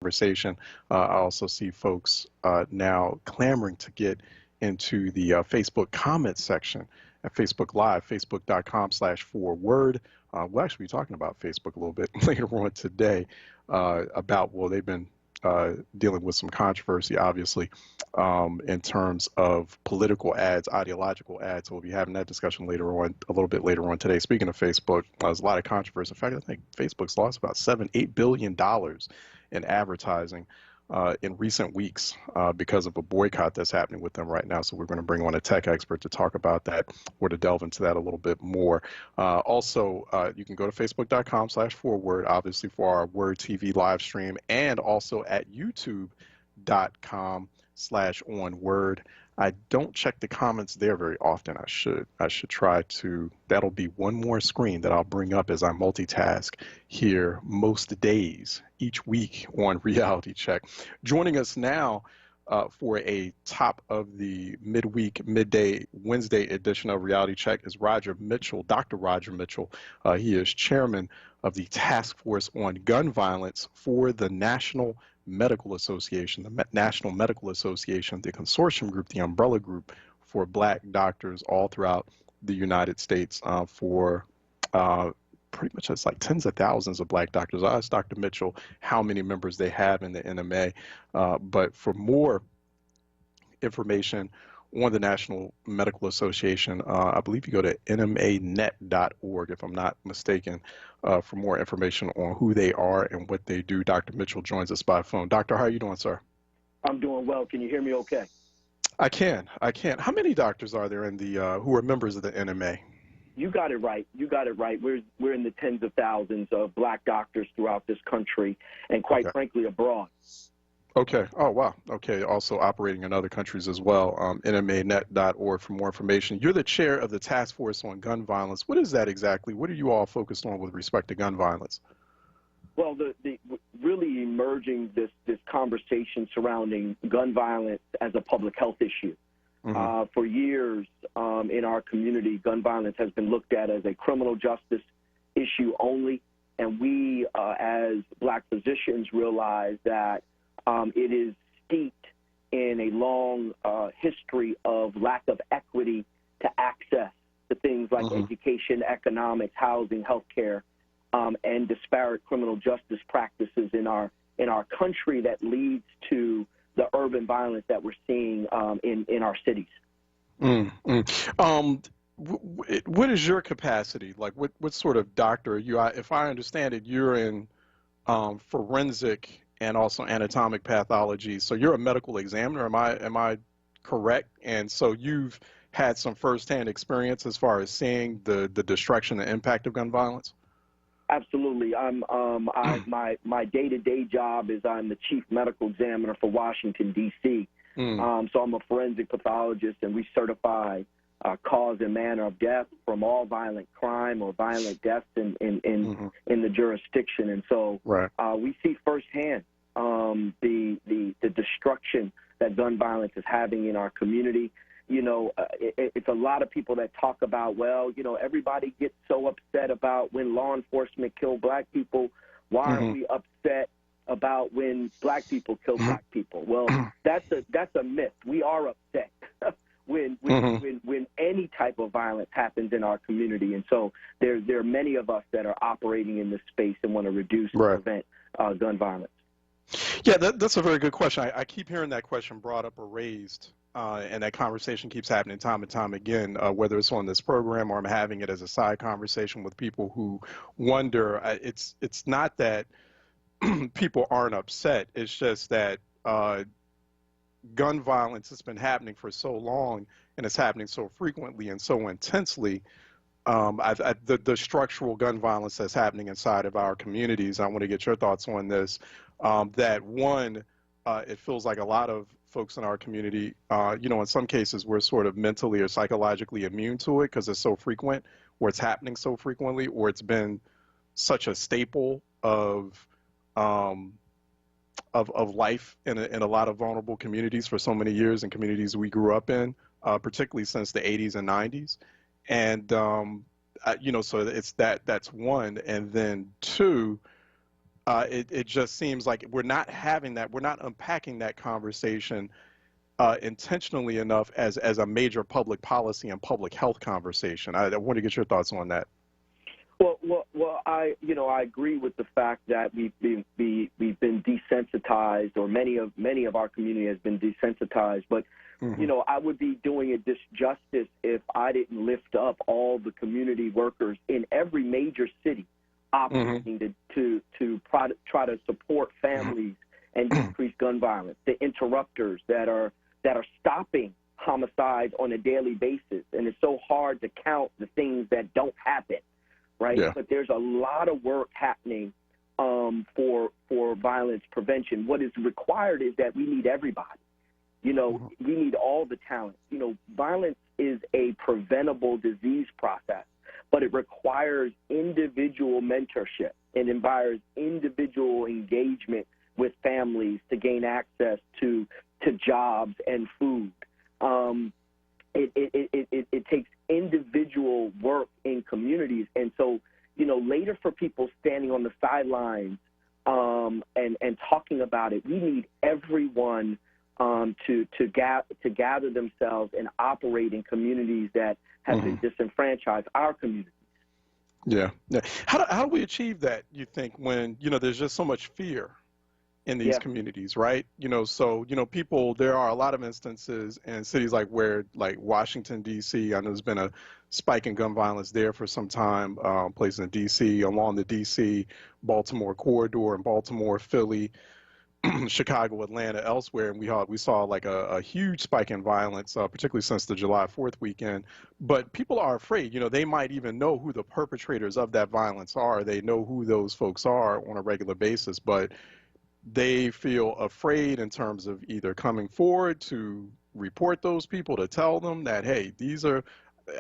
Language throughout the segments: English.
conversation. I also see folks now clamoring to get into the Facebook comment section at Facebook Live, facebook.com/4word. We'll actually be talking about Facebook a little bit later on today well, they've been dealing with some controversy, obviously, in terms of political ads, ideological ads. So we'll be having that discussion later on, a little bit later on today. Speaking of Facebook, there's a lot of controversy. In fact, I think Facebook's lost about $7-8 billion in advertising in recent weeks because of a boycott that's happening with them right now. So we're going to bring on a tech expert to talk about that or to delve into that a little bit more. Also, you can go to facebook.com/4word, obviously, for our Word TV live stream, and also at youtube.com/onWURD. I don't check the comments there very often. I should try to. That'll be one more screen that I'll bring up as I multitask here most days each week on Reality Check. Joining us now for a top of the midday Wednesday edition of Reality Check is Roger Mitchell, Dr. Roger Mitchell. He is chairman of the Task Force on Gun Violence for the National Medical Association, the National Medical Association, the consortium group, the umbrella group for Black doctors all throughout the United States for pretty much it's like tens of thousands of Black doctors. I asked Dr. Mitchell how many members they have in the NMA, but for more information on the National Medical Association, I believe you go to nmanet.org, if I'm not mistaken, for more information on who they are and what they do. Dr. Mitchell joins us by phone. Doctor, how are you doing, sir? I'm doing well. Can you hear me okay? I can. How many doctors are there in the who are members of the NMA? You got it right. You got it right. We're in the tens of thousands of Black doctors throughout this country and quite frankly abroad. Okay. Oh, wow. Okay. Also operating in other countries as well. NMAnet.org for more information. You're the chair of the Task Force on Gun Violence. What is that exactly? What are you all focused on with respect to gun violence? Well, the really emerging this conversation surrounding gun violence as a public health issue. Mm-hmm. For years in our community, gun violence has been looked at as a criminal justice issue only, and we, as Black physicians, realize that it is steeped in a long history of lack of equity to access to things like education, economics, housing, healthcare, and disparate criminal justice practices in our country that leads to the urban violence that we're seeing in our cities. What is your capacity? Like, what sort of doctor are you? If I understand it, you're in forensic and also anatomic pathology. So you're a medical examiner. Am I correct? And so you've had some firsthand experience as far as seeing the destruction, the impact of gun violence? Absolutely. My day-to-day job is I'm the chief medical examiner for Washington, D.C. So I'm a forensic pathologist, and we certify cause and manner of death from all violent crime or violent deaths in the jurisdiction. And so we see firsthand the destruction that gun violence is having in our community. You know, it's a lot of people that talk about, well, you know, everybody gets so upset about when law enforcement kill Black people. Why aren't we upset about when Black people kill Black people? Well, that's a myth. We are upset when any type of violence happens in our community. And so there are many of us that are operating in this space and want to reduce and prevent gun violence. Yeah, that's a very good question. I keep hearing that question brought up or raised. And that conversation keeps happening time and time again, whether it's on this program or I'm having it as a side conversation with people who wonder. It's not that people aren't upset. It's just that gun violence has been happening for so long and it's happening so frequently and so intensely. The structural gun violence that's happening inside of our communities, I want to get your thoughts on this. That one, it feels like a lot of folks in our community, you know, in some cases we're sort of mentally or psychologically immune to it because it's so frequent, or it's happening so frequently, or it's been such a staple of life in a lot of vulnerable communities for so many years, and communities we grew up in, particularly since the 80s and 90s. And, you know, so it's that's one. And then two, It just seems like we're not having that, we're not unpacking that conversation intentionally enough as a major public policy and public health conversation. I want to get your thoughts on that. Well, I agree with the fact that we've been desensitized, or many of our community has been desensitized. But I would be doing a disjustice if I didn't lift up all the community workers in every major city operating to try to support families and decrease gun violence. The interrupters that are stopping homicides on a daily basis, and it's so hard to count the things that don't happen. Right, yeah. But there's a lot of work happening for violence prevention. What is required is that we need everybody. We need all the talent. Violence is a preventable disease process, but it requires individual mentorship. It requires individual engagement with families to gain access to jobs and food. It takes individual work in communities. And so, later for people standing on the sidelines and talking about it, we need everyone to gather themselves and operate in communities that have been disenfranchised, our communities. Yeah. How do we achieve that, you think, when, there's just so much fear in these communities, right? So, people, there are a lot of instances in cities like Washington, D.C. I know there's been a spike in gun violence there for some time, places in D.C., along the D.C., Baltimore corridor, in Baltimore, Philly, Chicago, Atlanta, elsewhere. And we saw like a huge spike in violence, particularly since the July 4th weekend. But people are afraid, they might even know who the perpetrators of that violence are. They know who those folks are on a regular basis, but they feel afraid in terms of either coming forward to report those people, to tell them that, hey, these are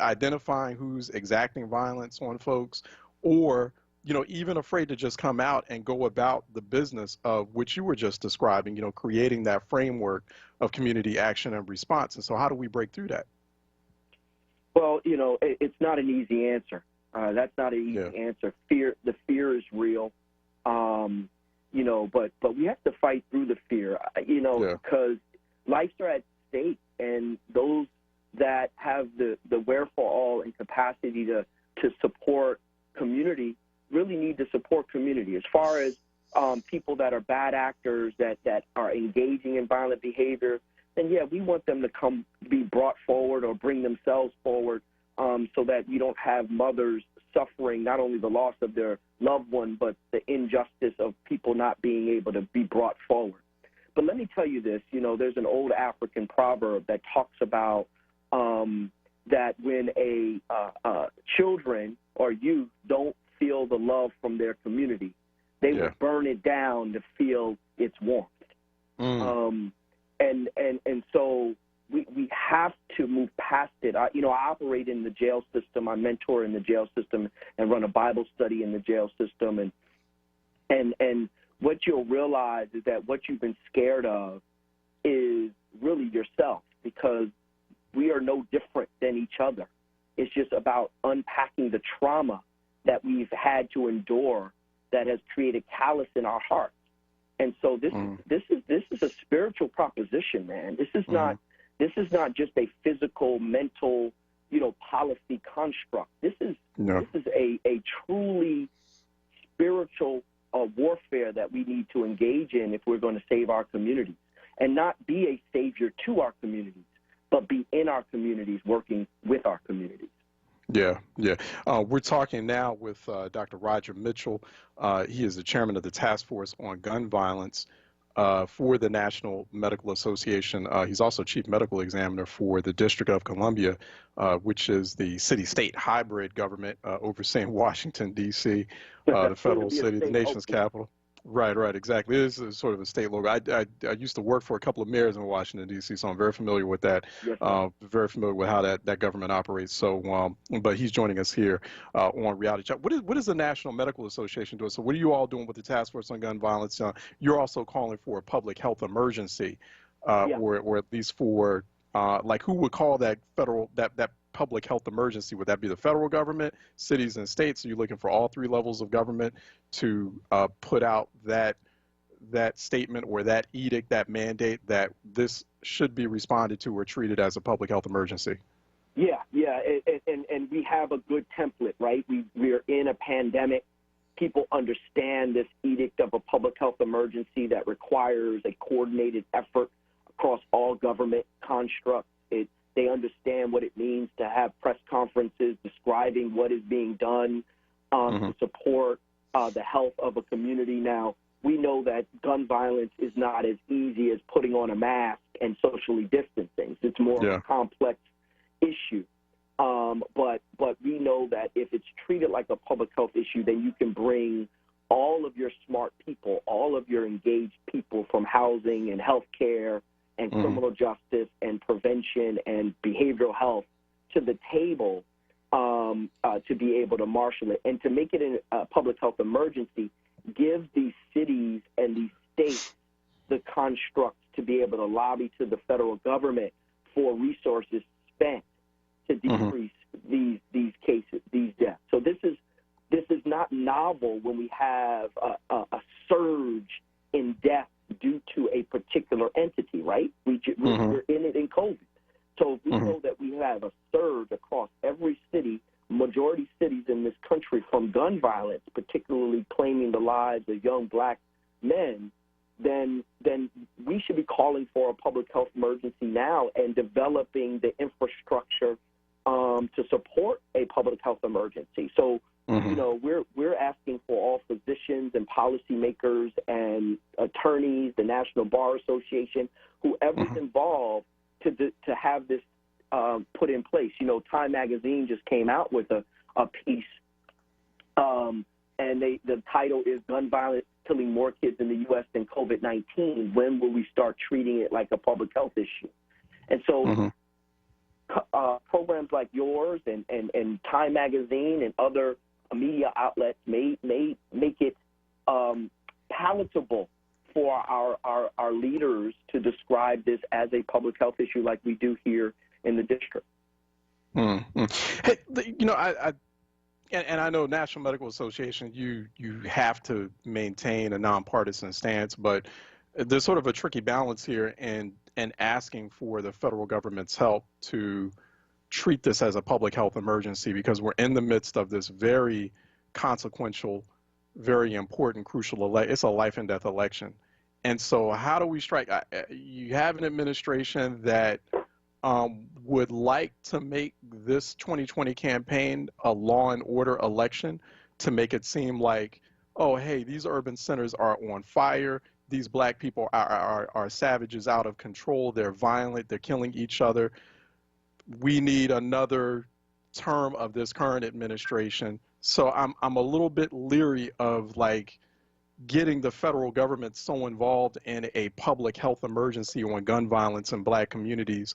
identifying who's exacting violence on folks, or, even afraid to just come out and go about the business of which you were just describing, creating that framework of community action and response. And so how do we break through that? Well, it's not an easy answer. That's not an easy answer. The fear is real. But we have to fight through the fear, because lives are at stake, and those that have the wherewithal and capacity to support community really need to support community. As far as people that are bad actors that are engaging in violent behavior, then we want them to be brought forward or bring themselves forward, so that we don't have mothers suffering not only the loss of their loved one, but the injustice of people not being able to be brought forward. But let me tell you this, there's an old African proverb that talks about that when children or youth don't feel the love from their community, they will burn it down to feel its warmth. And so we have to move past it. I operate in the jail system. I mentor in the jail system and run a Bible study in the jail system. And what you'll realize is that what you've been scared of is really yourself, because we are no different than each other. It's just about unpacking the trauma that we've had to endure that has created callous in our hearts. And so this is a spiritual proposition, man. This is not just a physical, mental, policy construct. This is a truly spiritual warfare that we need to engage in if we're going to save our communities, and not be a savior to our communities, but be in our communities, working with our communities. Yeah. We're talking now with Dr. Roger Mitchell. He is the chairman of the Task Force on Gun Violence for the National Medical Association. He's also chief medical examiner for the District of Columbia, which is the city-state hybrid government overseeing Washington, D.C., the federal city, the nation's capital. Right, exactly. It is sort of a state logo. I used to work for a couple of mayors in Washington, D.C., so I'm very familiar with that, very familiar with how that government operates. So, but he's joining us here on Reality Check. What is the National Medical Association doing? So what are you all doing with the Task Force on Gun Violence? You're also calling for a public health emergency, or at least for, who would call that federal, that public health emergency? Would that be the federal government, cities and states? Are you looking for all three levels of government to put out that statement or that edict, that mandate that this should be responded to or treated as a public health emergency? Yeah, and we have a good template, right? We're in a pandemic. People understand this edict of a public health emergency that requires a coordinated effort across all government constructs. They understand what it means to have press conferences describing what is being done to support the health of a community. Now, we know that gun violence is not as easy as putting on a mask and socially distancing. It's more of a complex issue. But we know that if it's treated like a public health issue, then you can bring all of your smart people, all of your engaged people from housing and healthcare and criminal justice and prevention and behavioral health to the table to be able to marshal it. And to make it a public health emergency gives these cities and these states the constructs to be able to lobby to the federal government for resources spent to decrease these cases, these deaths. So this is not novel when we have a surge in death due to a particular entity, right? We're in it in COVID. So we know that we have a surge across every city, majority cities in this country, from gun violence, particularly claiming the lives of young black men. Then we should be calling for a public health emergency now and developing the infrastructure to support a public health emergency. So, you know, we're asking for all physicians and policymakers and attorneys, the National Bar Association, whoever's involved to have this put in place. You know, Time Magazine just came out with a piece, and the title is "Gun Violence Killing More Kids in the U.S. than COVID-19. When will we start treating it like a public health issue?" And so programs like yours and Time Magazine and other media outlets may make it palatable for our leaders to describe this as a public health issue like we do here in the district. Hey, you know, I know National Medical Association, you have to maintain a nonpartisan stance, but there's sort of a tricky balance here in asking for the federal government's help to treat this as a public health emergency, because we're in the midst of this very consequential, very important, crucial election. It's a life and death election. And so how do we strike? You have an administration that would like to make this 2020 campaign a law and order election, to make it seem like, oh, hey, these urban centers are on fire. These black people are savages out of control. They're violent. They're killing each other. We need another term of this current administration. So I'm a little bit leery of like getting the federal government so involved in a public health emergency on gun violence in black communities,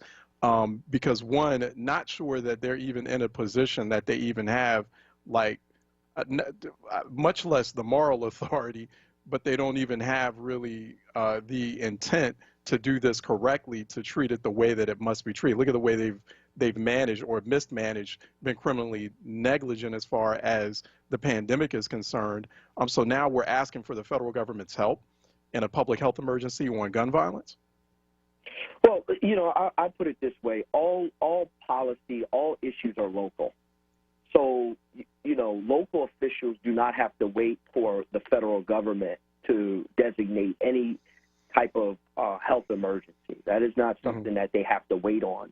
because one, not sure that they're even in a position that they even have like much less the moral authority, but they don't even have really the intent to do this correctly, to treat it the way that it must be treated. Look at the way they've managed or mismanaged, been criminally negligent as far as the pandemic is concerned. So now we're asking for the federal government's help in a public health emergency on gun violence. Well, you know, I put it this way: all policy, all issues are local. So, you know, local officials do not have to wait for the federal government to designate any type of health emergency. That is not something that they have to wait on.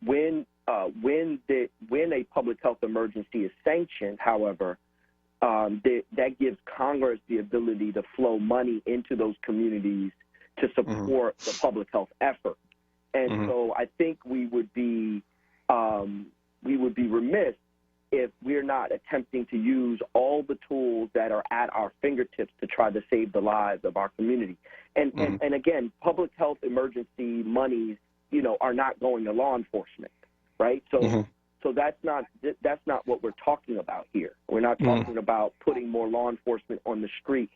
When a public health emergency is sanctioned, however, that gives Congress the ability to flow money into those communities to support the public health effort. And so I think we would be remiss if we're not attempting to use all the tools that are at our fingertips to try to save the lives of our community. And again, public health emergency monies, you know, are not going to law enforcement, right? So so that's not what we're talking about here. We're not talking about putting more law enforcement on the street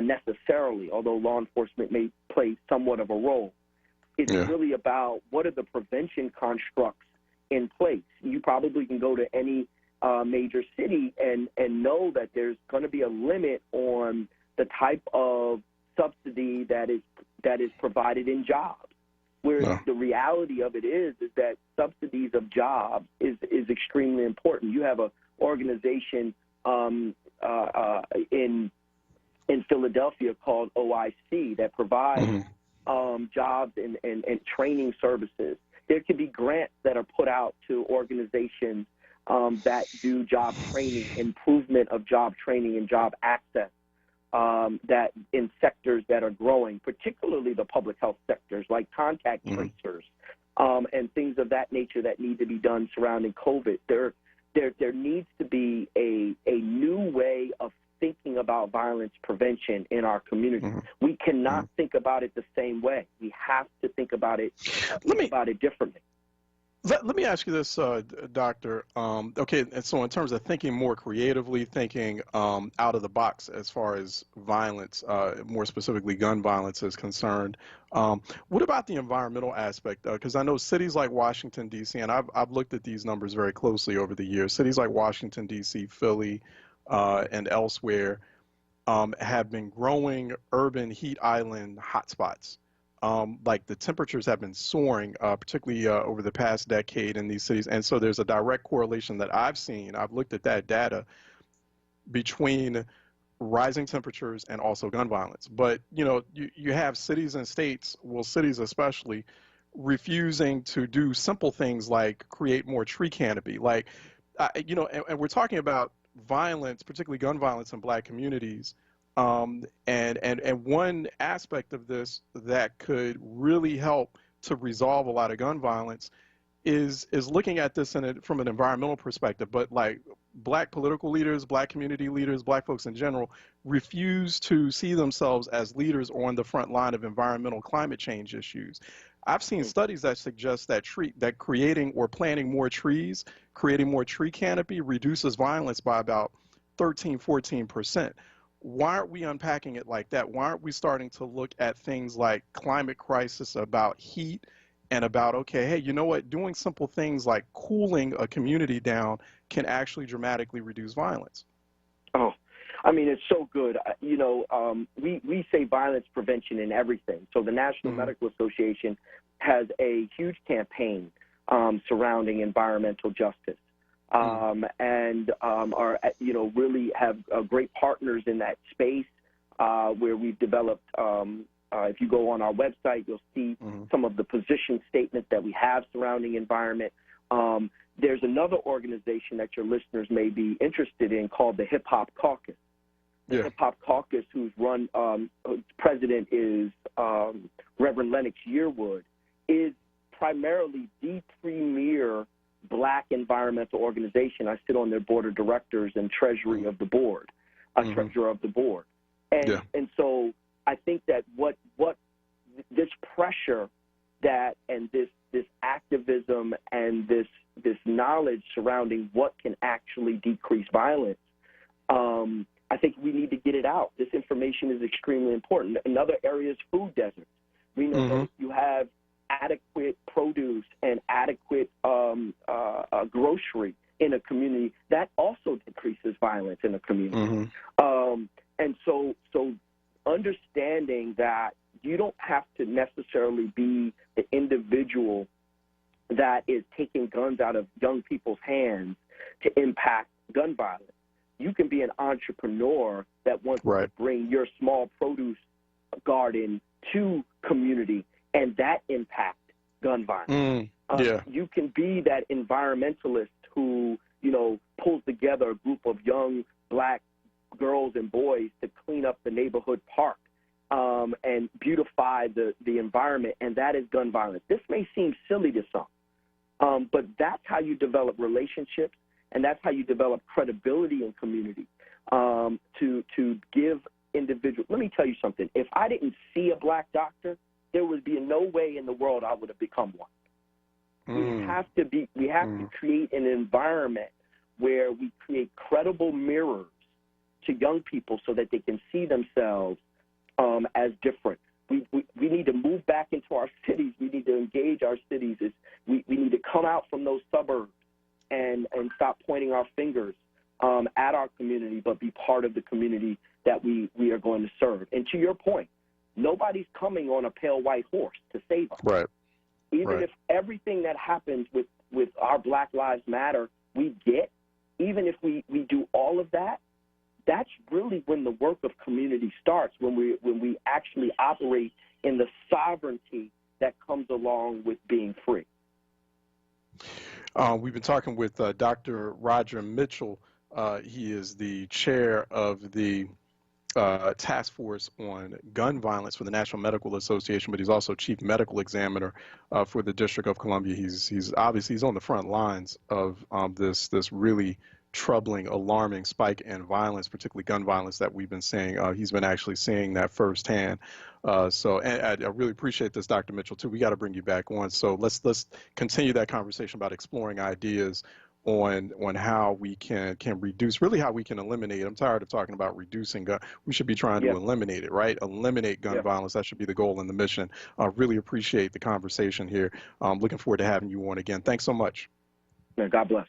necessarily, although law enforcement may play somewhat of a role. It's really about what are the prevention constructs in place. You probably can go to any major city and know that there's going to be a limit on the type of subsidy that is provided in jobs. Whereas the reality of it is that subsidies of jobs is extremely important. You have an organization in Philadelphia called OIC that provides jobs and training services. There could be grants that are put out to organizations that do job training, improvement of job training and job access, that in sectors that are growing, particularly the public health sectors like contact tracers and things of that nature that need to be done surrounding COVID. There needs to be a new way of thinking about violence prevention in our community. We cannot think about it the same way. We have to think about it differently. Let me ask you this, Doctor. Okay, and so in terms of thinking more creatively, thinking out of the box as far as violence, more specifically gun violence is concerned, what about the environmental aspect? Because I know cities like Washington, D.C., and I've looked at these numbers very closely over the years, cities like Washington, D.C., Philly, and elsewhere have been growing urban heat island hotspots. Like the temperatures have been soaring, particularly over the past decade in these cities. And so there's a direct correlation that I've seen. I've looked at that data between rising temperatures and also gun violence. But, you know, you have cities and states, well, cities especially, refusing to do simple things like create more tree canopy. Like, you know, and we're talking about violence, particularly gun violence in Black communities. And one aspect of this that could really help to resolve a lot of gun violence is looking at this from an environmental perspective. But like Black political leaders, Black community leaders, Black folks in general refuse to see themselves as leaders on the front line of environmental climate change issues. I've seen studies that suggest that creating or planting more trees, creating more tree canopy reduces violence by about 13–14%. Why aren't we unpacking it like that? Why aren't we starting to look at things like climate crisis, about heat, and about, okay, hey, you know what, doing simple things like cooling a community down can actually dramatically reduce violence? Oh, I mean, it's so good. You know, we say violence prevention in everything. So the National Medical Association has a huge campaign surrounding environmental justice. And are, you know, really have great partners in that space where we've developed, if you go on our website, you'll see some of the position statements that we have surrounding environment. There's another organization that your listeners may be interested in called the Hip Hop Caucus. The Hip Hop Caucus, whose president is Reverend Lennox Yearwood, is primarily the premier Black environmental organization. I sit on their board of directors and treasury of the board, treasurer of the board. And so I think that what this pressure that and this activism and this knowledge surrounding what can actually decrease violence, I think we need to get it out. This information is extremely important. Another area is food deserts. We know that if you have adequate produce and adequate grocery in a community, that also decreases violence in a community. And so understanding that you don't have to necessarily be the individual that is taking guns out of young people's hands to impact gun violence. You can be an entrepreneur that wants to bring your small produce garden to community, and that impact gun violence. You can be that environmentalist who, you know, pulls together a group of young Black girls and boys to clean up the neighborhood park and beautify the environment, and that is gun violence. This may seem silly to some, but that's how you develop relationships, and that's how you develop credibility in community to give individuals. Let me tell you something. If I didn't see a Black doctor, there would be no way in the world I would have become one. We have to create an environment where we create credible mirrors to young people so that they can see themselves as different. We need to move back into our cities. We need to engage our cities. We need to come out from those suburbs and stop pointing our fingers at our community, but be part of the community that we are going to serve. And to your point, nobody's coming on a pale white horse to save us. Right. Even if everything that happens with our Black Lives Matter we get, even if we do all of that, that's really when the work of community starts, when we actually operate in the sovereignty that comes along with being free. We've been talking with Dr. Roger Mitchell. He is the chair of the task force on gun violence for the National Medical Association, but he's also chief medical examiner for the District of Columbia. He's obviously on the front lines of this really troubling, alarming spike in violence, particularly gun violence that we've been seeing. He's been actually seeing that firsthand. So and I really appreciate this, Dr. Mitchell, too. We got to bring you back on. So let's continue that conversation about exploring ideas on how we can reduce, really how we can eliminate. I'm tired of talking about reducing gun. We should be trying to eliminate it, right? Eliminate gun violence. That should be the goal and the mission. Really appreciate the conversation here. Looking forward to having you on again. Thanks so much. Yeah, God bless.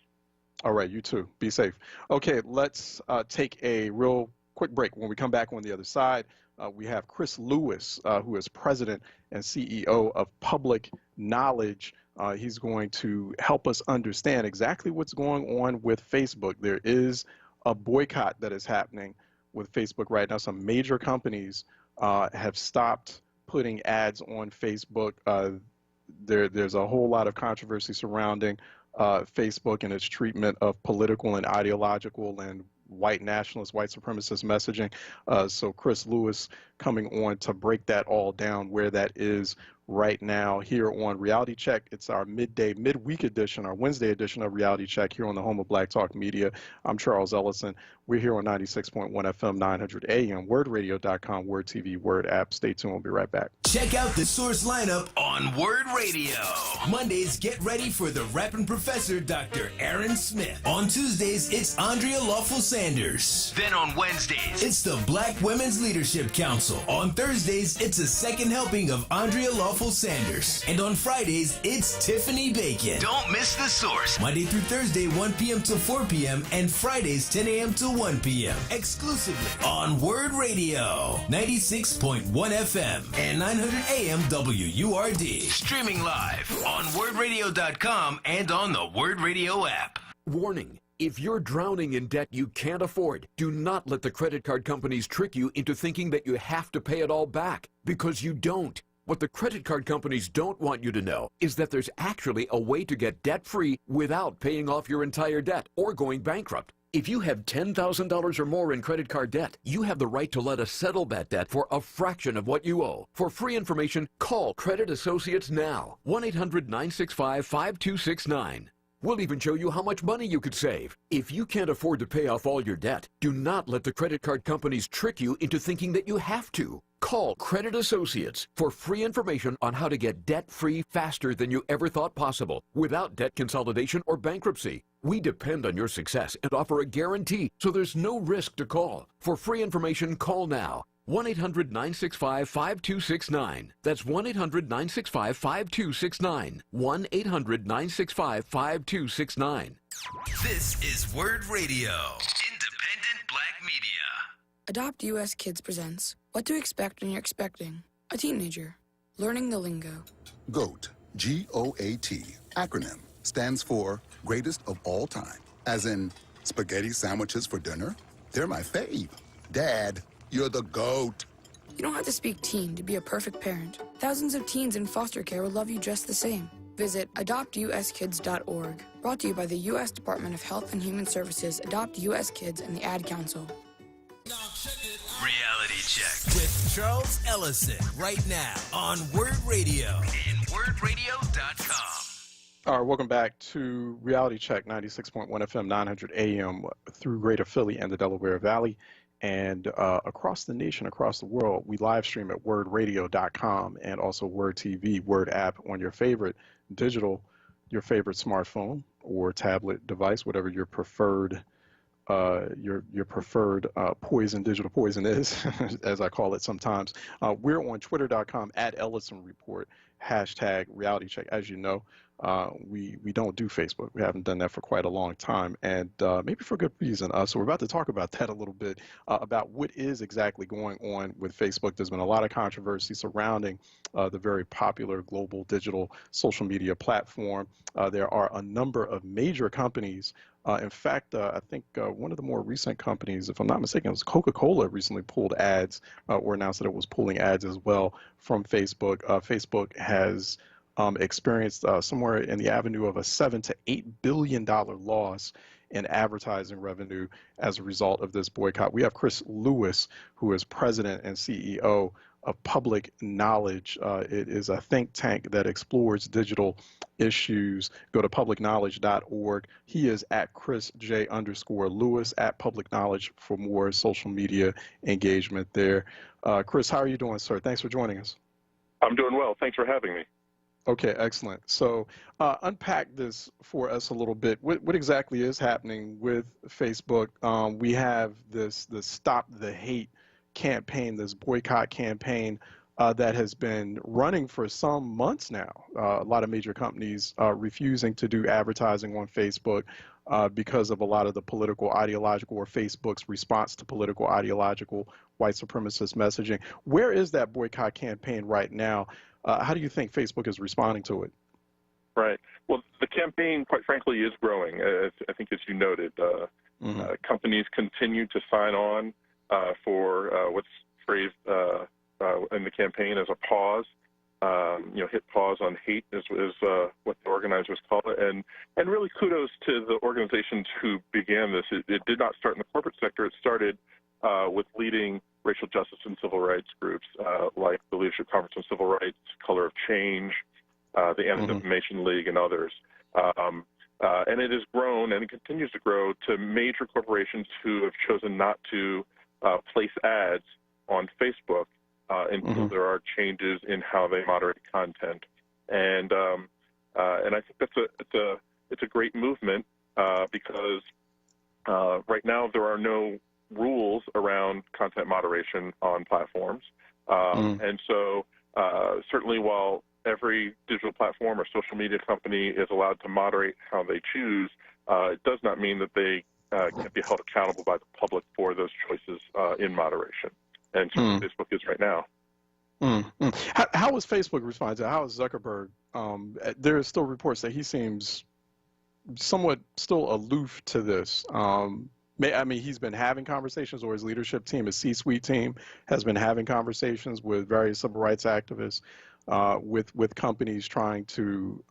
All right, you too. Be safe. Okay, let's take a real quick break. When we come back on the other side, we have Chris Lewis, who is president and CEO of Public Knowledge. He's going to help us understand exactly what's going on with Facebook. There is a boycott that is happening with Facebook right now. Some major companies have stopped putting ads on Facebook. There's a whole lot of controversy surrounding Facebook and its treatment of political and ideological and white nationalist, white supremacist messaging. So Chris Lewis coming on to break that all down, where that is right now here on Reality Check. It's our midweek edition, our Wednesday edition of Reality Check here on the home of Black Talk Media. I'm Charles Ellison. We're here on 96.1 FM, 900 AM, WordRadio.com, Word TV, Word app. Stay tuned. We'll be right back. Check out the Source lineup on Word Radio. Mondays, get ready for the rapping professor, Dr. Aaron Smith. On Tuesdays, it's Andrea Lawful Sanders. Then on Wednesdays, it's the Black Women's Leadership Council. On Thursdays, it's a second helping of Andrea Lawful Sanders. And on Fridays, it's Tiffany Bacon. Don't miss the Source. Monday through Thursday, 1 p.m. till 4 p.m. and Fridays, 10 a.m. till 1 p.m. Exclusively on Word Radio, 96.1 FM and 900 AM WURD. Streaming live on wordradio.com and on the Word Radio app. Warning. If you're drowning in debt you can't afford, do not let the credit card companies trick you into thinking that you have to pay it all back, because you don't. What the credit card companies don't want you to know is that there's actually a way to get debt-free without paying off your entire debt or going bankrupt. If you have $10,000 or more in credit card debt, you have the right to let us settle that debt for a fraction of what you owe. For free information, call Credit Associates now. 1-800-965-5269. We'll even show you how much money you could save. If you can't afford to pay off all your debt, do not let the credit card companies trick you into thinking that you have to. Call Credit Associates for free information on how to get debt-free faster than you ever thought possible, without debt consolidation or bankruptcy. We depend on your success and offer a guarantee, so there's no risk to call. For free information, call now. 1-800-965-5269. That's 1-800-965-5269. 1-800-965-5269. This is Word Radio, independent Black media. Adopt US Kids presents What to Expect When You're Expecting a Teenager. Learning the Lingo. GOAT, G-O-A-T, acronym, stands for Greatest of All Time. As in, spaghetti sandwiches for dinner? They're my fave. Dad, you're the GOAT. You don't have to speak teen to be a perfect parent. Thousands of teens in foster care will love you just the same. Visit adoptuskids.org. Brought to you by the U.S. Department of Health and Human Services, Adopt U.S. Kids, and the Ad Council. Reality Check with Charles Ellison right now on Word Radio and wordradio.com. All right, welcome back to Reality Check, 96.1 FM, 900 AM through Greater Philly and the Delaware Valley, and across the nation, across the world. We live stream at wordradio.com and also Word TV, Word app on your favorite digital, your favorite smartphone or tablet device, whatever your preferred digital poison is, as I call it sometimes. We're on twitter.com at Ellison Report, hashtag Reality Check. As you know, we don't do Facebook. We haven't done that for quite a long time, and maybe for good reason. So we're about to talk about that a little bit, about what is exactly going on with Facebook. There's been a lot of controversy surrounding the very popular global digital social media platform. There are a number of major companies. In fact, I think one of the more recent companies, if I'm not mistaken, it was Coca-Cola recently pulled ads or announced that it was pulling ads as well from Facebook. Facebook has experienced somewhere in the avenue of a $7 to $8 billion loss in advertising revenue as a result of this boycott. We have Chris Lewis, who is president and CEO of Public Knowledge. It is a think tank that explores digital issues. Go to publicknowledge.org. He is at Chris_J_Lewis at Public Knowledge for more social media engagement there. Chris, how are you doing, sir? Thanks for joining us. I'm doing well. Thanks for having me. Okay, excellent. So unpack this for us a little bit. What exactly is happening with Facebook? We have this Stop the Hate campaign, this boycott campaign that has been running for some months now. A lot of major companies refusing to do advertising on Facebook because of a lot of the political, ideological, or Facebook's response to political, ideological, white supremacist messaging. Where is that boycott campaign right now? How do you think Facebook is responding to it? Right. Well, the campaign, quite frankly, is growing. I think, as you noted, companies continue to sign on for what's phrased in the campaign as a pause. Hit pause on hate is what the organizers call it. And really kudos to the organizations who began this. It did not start in the corporate sector. It started with leading racial justice and civil rights groups like the Leadership Conference on Civil Rights, Color of Change, the Anti-Defamation League, and others. And it has grown and it continues to grow to major corporations who have chosen not to place ads on Facebook until there are changes in how they moderate content. And I think it's a great movement because right now there are no rules around content moderation on platforms. And so certainly while every digital platform or social media company is allowed to moderate how they choose, it does not mean that they can be held accountable by the public for those choices in moderation. And so Facebook is right now. How is Facebook responding to it? How is Zuckerberg? There are still reports that he seems somewhat still aloof to this. I mean, he's been having conversations, or his leadership team, his C-suite team, has been having conversations with various civil rights activists, with companies trying to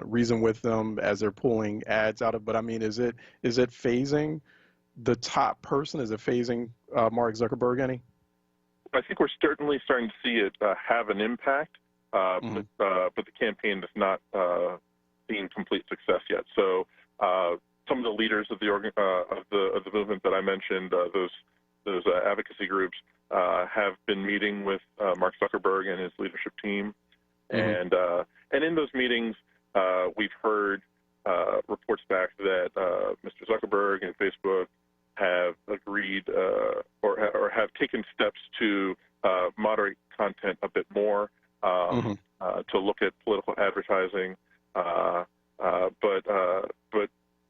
reason with them as they're pulling ads out of. But I mean, is it phasing the top person? Is it phasing Mark Zuckerberg any? I think we're certainly starting to see it have an impact, but the campaign has not seen complete success yet. So some of the leaders of the movement that I mentioned, those advocacy groups, have been meeting with Mark Zuckerberg and his leadership team, and in those meetings, we've heard reports back that Mr. Zuckerberg and Facebook have agreed or have taken steps to moderate content a bit more, to look at political advertising, but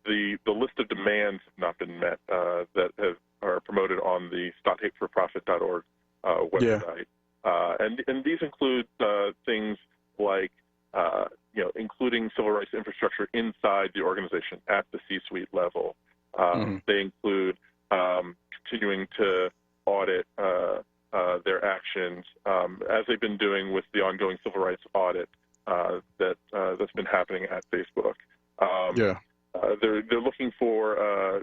the list of demands have not been met that are promoted on the stophateforprofit.org website. And these include things like including civil rights infrastructure inside the organization at the C-suite level. They include continuing to audit their actions, as they've been doing with the ongoing civil rights audit that's been happening at Facebook. They're looking for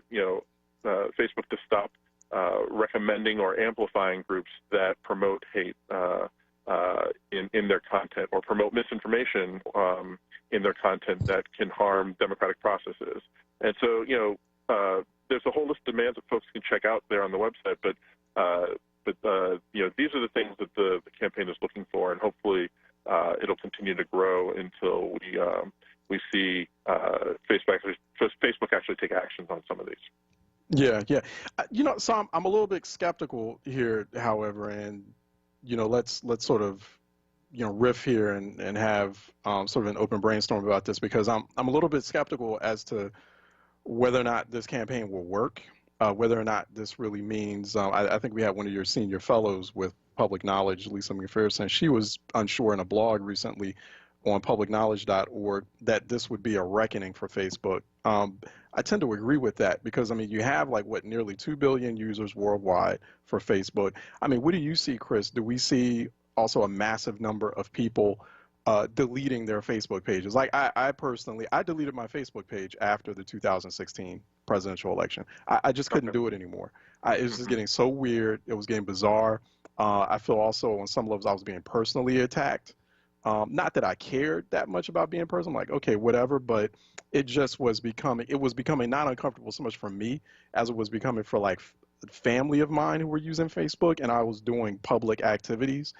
Facebook to stop recommending or amplifying groups that promote hate in their content, or promote misinformation in their content that can harm democratic processes. And so, there's a whole list of demands that folks can check out there on the website, but these are the things that the campaign is looking for, and hopefully it'll continue to grow until we see Facebook actually take actions on some of these. Yeah. So I'm a little bit skeptical here, however, and let's sort of riff here and have sort of an open brainstorm about this, because I'm a little bit skeptical as to whether or not this campaign will work, whether or not this really means. I think we had one of your senior fellows with Public Knowledge, Lisa McPherson. She was unsure in a blog recently on publicknowledge.org that this would be a reckoning for Facebook. I tend to agree with that, because, I mean, you have nearly 2 billion users worldwide for Facebook. I mean, what do you see, Chris? Do we see also a massive number of people deleting their Facebook pages? Like I personally, I deleted my Facebook page after the 2016 presidential election. I just couldn't do it anymore. It was just getting so weird. It was getting bizarre. I feel also on some levels I was being personally attacked. Not that I cared that much about being personal, like, okay, whatever, but it just was becoming, not uncomfortable so much for me as it was becoming for family of mine who were using Facebook, and I was doing public activities.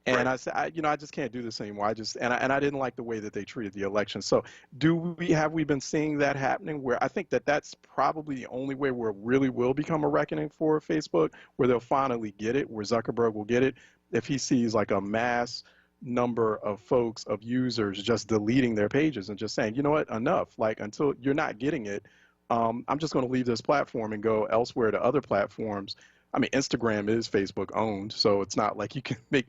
And I said, I just can't do this anymore. I didn't like the way that they treated the election. So have we been seeing that happening, where I think that's probably the only way where it really will become a reckoning for Facebook, where they'll finally get it, where Zuckerberg will get it, if he sees a mass number of folks, of users, just deleting their pages and just saying, you know what, enough. Until you're not getting it, I'm just going to leave this platform and go elsewhere to other platforms. I mean, Instagram is Facebook owned, so it's not like you can make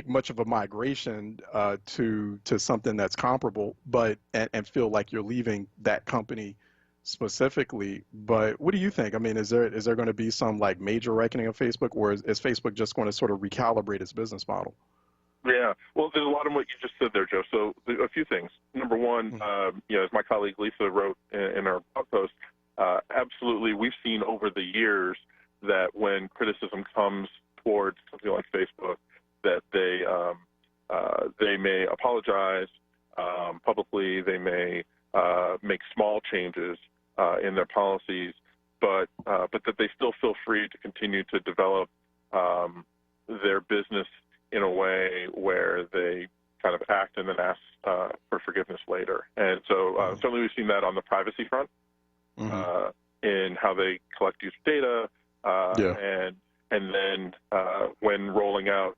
much of a migration to something that's comparable, but and feel like you're leaving that company specifically. But what do you think? I mean, is there going to be some major reckoning of Facebook, or is Facebook just going to sort of recalibrate its business model? Yeah, well, there's a lot of what you just said there, Joe. So a few things. Number one, as my colleague Lisa wrote in our blog post, absolutely, we've seen over the years that when criticism comes towards something like Facebook, that they may apologize publicly, they may make small changes in their policies, but that they still feel free to continue to develop their business in a way where they kind of act and then ask for forgiveness later. And so certainly we've seen that on the privacy front, in how they collect user data, and then when rolling out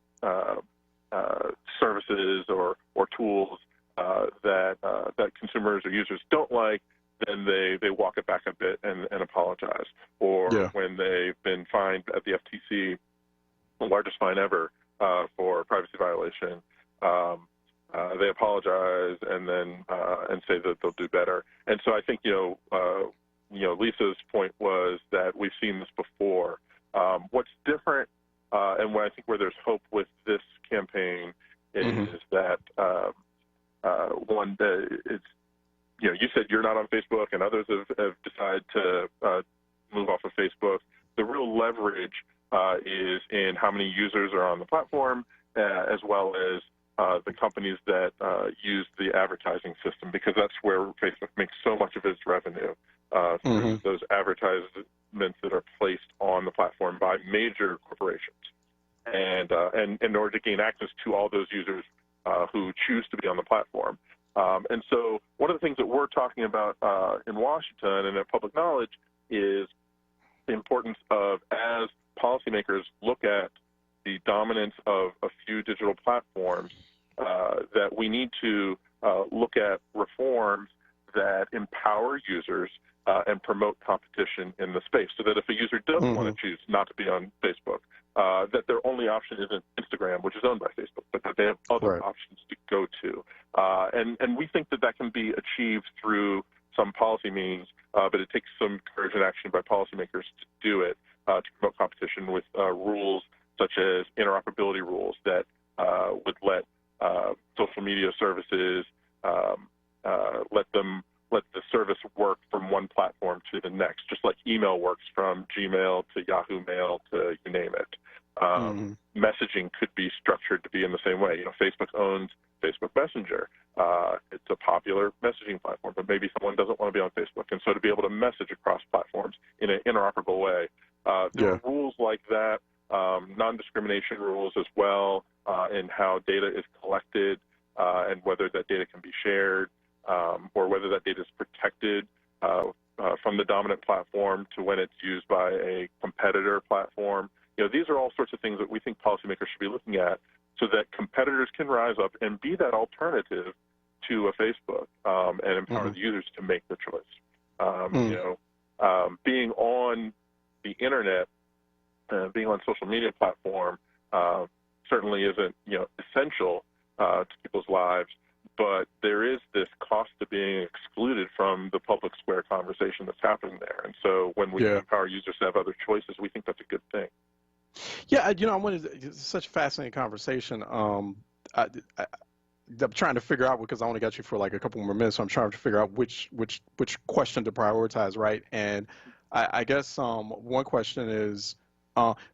services or tools that consumers or users don't like, then they walk it back a bit and apologize. Or when they've been fined at the FTC, the largest fine ever, for privacy violation, they apologize and then and say that they'll do better. And so I think Lisa's point was that we've seen this before. What's different, and I think where there's hope with this campaign is that one, it's you said you're not on Facebook, and others have decided to move off of Facebook. The real leverage is in how many users are on the platform, as well as the companies that use the advertising system, because that's where Facebook makes so much of its revenue, through those advertisements that are placed on the platform by major corporations. And in order to gain access to all those users who choose to be on the platform. And so one of the things that we're talking about in Washington and at Public Knowledge is the importance of, as policymakers look at the dominance of a few digital platforms, that we need to look at reforms that empower users and promote competition in the space, so that if a user doesn't want to choose not to be on Facebook, that their only option isn't Instagram, which is owned by Facebook, but that they have other options to go to. And we think that can be achieved through some policy means, but it takes some courage and action by policymakers to do it, to promote competition with rules such as interoperability rules that would let social media services let the service work from one platform to the next, just like email works from Gmail to Yahoo Mail to you name it. Messaging could be structured to be in the same way. Facebook owns Facebook Messenger. It's a popular messaging platform, but maybe someone doesn't want to be on Facebook. And so to be able to message across platforms in an interoperable way, there are rules like that, non-discrimination rules as well, in how data is collected and whether that data can be shared, or whether that data is protected from the dominant platform to when it's used by a competitor platform. These are all sorts of things that we think policymakers should be looking at, so that competitors can rise up and be that alternative to a Facebook, and empower the users to make the choice. Being on the internet, being on social media platform, certainly isn't essential to people's lives, but there is this cost to being excluded from the public square conversation that's happening there. And so when we empower users to have other choices, we think that's a good thing. Yeah, I wanted it's such a fascinating conversation. I'm trying to figure out, because I only got you for like a couple more minutes, so I'm trying to figure out which question to prioritize, right? And I guess one question is,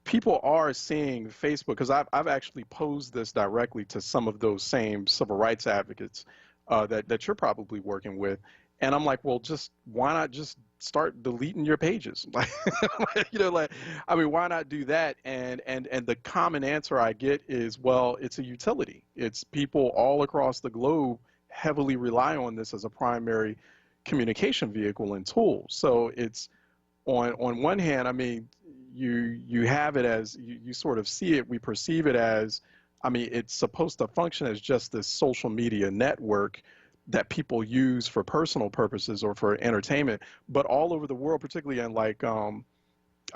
people are seeing Facebook, because I've actually posed this directly to some of those same civil rights advocates that you're probably working with, and I'm like, well, just why not just start deleting your pages? Like, I mean, why not do that? And the common answer I get is, well, it's a utility. It's people all across the globe heavily rely on this as a primary communication vehicle and tool. So it's on one hand, I mean, you have it as you sort of see it, we perceive it as, I mean, it's supposed to function as just this social media network that people use for personal purposes or for entertainment, but all over the world, particularly in like, I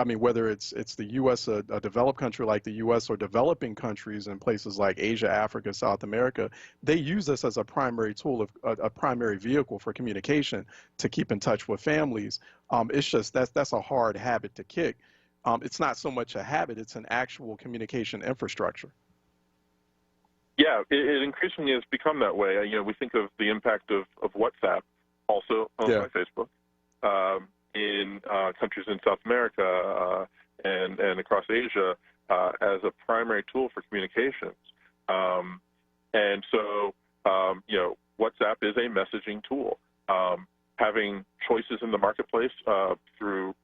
mean, whether it's the U.S., a developed country like the U.S., or developing countries in places like Asia, Africa, South America, they use this as a primary tool, of a primary vehicle for communication to keep in touch with families. It's just that's a hard habit to kick. It's not so much a habit; it's an actual communication infrastructure. Yeah, it increasingly has become that way. We think of the impact of WhatsApp, also owned by Facebook, in countries in South America and across Asia as a primary tool for communications. And so, WhatsApp is a messaging tool. Having choices in the marketplace through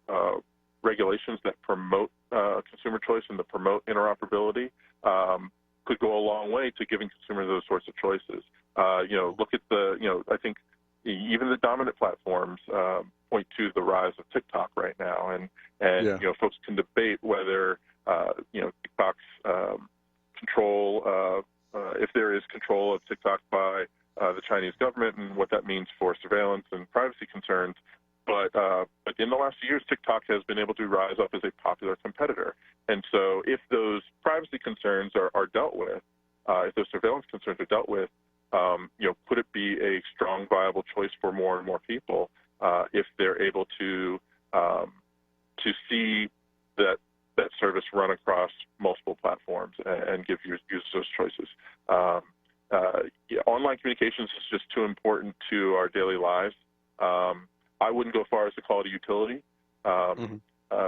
regulations that promote consumer choice and that promote interoperability could go a long way to giving consumers those sorts of choices. Look at I think even the dominant platforms point to the rise of TikTok right now, and folks can debate whether TikTok's control, if there is control of TikTok by the Chinese government, and what that means for surveillance and privacy concerns. But in the last few years, TikTok has been able to rise up as a popular competitor. And so if those privacy concerns are dealt with, if those surveillance concerns are dealt with, could it be a strong, viable choice for more and more people if they're able to see that service run across multiple platforms and give users those choices? Online communications is just too important to our daily lives. I wouldn't go far as to call it a utility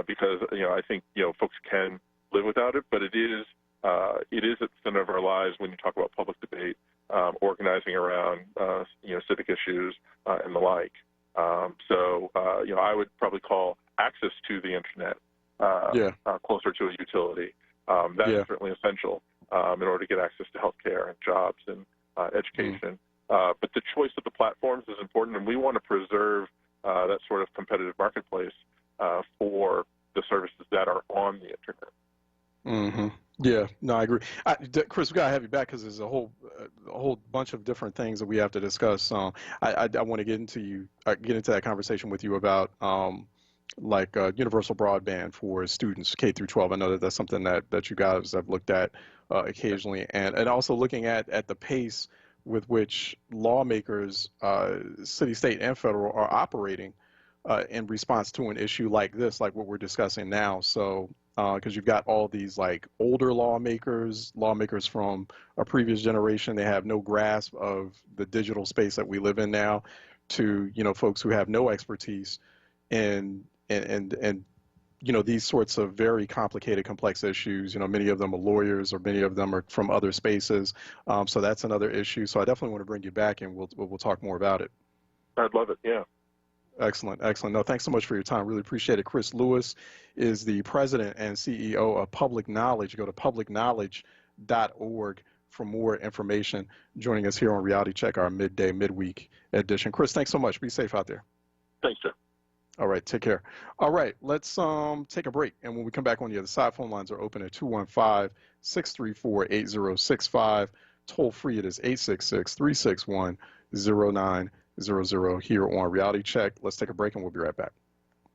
because I think folks can live without it, but it is at the center of our lives when you talk about public debate, organizing around civic issues and the like. So I would probably call access to the internet closer to a utility. That is certainly essential in order to get access to healthcare and jobs and education. But the choice of the platforms is important, and we want to preserve that sort of competitive marketplace for the services that are on the internet. Yeah, no, I agree. Chris, we gotta have you back because there's a whole bunch of different things that we have to discuss. I want to get into that conversation with you about universal broadband for students K through 12. I know that's something that you guys have looked at occasionally, and also looking at the pace with which lawmakers, city, state, and federal, are operating in response to an issue like this, like what we're discussing now. So, because you've got all these like older lawmakers from a previous generation, they have no grasp of the digital space that we live in now, to folks who have no expertise in these sorts of very complicated, complex issues. Many of them are lawyers, or many of them are from other spaces. So that's another issue. So I definitely want to bring you back, and we'll talk more about it. I'd love it. Yeah. Excellent. No, thanks so much for your time. Really appreciate it. Chris Lewis is the president and CEO of Public Knowledge. Go to publicknowledge.org for more information. Joining us here on Reality Check, our midweek edition. Chris, thanks so much. Be safe out there. Thanks, Joe. All right, take care. All right, let's take a break. And when we come back on the other side, phone lines are open at 215-634-8065. Toll free, it is 866-361-0900 here on Reality Check. Let's take a break and we'll be right back.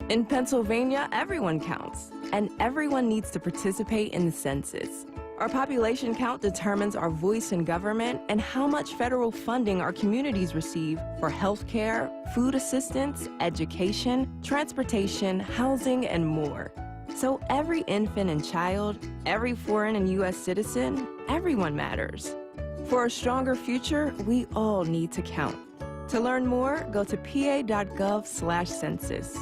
In Pennsylvania, everyone counts, and everyone needs to participate in the census. Our population count determines our voice in government and how much federal funding our communities receive for health care, food assistance, education, transportation, housing, and more. So every infant and child, every foreign and U.S. citizen, everyone matters. For a stronger future, we all need to count. To learn more, go to pa.gov/census.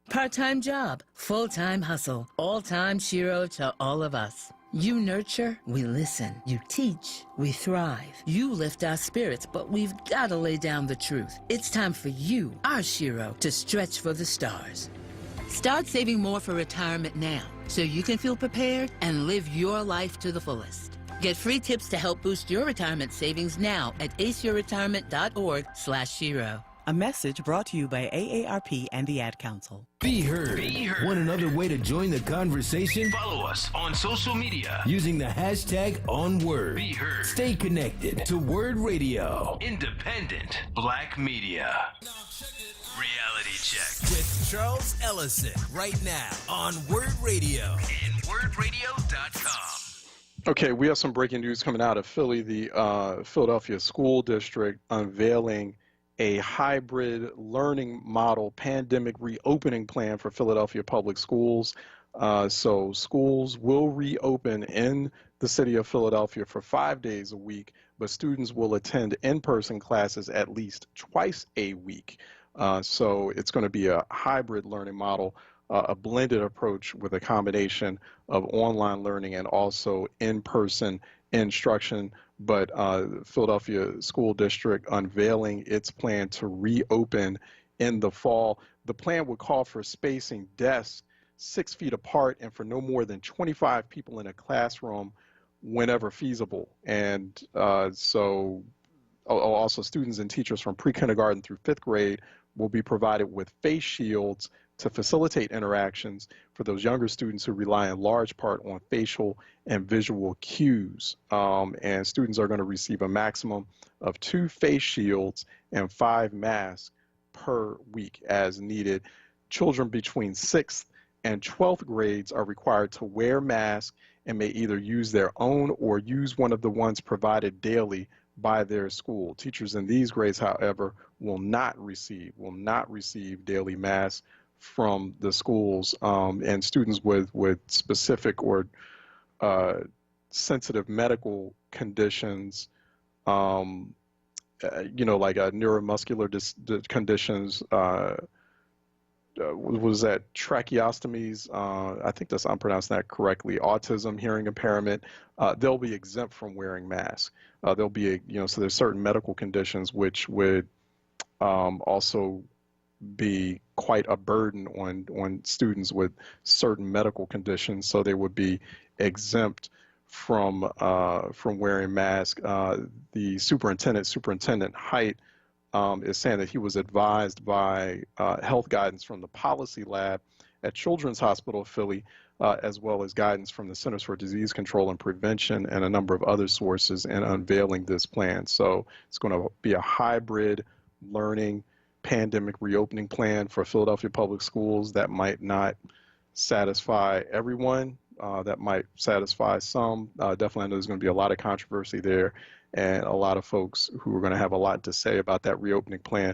Part-time job, full-time hustle, all-time Shiro to all of us. You nurture, we listen. You teach, we thrive. You lift our spirits, but we've got to lay down the truth. It's time for you, our Shiro, to stretch for the stars. Start saving more for retirement now, so you can feel prepared and live your life to the fullest. Get free tips to help boost your retirement savings now at aceyourretirement.org/Shiro. A message brought to you by AARP and the Ad Council. Be heard. Want another way to join the conversation? Follow us on social media using the hashtag onWURD. Be heard. Stay connected to Word Radio. Independent Black Media. Reality Check with Charles Ellison right now on Word Radio and wordradio.com. Okay, we have some breaking news coming out of Philly. The Philadelphia School District unveiling a hybrid learning model pandemic reopening plan for Philadelphia public schools. So schools will reopen in the city of Philadelphia for 5 days a week, but students will attend in-person classes at least twice a week. So it's going to be a hybrid learning model, a blended approach with a combination of online learning and also in-person instruction. But Philadelphia School District unveiling its plan to reopen in the fall. The plan would call for spacing desks 6 feet apart and for no more than 25 people in a classroom whenever feasible. And so also students and teachers from pre-kindergarten through 5th grade will be provided with face shields to facilitate interactions for those younger students who rely in large part on facial and visual cues. And students are going to receive a maximum of 2 face shields and 5 masks per week as needed. Children between 6th and 12th grades are required to wear masks and may either use their own or use one of the ones provided daily by their school. Teachers in these grades, however, will not receive daily masks from the schools, and students with specific or sensitive medical conditions, like neuromuscular conditions, was that tracheostomies, I think I'm pronouncing that correctly, autism, hearing impairment, they'll be exempt from wearing masks. There'll be, so there's certain medical conditions which would also be quite a burden on students with certain medical conditions, so they would be exempt from wearing masks. The Superintendent Height, is saying that he was advised by health guidance from the policy lab at Children's Hospital of Philly, as well as guidance from the Centers for Disease Control and Prevention and a number of other sources in unveiling this plan. So it's going to be a hybrid learning pandemic reopening plan for Philadelphia public schools that might not satisfy everyone, that might satisfy some. Definitely I know there's going to be a lot of controversy there and a lot of folks who are going to have a lot to say about that reopening plan.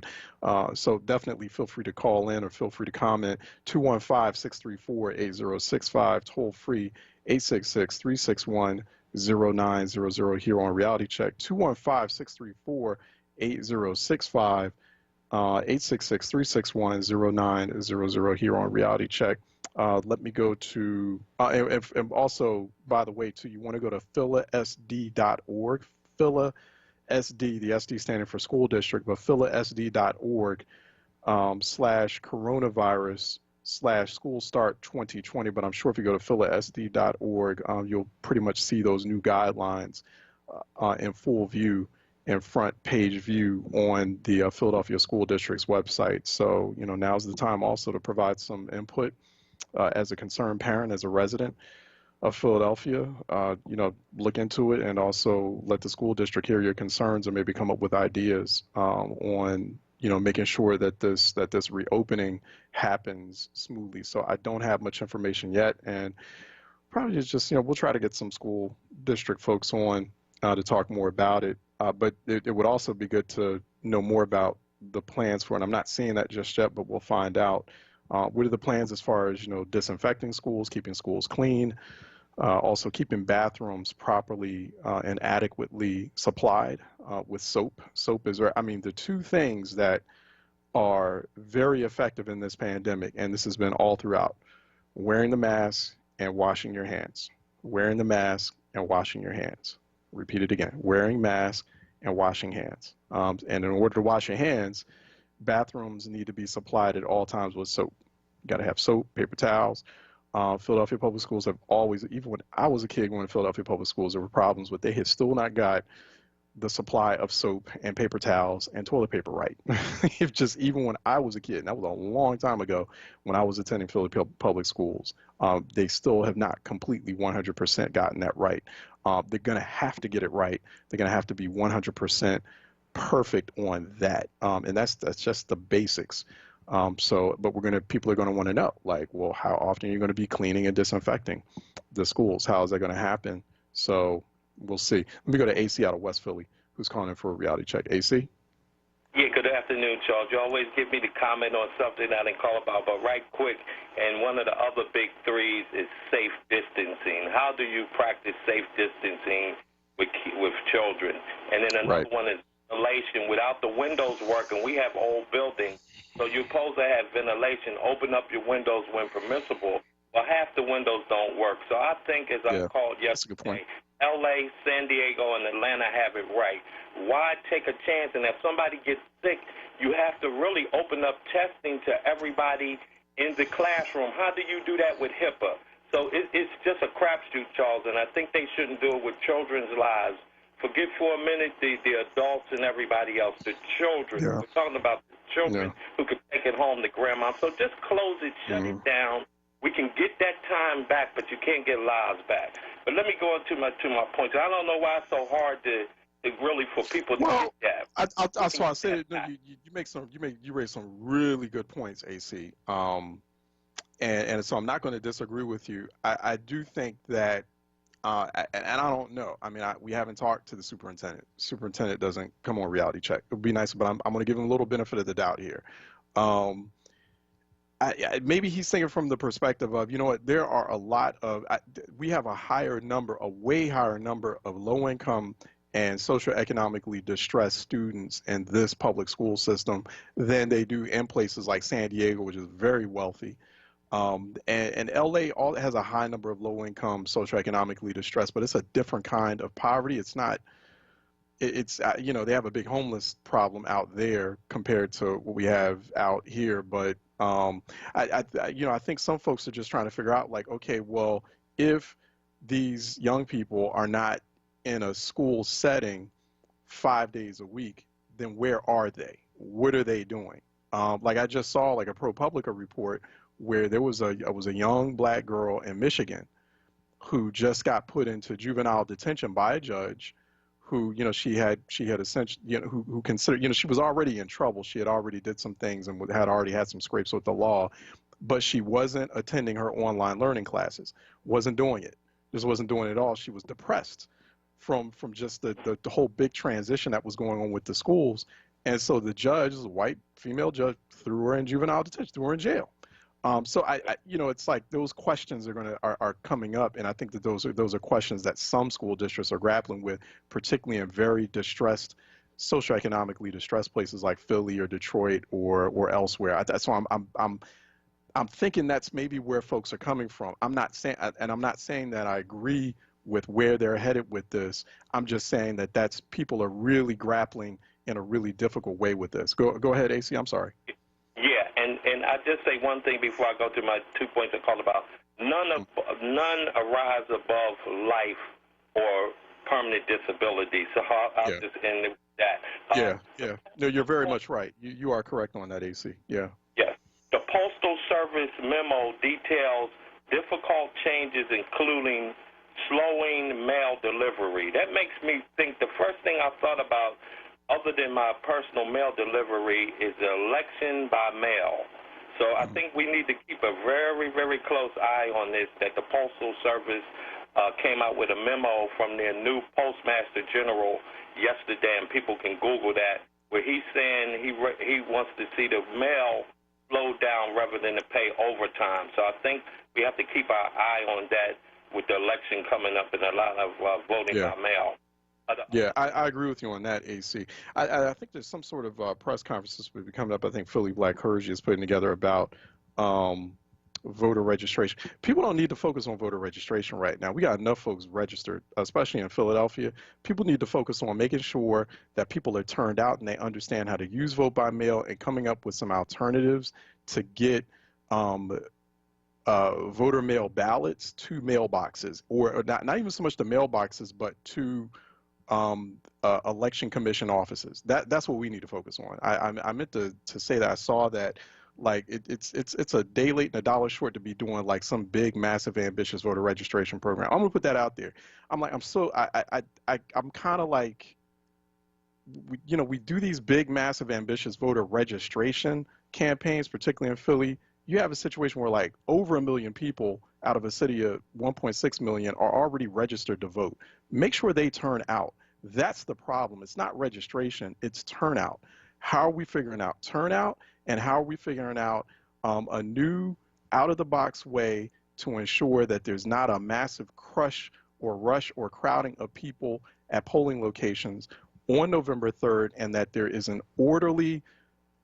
So definitely feel free to call in or feel free to comment. 215-634-8065, toll free 866-361-0900 here on Reality Check. 215-634-8065. 866-361-0900 here on Reality Check. Let me go to, and also, by the way, too, you want to go to philasd.org, Phila SD, the SD standing for school district, but philasd.org /coronavirus/school start 2020. But I'm sure if you go to philasd.org, you'll pretty much see those new guidelines in full view and front page view on the Philadelphia School District's website. So, now's the time also to provide some input as a concerned parent, as a resident of Philadelphia. Look into it and also let the school district hear your concerns and maybe come up with ideas on making sure that this reopening happens smoothly. So I don't have much information yet, and probably just we'll try to get some school district folks on to talk more about it. But it would also be good to know more about the plans for it. I'm not seeing that just yet, but we'll find out. What are the plans as far as disinfecting schools, keeping schools clean, also keeping bathrooms properly and adequately supplied with soap. Soap is, the two things that are very effective in this pandemic, and this has been all throughout: wearing the mask and washing your hands. Wearing the mask and washing your hands. Repeat it again: wearing mask and washing hands. And in order to wash your hands, bathrooms need to be supplied at all times with soap. You got to have soap, paper towels. Philadelphia Public Schools have always, even when I was a kid going to Philadelphia Public Schools, there were problems, but they had still not got the supply of soap and paper towels and toilet paper right. Even when I was a kid, and that was a long time ago when I was attending Philadelphia Public Schools, they still have not completely 100% gotten that right. They're going to have to get it right. They're going to have to be 100% perfect on that. And that's just the basics. But people are going to want to know, like, well, how often are you going to be cleaning and disinfecting the schools? How is that going to happen? So we'll see. Let me go to AC out of West Philly, who's calling in for a reality check. AC? Yeah, good afternoon, Charles. You always give me the comment on something I didn't call about, but right quick, and one of the other big threes is safe distancing. How do you practice safe distancing with children? And then another one is ventilation. Without the windows working, we have old buildings, so you're supposed to have ventilation. Open up your windows when permissible. Well, half the windows don't work. So I think, as I called yesterday, L.A., San Diego, and Atlanta have it right. Why take a chance? And if somebody gets sick, you have to really open up testing to everybody in the classroom. How do you do that with HIPAA? So it's just a crapshoot, Charles, and I think they shouldn't do it with children's lives. Forget for a minute the adults and everybody else, the children. Yeah. We're talking about the children who could take it home to grandma. So just close it, shut it down. We can get that time back, but you can't get lives back. But let me go into my points. I don't know why it's so hard to really for people to get that. That's why I said you raise some really good points, AC. And so I'm not going to disagree with you. I do think that, and I don't know. I mean, we haven't talked to the superintendent. Superintendent doesn't come on reality check. It would be nice, but I'm going to give him a little benefit of the doubt here. Maybe he's thinking from the perspective of, there are a lot of, we have a way higher number of low-income and socioeconomically distressed students in this public school system than they do in places like San Diego, which is very wealthy. And LA has a high number of low-income, socioeconomically distressed, but it's a different kind of poverty. It's not, they have a big homeless problem out there compared to what we have out here, but I think some folks are just trying to figure out, like, okay, well, if these young people are not in a school setting 5 days a week, then where are they? What are they doing? Like I just saw like a ProPublica report where there was a young black girl in Michigan who just got put into juvenile detention by a judge who, she had essentially, who considered, she was already in trouble. She had already did some things and had already had some scrapes with the law, but she wasn't attending her online learning classes, wasn't doing it, just wasn't doing it at all. She was depressed from just the whole big transition that was going on with the schools. And so the judge, a white female judge, threw her in juvenile detention, threw her in jail. So it's like those questions are coming up, and I think that those are questions that some school districts are grappling with, particularly in very distressed, socioeconomically distressed places like Philly or Detroit or elsewhere. That's why I'm thinking that's maybe where folks are coming from. I'm not saying that I agree with where they're headed with this. I'm just saying that people are really grappling in a really difficult way with this. Go ahead, AC. I'm sorry. Yeah, and I just say one thing before I go to my 2 points I called about. None arise above life or permanent disability. So I'll just end it with that. No, you're very much right. You are correct on that, AC. Yeah. Yes. The Postal Service memo details difficult changes, including slowing mail delivery. That makes me think the first thing I thought about, other than my personal mail delivery, is the election by mail. So I think we need to keep a very, very close eye on this, that the Postal Service came out with a memo from their new Postmaster General yesterday, and people can Google that, where he's saying he wants to see the mail slow down rather than to pay overtime. So I think we have to keep our eye on that with the election coming up and a lot of voting by mail. Yeah, I agree with you on that, AC. I think there's some sort of press conferences will be coming up. I think Philly Black Clergy is putting together about voter registration. People don't need to focus on voter registration right now. We got enough folks registered, especially in Philadelphia. People need to focus on making sure that people are turned out and they understand how to use vote by mail and coming up with some alternatives to get voter mail ballots to mailboxes, or not even so much the mailboxes, but to election commission offices. That's what we need to focus on. I meant to say that I saw that, like, it's a day late and a dollar short to be doing like some big, massive, ambitious voter registration program. I'm gonna put that out there. I'm kind of like, we do these big, massive, ambitious voter registration campaigns, particularly in Philly. You have a situation where like over 1 million people out of a city of 1.6 million are already registered to vote. Make sure they turn out. That's the problem. It's not registration, it's turnout. How are we figuring out turnout, and how are we figuring out a new out-of-the-box way to ensure that there's not a massive crush or rush or crowding of people at polling locations on November 3rd, and that there is an orderly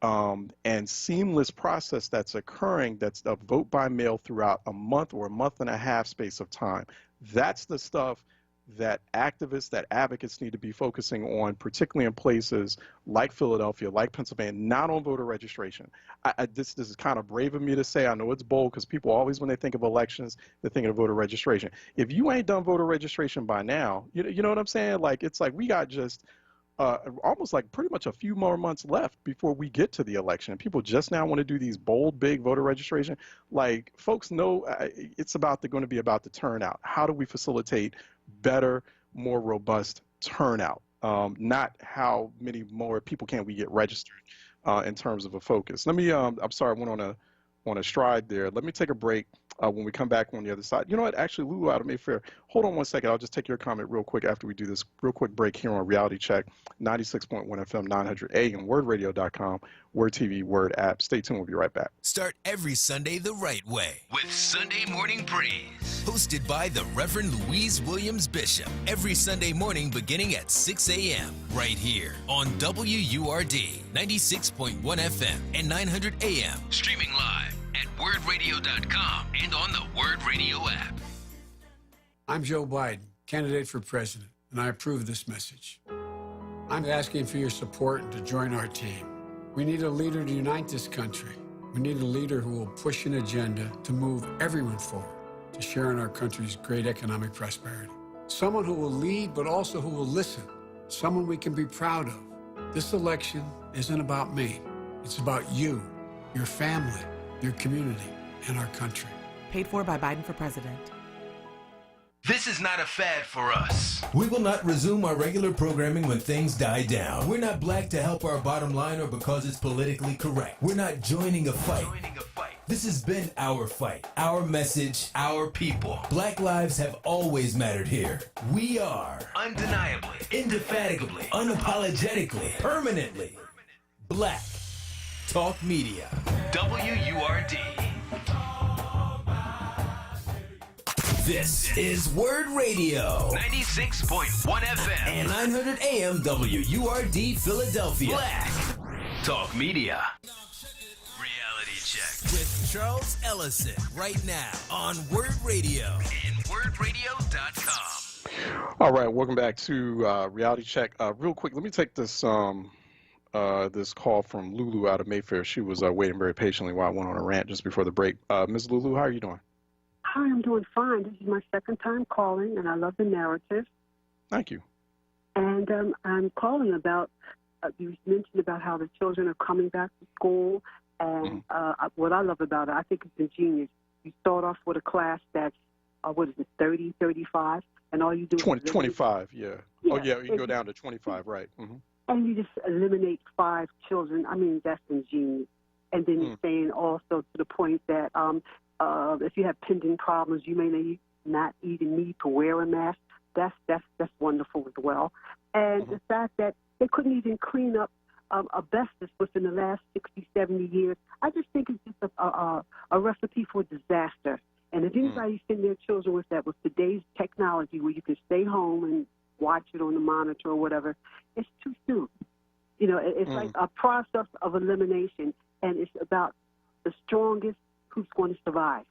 and seamless process that's occurring, that's a vote by mail throughout a month or a month and a half space of time. That's the stuff that activists, that advocates need to be focusing on, particularly in places like Philadelphia, like Pennsylvania, not on voter registration. This is kind of brave of me to say. I know it's bold because people always, when they think of elections, they're thinking of voter registration. If you ain't done voter registration by now, you know what I'm saying? Like, it's like we got just almost like pretty much a few more months left before we get to the election. People just now want to do these bold, big voter registration. Like, folks know it's going to be about the turnout. How do we facilitate better, more robust turnout? Not how many more people can we get registered in terms of a focus. Let me, I'm sorry, I went on a stride there. Let me take a break. When we come back on the other side, you know what? Actually, Lulu out of Mayfair, hold on one second. I'll just take your comment real quick after we do this real quick break here on Reality Check, 96.1 FM, 900 AM, WordRadio.com, Word TV, Word app. Stay tuned. We'll be right back. Start every Sunday the right way with Sunday Morning Praise, hosted by the Reverend Louise Williams Bishop, every Sunday morning beginning at 6 a.m. right here on WURD, 96.1 FM and 900 AM, streaming live at wordradio.com and on the Word Radio app. I'm Joe Biden, candidate for president, and I approve this message. I'm asking for your support to join our team. We need a leader to unite this country. We need a leader who will push an agenda to move everyone forward, to share in our country's great economic prosperity. Someone who will lead, but also who will listen. Someone we can be proud of. This election isn't about me. It's about you, your family, your community, and our country. Paid for by Biden for president. This is not a fad for us. We will not resume our regular programming when things die down. We're not black to help our bottom line or because it's politically correct. We're not joining a fight. This has been our fight, our message, our people. Black lives have always mattered here. We are undeniably, indefatigably, unapologetically, permanently Black Talk Media. WURD. This is Word Radio, 96.1 FM and 900 AM WURD Philadelphia. Black Talk Media. Reality Check with Charles Ellison right now on Word Radio and wordradio.com. All right, welcome back to Reality Check. Real quick, let me take this this call from Lulu out of Mayfair. She was waiting very patiently while I went on a rant just before the break. Ms. Lulu, how are you doing? Hi, I'm doing fine. This is my second time calling, and I love the narrative. Thank you. And I'm calling about, you mentioned about how the children are coming back to school. And what I love about it, I think it's ingenious. You start off with a class that's, 30, 35, and all you do 20, is 25, yeah. Yeah, Oh, yeah, you can go down to 25, right. And you just eliminate 5 children. I mean, that's ingenious. And then you're saying also to the point that if you have pending problems, you may not even need to wear a mask. That's wonderful as well. And the fact that they couldn't even clean up asbestos within the last 60, 70 years, I just think it's just a recipe for disaster. And if anybody's sending their children with that, with today's technology where you can stay home and watch it on the monitor or whatever, it's too soon. You know, it's like a process of elimination, and it's about the strongest who's going to survive.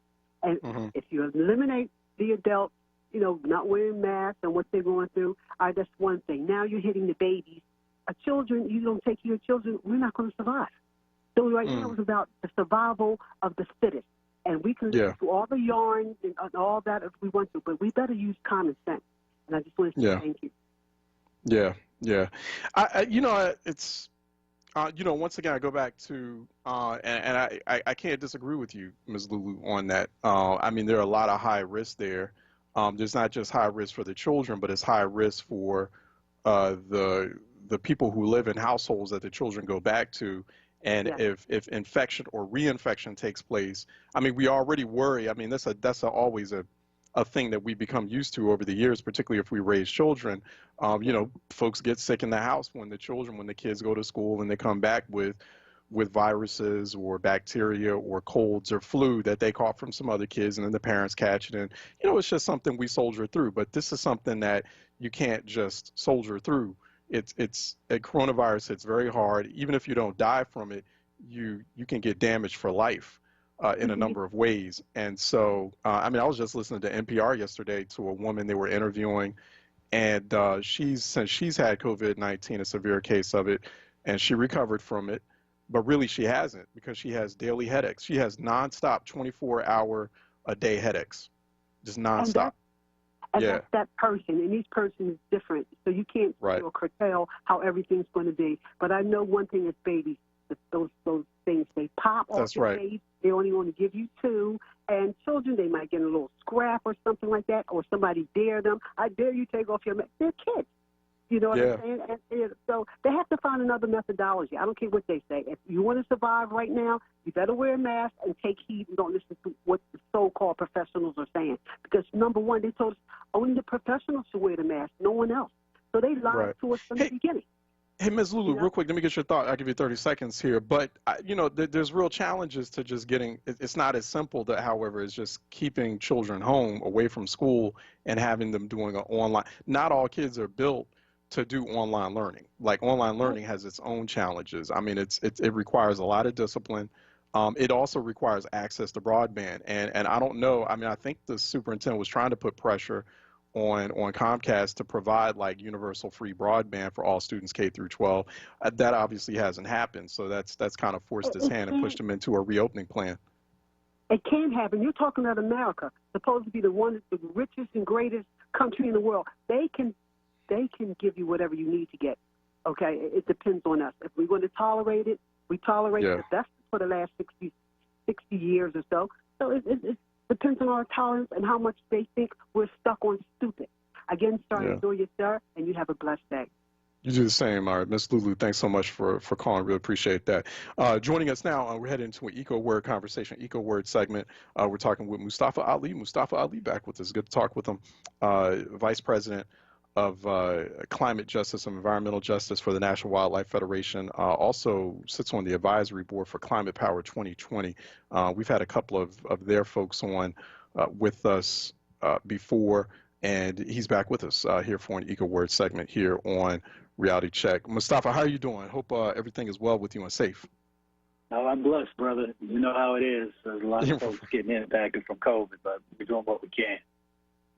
And if you eliminate the adults, you know, not wearing masks and what they're going through, that's one thing. Now you're hitting the babies. Children, you don't take care of children, we're not going to survive. So right now it's about the survival of the fittest. And we can listen to all the yarns and all that if we want to, but we better use common sense. And I just want to say thank you. Yeah. It's, once again, I go back to, and I can't disagree with you, Ms. Lulu, on that. I mean, there are a lot of high risks there. There's not just high risk for the children, but it's high risk for the people who live in households that the children go back to. And if infection or reinfection takes place, I mean, we already worry. I mean, that's always a thing that we become used to over the years, particularly if we raise children. Folks get sick in the house when the kids go to school and they come back with viruses or bacteria or colds or flu that they caught from some other kids, and then the parents catch it. And, it's just something we soldier through. But this is something that you can't just soldier through. It's a coronavirus. It's very hard. Even if you don't die from it, you can get damaged for life in a number of ways. And so, I was just listening to NPR yesterday to a woman they were interviewing, and since she's had COVID-19, a severe case of it, and she recovered from it, but really she hasn't, because she has daily headaches. She has nonstop 24-hour-a-day headaches, just nonstop. And that's that person, and each person is different, so you can't curtail how everything's going to be. But I know one thing is babies, those things, they pop off your face. They only want to give you 2. And children, they might get a little scrap or something like that, or somebody dare them. I dare you take off your mask. They're kids. You know what I'm saying? And so they have to find another methodology. I don't care what they say. If you want to survive right now, you better wear a mask and take heed and don't listen to what the so-called professionals are saying. Because, number one, they told us only the professionals should wear the mask, no one else. So they lied to us from the beginning. Hey, Ms. Lulu, real quick, let me get your thought. I'll give you 30 seconds here. But, there's real challenges to just it's not as simple, however, as just keeping children home, away from school, and having them doing an online. Not all kids are built to do online learning. Like, online learning has its own challenges. I mean, it requires a lot of discipline. It also requires access to broadband. And I don't know, I think the superintendent was trying to put pressure on Comcast to provide like universal free broadband for all students K through 12. That obviously hasn't happened. So that's kind of forced his hand and pushed him into a reopening plan. It can happen. You're talking about America, supposed to be the richest and greatest country in the world. They can give you whatever you need to get. Okay, it depends on us. If we're going to tolerate it, we tolerate it. That's for the last 60 years or so. So it depends on our tolerance and how much they think we're stuck on stupid. Again, enjoy your sir, and you have a blessed day. You do the same. All right, Ms. Lulu, thanks so much for calling. Really appreciate that. Joining us now, we're heading into an EcoWord conversation, EcoWord segment. We're talking with Mustafa Ali. Mustafa Ali back with us. Good to talk with him. Vice President of Climate Justice and Environmental Justice for the National Wildlife Federation. Also sits on the advisory board for Climate Power 2020. We've had a couple of their folks on with us before, and he's back with us here for an EcoWord segment here on Reality Check. Mustafa, how are you doing? Hope everything is well with you and safe. Oh, I'm blessed, brother. You know how it is. There's a lot of folks getting impacted from COVID, but we're doing what we can.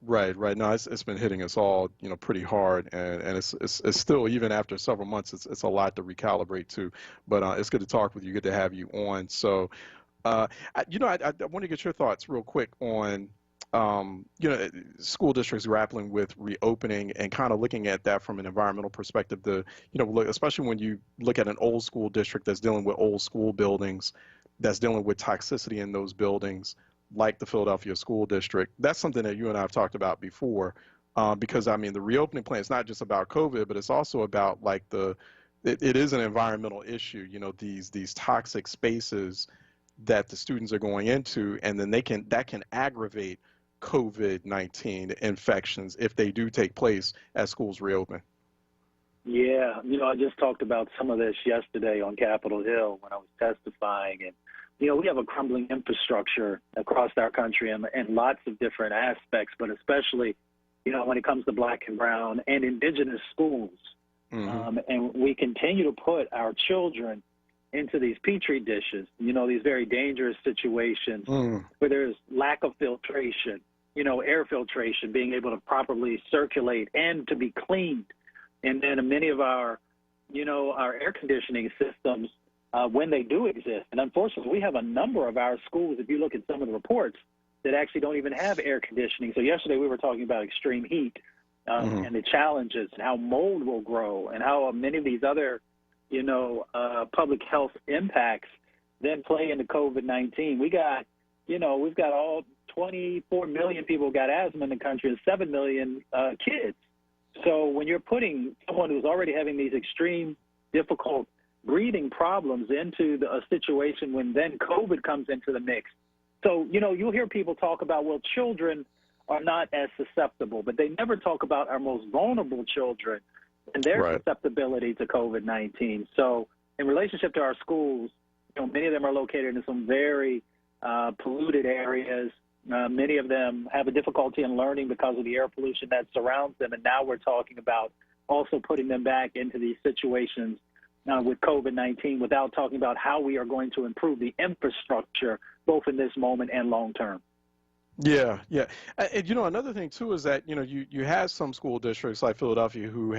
Right. No, it's been hitting us all, pretty hard, and it's still, even after several months, it's a lot to recalibrate to. But it's good to talk with you. Good to have you on. So, I want to get your thoughts real quick on school districts grappling with reopening and kind of looking at that from an environmental perspective. Especially when you look at an old school district that's dealing with old school buildings, that's dealing with toxicity in those buildings, like the Philadelphia School District. That's something that you and I have talked about before, because I mean, the reopening plan is not just about COVID, but it's also about like it is an environmental issue. These toxic spaces that the students are going into, and then that can aggravate COVID-19 infections if they do take place as schools reopen. Yeah, I just talked about some of this yesterday on Capitol Hill when I was testifying, and we have a crumbling infrastructure across our country in lots of different aspects, but especially, when it comes to Black and brown and indigenous schools. Mm-hmm. And we continue to put our children into these petri dishes, these very dangerous situations where there's lack of filtration, air filtration, being able to properly circulate and to be cleaned. And then many of our air conditioning systems, when they do exist, and unfortunately we have a number of our schools, if you look at some of the reports, that actually don't even have air conditioning. So yesterday we were talking about extreme heat and the challenges and how mold will grow and how many of these other, public health impacts then play into COVID-19. We've got all 24 million people got asthma in the country and 7 million kids. So when you're putting someone who's already having these extreme, difficult breathing problems into a situation when then COVID comes into the mix. So, you'll hear people talk about, well, children are not as susceptible, but they never talk about our most vulnerable children and their susceptibility to COVID-19. So in relationship to our schools, many of them are located in some very polluted areas. Many of them have a difficulty in learning because of the air pollution that surrounds them. And now we're talking about also putting them back into these situations with COVID-19 without talking about how we are going to improve the infrastructure, both in this moment and long term. Yeah. And, another thing, too, is that, you had some school districts like Philadelphia who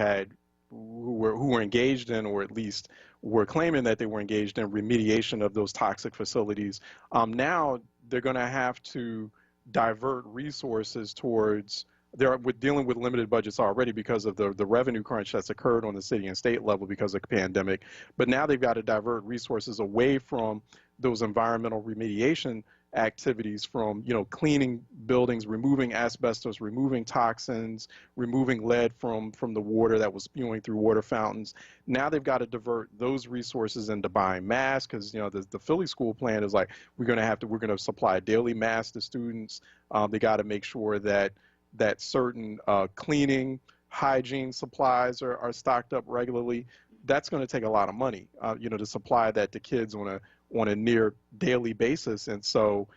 were engaged in, or at least were claiming that they were engaged in remediation of those toxic facilities. Now they're going to have to divert resources towards, we're dealing with limited budgets already because of the revenue crunch that's occurred on the city and state level because of the pandemic. But now they've got to divert resources away from those environmental remediation activities, from cleaning buildings, removing asbestos, removing toxins, removing lead from the water that was spewing through water fountains. Now they've got to divert those resources into buying masks, because the Philly school plan is like, we're going to supply daily masks to students. They got to make sure that certain cleaning, hygiene supplies are stocked up regularly. That's going to take a lot of money, to supply that to kids on a near daily basis. And so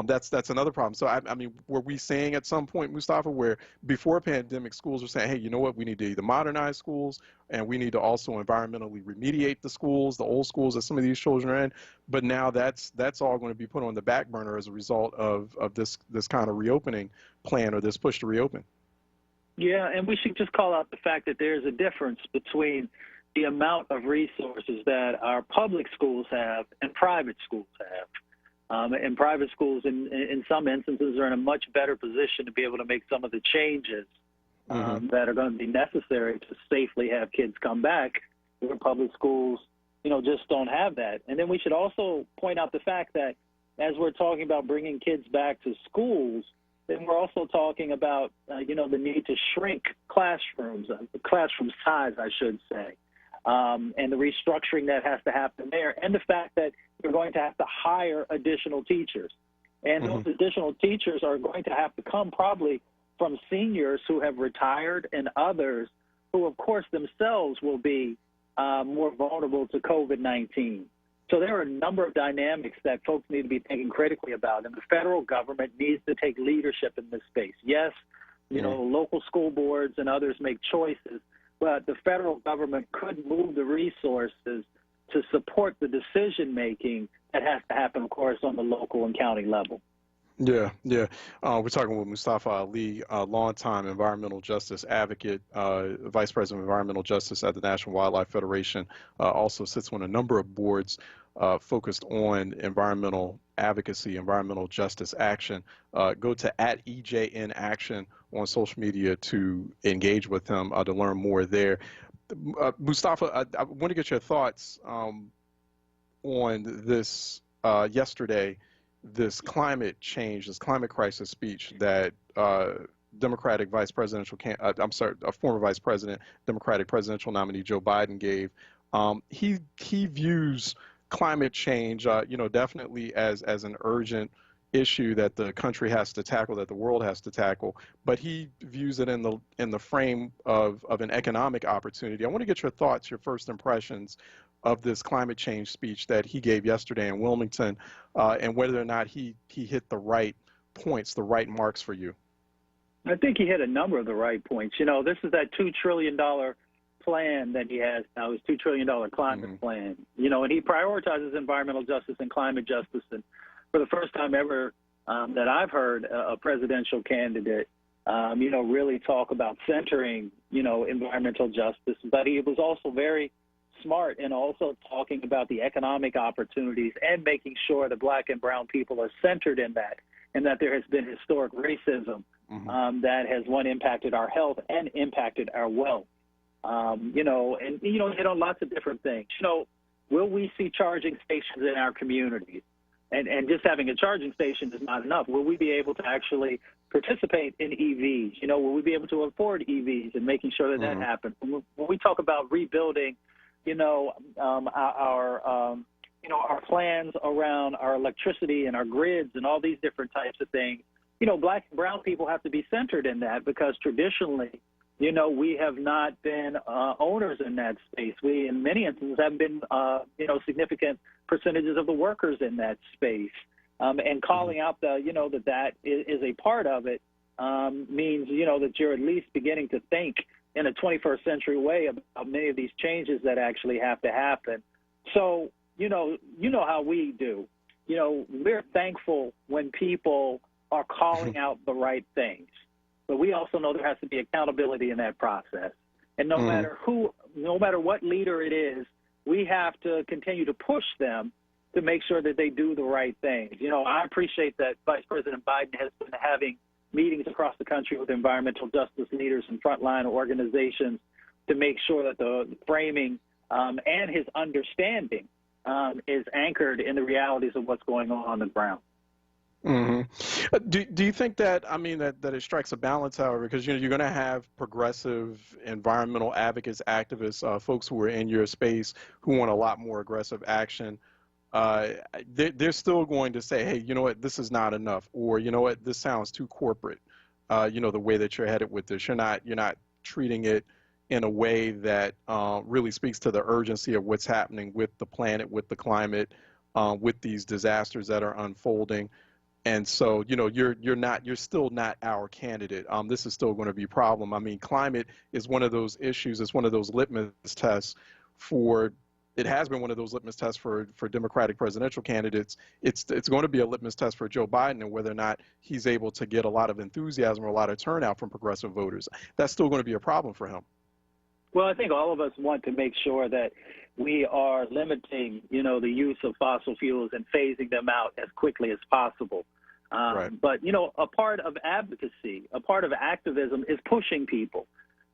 that's another problem. So I mean, were we saying at some point, Mustafa, where before pandemic schools were saying, hey, you know what, we need to either modernize schools and we need to also environmentally remediate the schools, the old schools that some of these children are in, but now that's all going to be put on the back burner as a result of this kind of reopening plan, or this push to reopen? Yeah, and we should just call out the fact that there's a difference between the amount of resources that our public schools have and private schools have. And private schools, in some instances, are in a much better position to be able to make some of the changes that are going to be necessary to safely have kids come back, where public schools, just don't have that. And then we should also point out the fact that as we're talking about bringing kids back to schools, then we're also talking about, the need to shrink classrooms, classroom size, I should say. And the restructuring that has to happen there, and the fact that you're going to have to hire additional teachers. And those additional teachers are going to have to come probably from seniors who have retired and others who, of course, themselves will be more vulnerable to COVID-19. So there are a number of dynamics that folks need to be thinking critically about, and the federal government needs to take leadership in this space. Yes, local school boards and others make choices, but the federal government could move the resources to support the decision-making that has to happen, of course, on the local and county level. Yeah. We're talking with Mustafa Ali, longtime environmental justice advocate, Vice President of Environmental Justice at the National Wildlife Federation, also sits on a number of boards focused on environmental advocacy, environmental justice action. Go to @EJN Action on social media to engage with him, to learn more there. Mustafa, I want to get your thoughts on this yesterday, this climate change, this climate crisis speech that Democratic vice presidential, a former vice president, Democratic presidential nominee Joe Biden gave. He views climate change, definitely as an urgent issue that the country has to tackle, that the world has to tackle, but he views it in the frame of an economic opportunity. I want to get your thoughts, your first impressions of this climate change speech that he gave yesterday in Wilmington, and whether or not he hit the right points, the right marks for you. I think he hit a number of the right points. This is that $2 trillion plan that he has now, his $2 trillion climate plan. And he prioritizes environmental justice and climate justice. And for the first time ever that I've heard a presidential candidate, really talk about centering, environmental justice. But he was also very smart in also talking about the economic opportunities and making sure that Black and brown people are centered in that, and that there has been historic racism that has, impacted our health and impacted our wealth. Hit on lots of different things. Will we see charging stations in our communities? And just having a charging station is not enough. Will we be able to actually participate in EVs? Will we be able to afford EVs and making sure that that happens? When we talk about rebuilding, our plans around our electricity and our grids and all these different types of things, Black and brown people have to be centered in that, because traditionally, we have not been owners in that space. We, in many instances, have been, significant percentages of the workers in that space. And calling out that is a part of it means, that you're at least beginning to think in a 21st century way about many of these changes that actually have to happen. So, how we do. We're thankful when people are calling out the right things. But we also know there has to be accountability in that process. And no matter what leader it is, we have to continue to push them to make sure that they do the right things. I appreciate that Vice President Biden has been having meetings across the country with environmental justice leaders and frontline organizations to make sure that the framing and his understanding is anchored in the realities of what's going on the ground. Do you think that, that it strikes a balance, however, because you're going to have progressive environmental advocates, activists, folks who are in your space who want a lot more aggressive action. They're still going to say, hey, you know what, this is not enough, or you know what, this sounds too corporate. The way that you're headed with this, you're not treating it in a way that really speaks to the urgency of what's happening with the planet, with the climate, with these disasters that are unfolding. And so, you're still not our candidate. This is still going to be a problem. Climate is one of those issues. It's one of those litmus tests it has been one of those litmus tests for Democratic presidential candidates. It's going to be a litmus test for Joe Biden, and whether or not he's able to get a lot of enthusiasm or a lot of turnout from progressive voters. That's still going to be a problem for him. Well, I think all of us want to make sure that we are limiting, the use of fossil fuels and phasing them out as quickly as possible. Right. But, a part of advocacy, a part of activism is pushing people.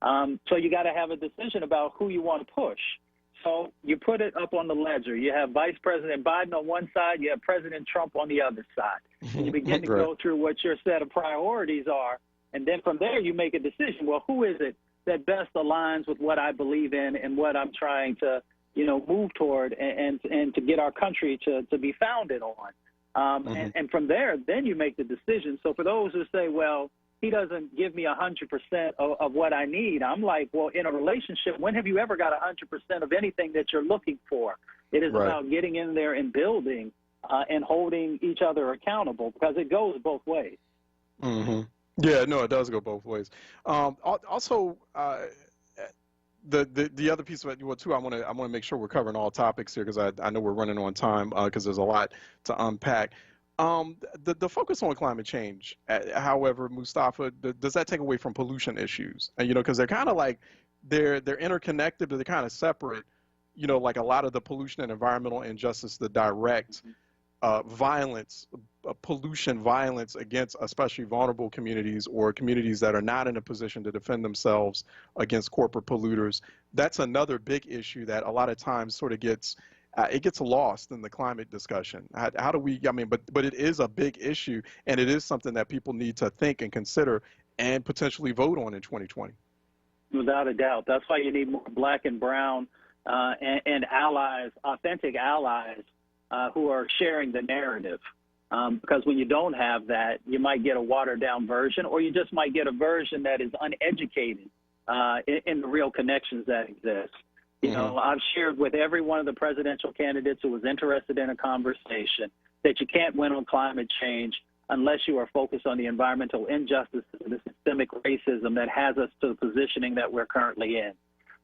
So you got to have a decision about who you want to push. So you put it up on the ledger. You have Vice President Biden on one side, you have President Trump on the other side. And you begin to go through what your set of priorities are, and then from there you make a decision. Well, who is it that best aligns with what I believe in and what I'm trying to, move toward and to get our country to be founded on? And from there, then you make the decision. So for those who say, well, he doesn't give me 100% of what I need, I'm like, well, in a relationship, when have you ever got 100% of anything that you're looking for? It is about getting in there and building and holding each other accountable, because it goes both ways. Yeah, no, it does go both ways. Also, the other piece of it, too, I want to make sure we're covering all topics here, because I know we're running on time, because there's a lot to unpack. The focus on climate change, however, Mustafa, does that take away from pollution issues? And because they're kind of like they're interconnected, but they're kind of separate you know, like a lot of the pollution and environmental injustice, the direct violence, pollution violence against especially vulnerable communities or communities that are not in a position to defend themselves against corporate polluters. That's another big issue that a lot of times sort of gets it gets lost in the climate discussion. How do we, I mean, but it is a big issue, and it is something that people need to think and consider and potentially vote on in 2020. Without a doubt. That's why you need more black and brown and allies, authentic allies who are sharing the narrative. Because when you don't have that, you might get a watered-down version, or you just might get a version that is uneducated in the real connections that exist. You know, I've shared with every one of the presidential candidates who was interested in a conversation that you can't win on climate change unless you are focused on the environmental injustice and the systemic racism that has us to the positioning that we're currently in.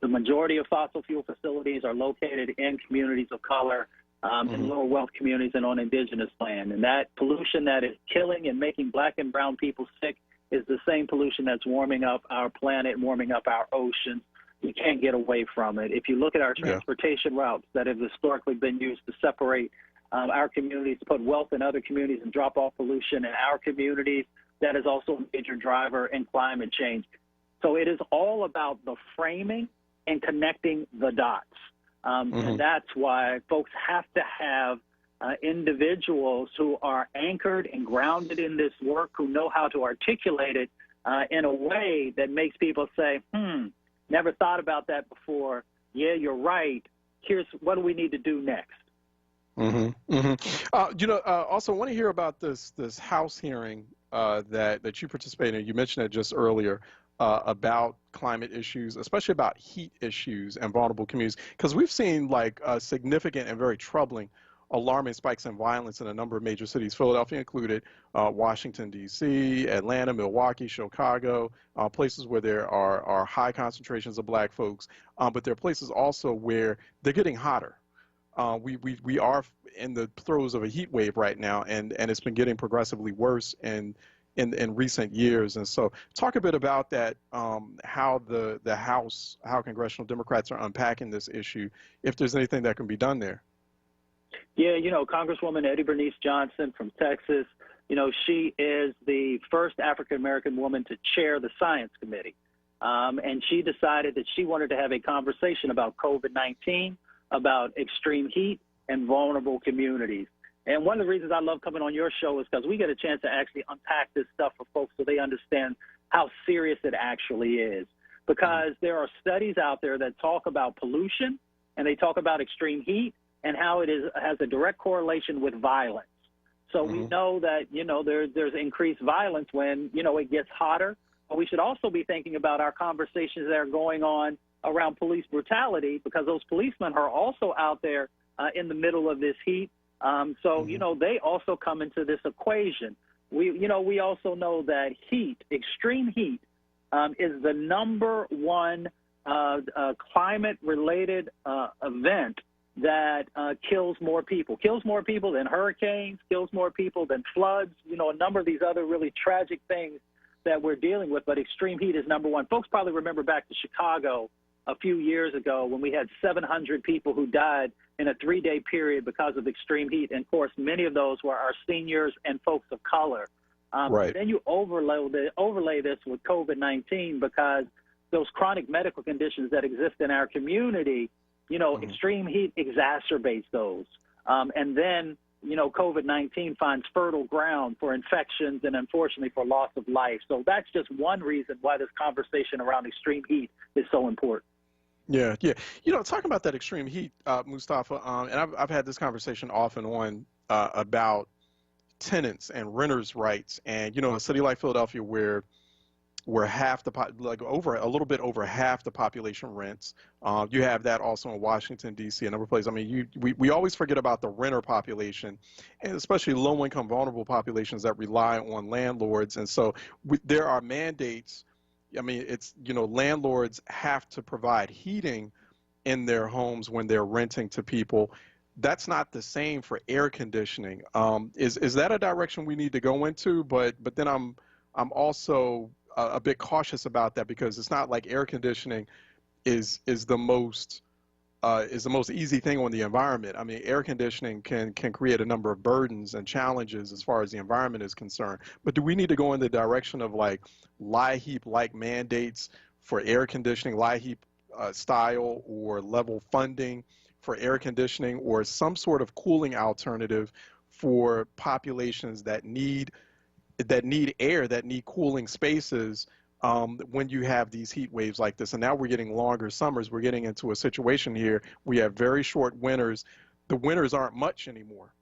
The majority of fossil fuel facilities are located in communities of color, in lower wealth communities and on indigenous land. And that pollution that is killing and making black and brown people sick is the same pollution that's warming up our planet, warming up our oceans. You can't get away from it. If you look at our transportation routes that have historically been used to separate our communities, to put wealth in other communities and drop off pollution in our communities, that is also a major driver in climate change. So it is all about the framing and connecting the dots. And that's why folks have to have individuals who are anchored and grounded in this work, who know how to articulate it in a way that makes people say, never thought about that before. Yeah, you're right. Here's what do we need to do next? You know, also I want to hear about this House hearing that you participated in. You mentioned it just earlier about climate issues, especially about heat issues and vulnerable communities, because we've seen like significant and very troubling, alarming spikes in violence in a number of major cities, Philadelphia included, Washington, D.C., Atlanta, Milwaukee, Chicago, places where there are high concentrations of black folks, but there are places also where they're getting hotter. We are in the throes of a heat wave right now, and it's been getting progressively worse in recent years. And so talk a bit about that, how the House, how congressional Democrats are unpacking this issue, if there's anything that can be done there. Yeah, you know, Congresswoman Eddie Bernice Johnson from Texas, you know, she is the first African-American woman to chair the Science Committee. And she decided that she wanted to have a conversation about COVID-19, about extreme heat and vulnerable communities. And one of the reasons I love coming on your show is because we get a chance to actually unpack this stuff for folks so they understand how serious it actually is. Because there are studies out there that talk about pollution and they talk about extreme heat and how it has a direct correlation with violence. So we know that, you know, there's increased violence when, you know, it gets hotter. But we should also be thinking about our conversations that are going on around police brutality, because those policemen are also out there in the middle of this heat. So, you know, they also come into this equation. We also know that heat, extreme heat, is the number one climate-related event that kills more people than hurricanes, kills more people than floods, you know, a number of these other really tragic things that we're dealing with. But extreme heat is number one. Folks probably remember back to Chicago a few years ago when we had 700 people who died in a 3-day period because of extreme heat. And, of course, many of those were our seniors and folks of color. Then you overlay this with COVID-19, because those chronic medical conditions that exist in our community, you know, extreme heat exacerbates those. And then, you know, COVID-19 finds fertile ground for infections and, unfortunately, for loss of life. So that's just one reason why this conversation around extreme heat is so important. Yeah. You know, talking about that extreme heat, Mustafa, and I've had this conversation off and on about tenants and renters' rights. And, you know, a city like Philadelphia where half the a little bit over half the population rents. You have that also in Washington, D.C., a number of places. I mean, we always forget about the renter population, and especially low-income, vulnerable populations that rely on landlords. And so there are mandates. I mean, it's, you know, landlords have to provide heating in their homes when they're renting to people. That's not the same for air conditioning. Is that a direction we need to go into? But then I'm also a bit cautious about that, because it's not like air conditioning is the most is the most easy thing on the environment. I mean, air conditioning can create a number of burdens and challenges as far as the environment is concerned. But do we need to go in the direction of like LIHEAP-like mandates for air conditioning, LIHEAP style or level funding for air conditioning, or some sort of cooling alternative for populations that need air, that need cooling spaces when you have these heat waves like this? And now we're getting longer summers. We're getting into a situation here. We have very short winters. The winters aren't much anymore.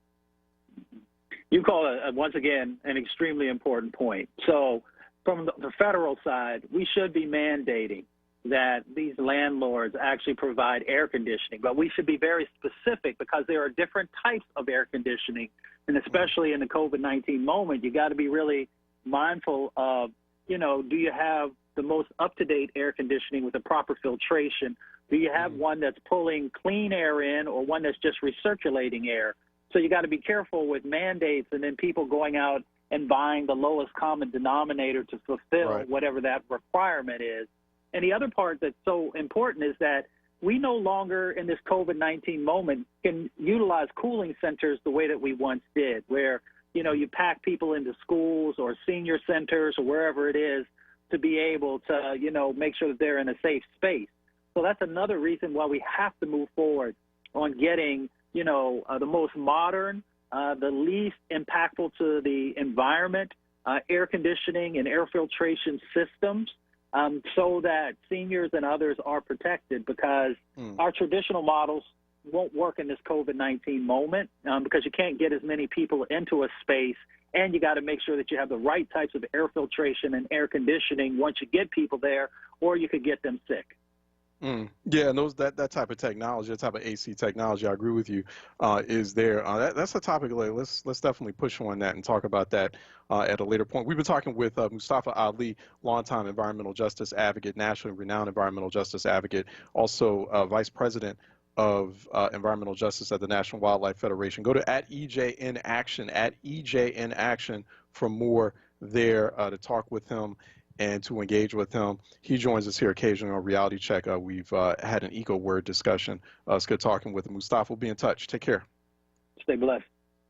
You call it, once again, an extremely important point. So from the federal side, we should be mandating that these landlords actually provide air conditioning, but we should be very specific because there are different types of air conditioning, and especially in the COVID-19 moment, you got to be really mindful of, you know, do you have the most up-to-date air conditioning with the proper filtration? Do you have one that's pulling clean air in or one that's just recirculating air? So you got to be careful with mandates and then people going out and buying the lowest common denominator to fulfill whatever that requirement is. And the other part that's so important is that we no longer in this COVID-19 moment can utilize cooling centers the way that we once did, where, you know, you pack people into schools or senior centers or wherever it is to be able to, you know, make sure that they're in a safe space. So that's another reason why we have to move forward on getting, you know, the most modern, the least impactful to the environment, air conditioning and air filtration systems, so that seniors and others are protected, because our traditional models won't work in this COVID-19 moment because you can't get as many people into a space, and you got to make sure that you have the right types of air filtration and air conditioning once you get people there, or you could get them sick. Yeah, and that type of technology, that type of AC technology, I agree with you, is there. That's a topic. Like, let's definitely push on that and talk about that at a later point. We've been talking with Mustafa Ali, longtime environmental justice advocate, nationally renowned environmental justice advocate, also vice president of environmental justice at the National Wildlife Federation. Go to @EJNAction, @EJNAction for more there to talk with him and to engage with him. He joins us here occasionally on Reality Check. We've had an onWURD discussion. It's good talking with him. Mustafa, we'll be in touch. Take care. Stay blessed.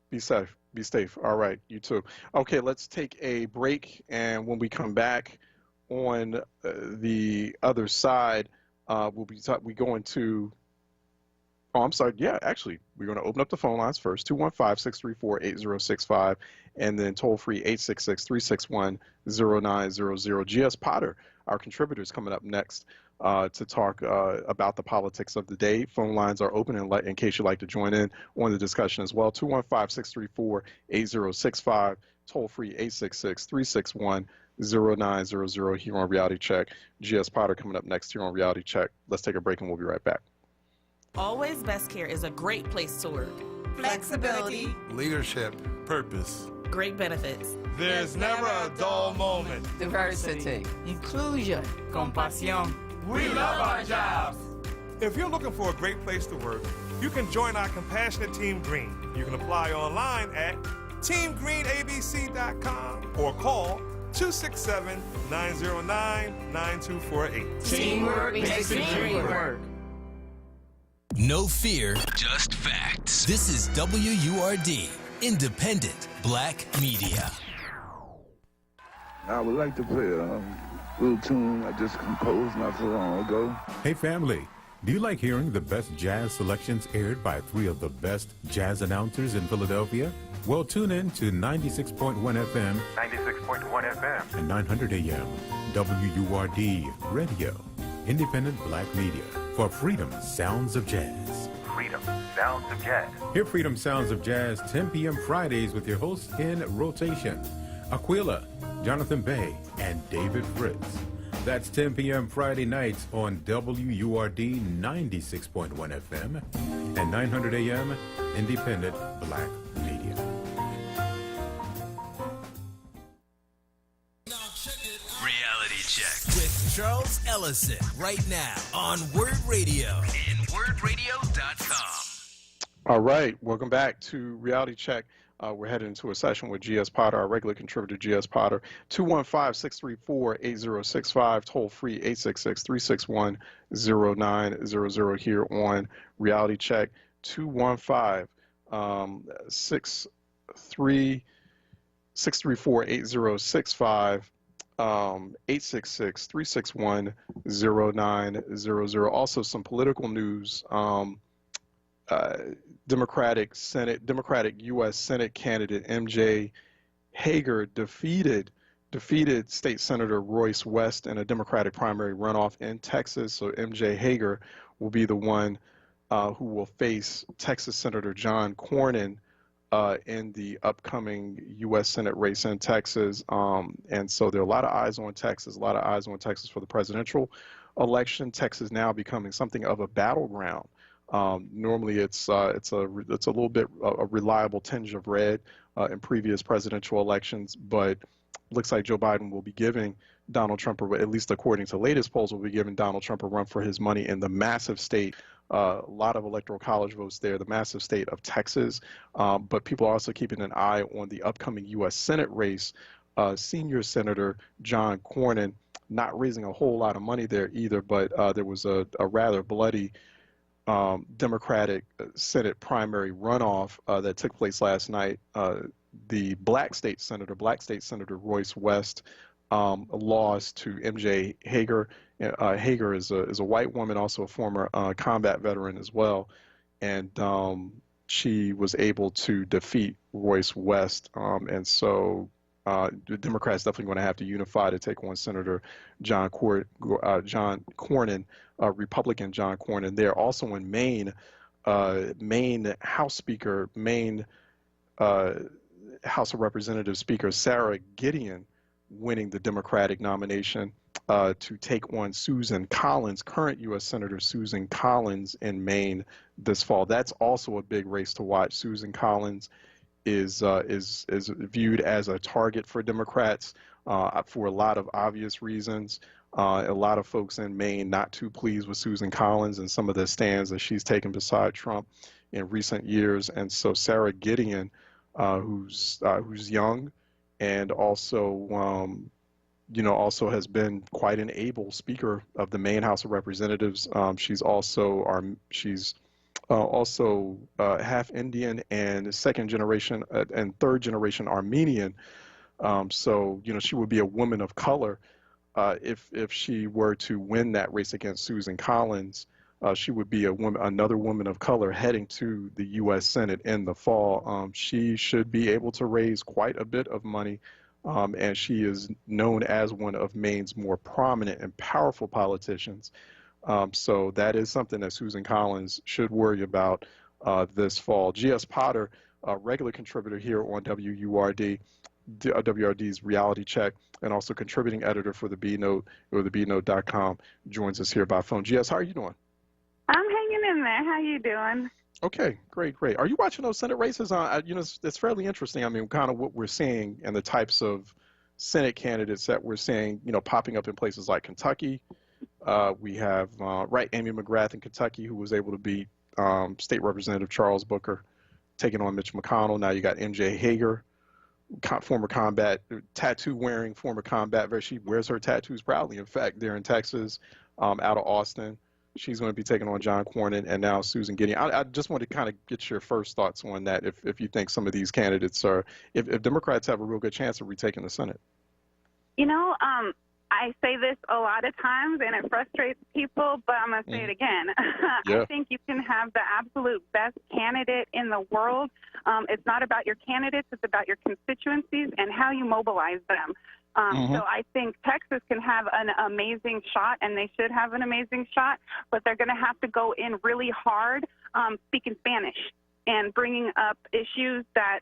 Be safe. Be safe. All right, you too. Okay, let's take a break, and when we come back on the other side, we'll be going to. Oh, I'm sorry. Yeah, actually, we're going to open up the phone lines first, 215-634-8065, and then toll-free 866-361-0900. G.S. Potter, our contributor, is coming up next to talk about the politics of the day. Phone lines are open in case you'd like to join in on the discussion as well, 215-634-8065, toll-free 866-361-0900 here on Reality Check. G.S. Potter coming up next here on Reality Check. Let's take a break and we'll be right back. Always Best Care is a great place to work. Flexibility, leadership, purpose, great benefits. There's never a dull moment. Diversity, inclusion, compasión. We love our jobs. If you're looking for a great place to work, you can join our compassionate Team Green. You can apply online at teamgreenabc.com or call 267-909-9248. Teamwork makes the dream work. No fear, just facts. This is WURD, independent black media. I would like to play a little tune I just composed not so long ago. Hey family, do you like hearing the best jazz selections aired by three of the best jazz announcers in Philadelphia? Well, tune in to 96.1 FM, 96.1 FM, and 900 AM, WURD Radio, independent black media. For Freedom Sounds of Jazz. Freedom Sounds of Jazz. Hear Freedom Sounds of Jazz 10 p.m. Fridays with your hosts in rotation, Aquila, Jonathan Bay, and David Fritz. That's 10 p.m. Friday nights on WURD 96.1 FM and 900 AM, independent black media. Reality Check with Charles Ellison right now on Word Radio and WordRadio.com. All right, welcome back to Reality Check. We're headed into a session with G.S. Potter, our regular contributor, G.S. Potter. 215-634-8065, toll free 866-361-0900 here on Reality Check. 634-8065, 866-361-0900. Also some political news. Democratic U.S. Senate candidate MJ Hager defeated State Senator Royce West in a Democratic primary runoff in Texas. So MJ Hager will be the one who will face Texas Senator John Cornyn in the upcoming U.S. Senate race in Texas. And so there are a lot of eyes on Texas, for the presidential election. Texas now becoming something of a battleground. Normally it's a little bit a reliable tinge of red in previous presidential elections, but looks like Joe Biden will be giving Donald Trump, or at least according to latest polls, will be giving Donald Trump a run for his money in the massive state, a lot of electoral college votes there, the massive state of Texas. But people are also keeping an eye on the upcoming U.S. Senate race. Senior Senator John Cornyn not raising a whole lot of money there either, but there was a rather bloody Democratic Senate primary runoff that took place last night. The black state senator Royce West lost to MJ Hager. Hager is a white woman, also a former combat veteran as well, and she was able to defeat Royce West. And so the Democrats definitely going to have to unify to take on Senator John Cornyn, Republican John Cornyn. There also in Maine, Maine House Speaker, House of Representatives Speaker Sarah Gideon winning the Democratic nomination to take on Susan Collins, current U.S. Senator Susan Collins in Maine this fall. That's also a big race to watch. Susan Collins is viewed as a target for Democrats for a lot of obvious reasons. A lot of folks in Maine not too pleased with Susan Collins and some of the stands that she's taken beside Trump in recent years. And so Sarah Gideon, who's young and also also has been quite an able Speaker of the Maine House of Representatives. She's also half Indian and second generation and third generation Armenian. So she would be a woman of color. If she were to win that race against Susan Collins, she would be another woman of color heading to the U.S. Senate in the fall. She should be able to raise quite a bit of money, and she is known as one of Maine's more prominent and powerful politicians. So that is something that Susan Collins should worry about this fall. G.S. Potter, a regular contributor here on WURD, WRD's Reality Check, and also contributing editor for the B Note or the bnote.com, joins us here by phone. GS, how are you doing? I'm hanging in there. How you doing? Okay, great. Are you watching those Senate races? It's fairly interesting. I mean, kind of what we're seeing and the types of Senate candidates that we're seeing, popping up in places like Kentucky. We have Amy McGrath in Kentucky, who was able to beat State Representative Charles Booker, taking on Mitch McConnell. Now you got MJ Hager, former combat, tattoo-wearing former combat veteran. She wears her tattoos proudly, in fact, there in Texas, out of Austin. She's going to be taking on John Cornyn, and now Susan Gideon. I just want to kind of get your first thoughts on that, if you think some of these candidates are, if Democrats have a real good chance of retaking the Senate. I say this a lot of times, and it frustrates people, but I'm going to say it again. Yeah. I think you can have the absolute best candidate in the world. It's not about your candidates. It's about your constituencies and how you mobilize them. So I think Texas can have an amazing shot, and they should have an amazing shot, but they're going to have to go in really hard speaking Spanish and bringing up issues that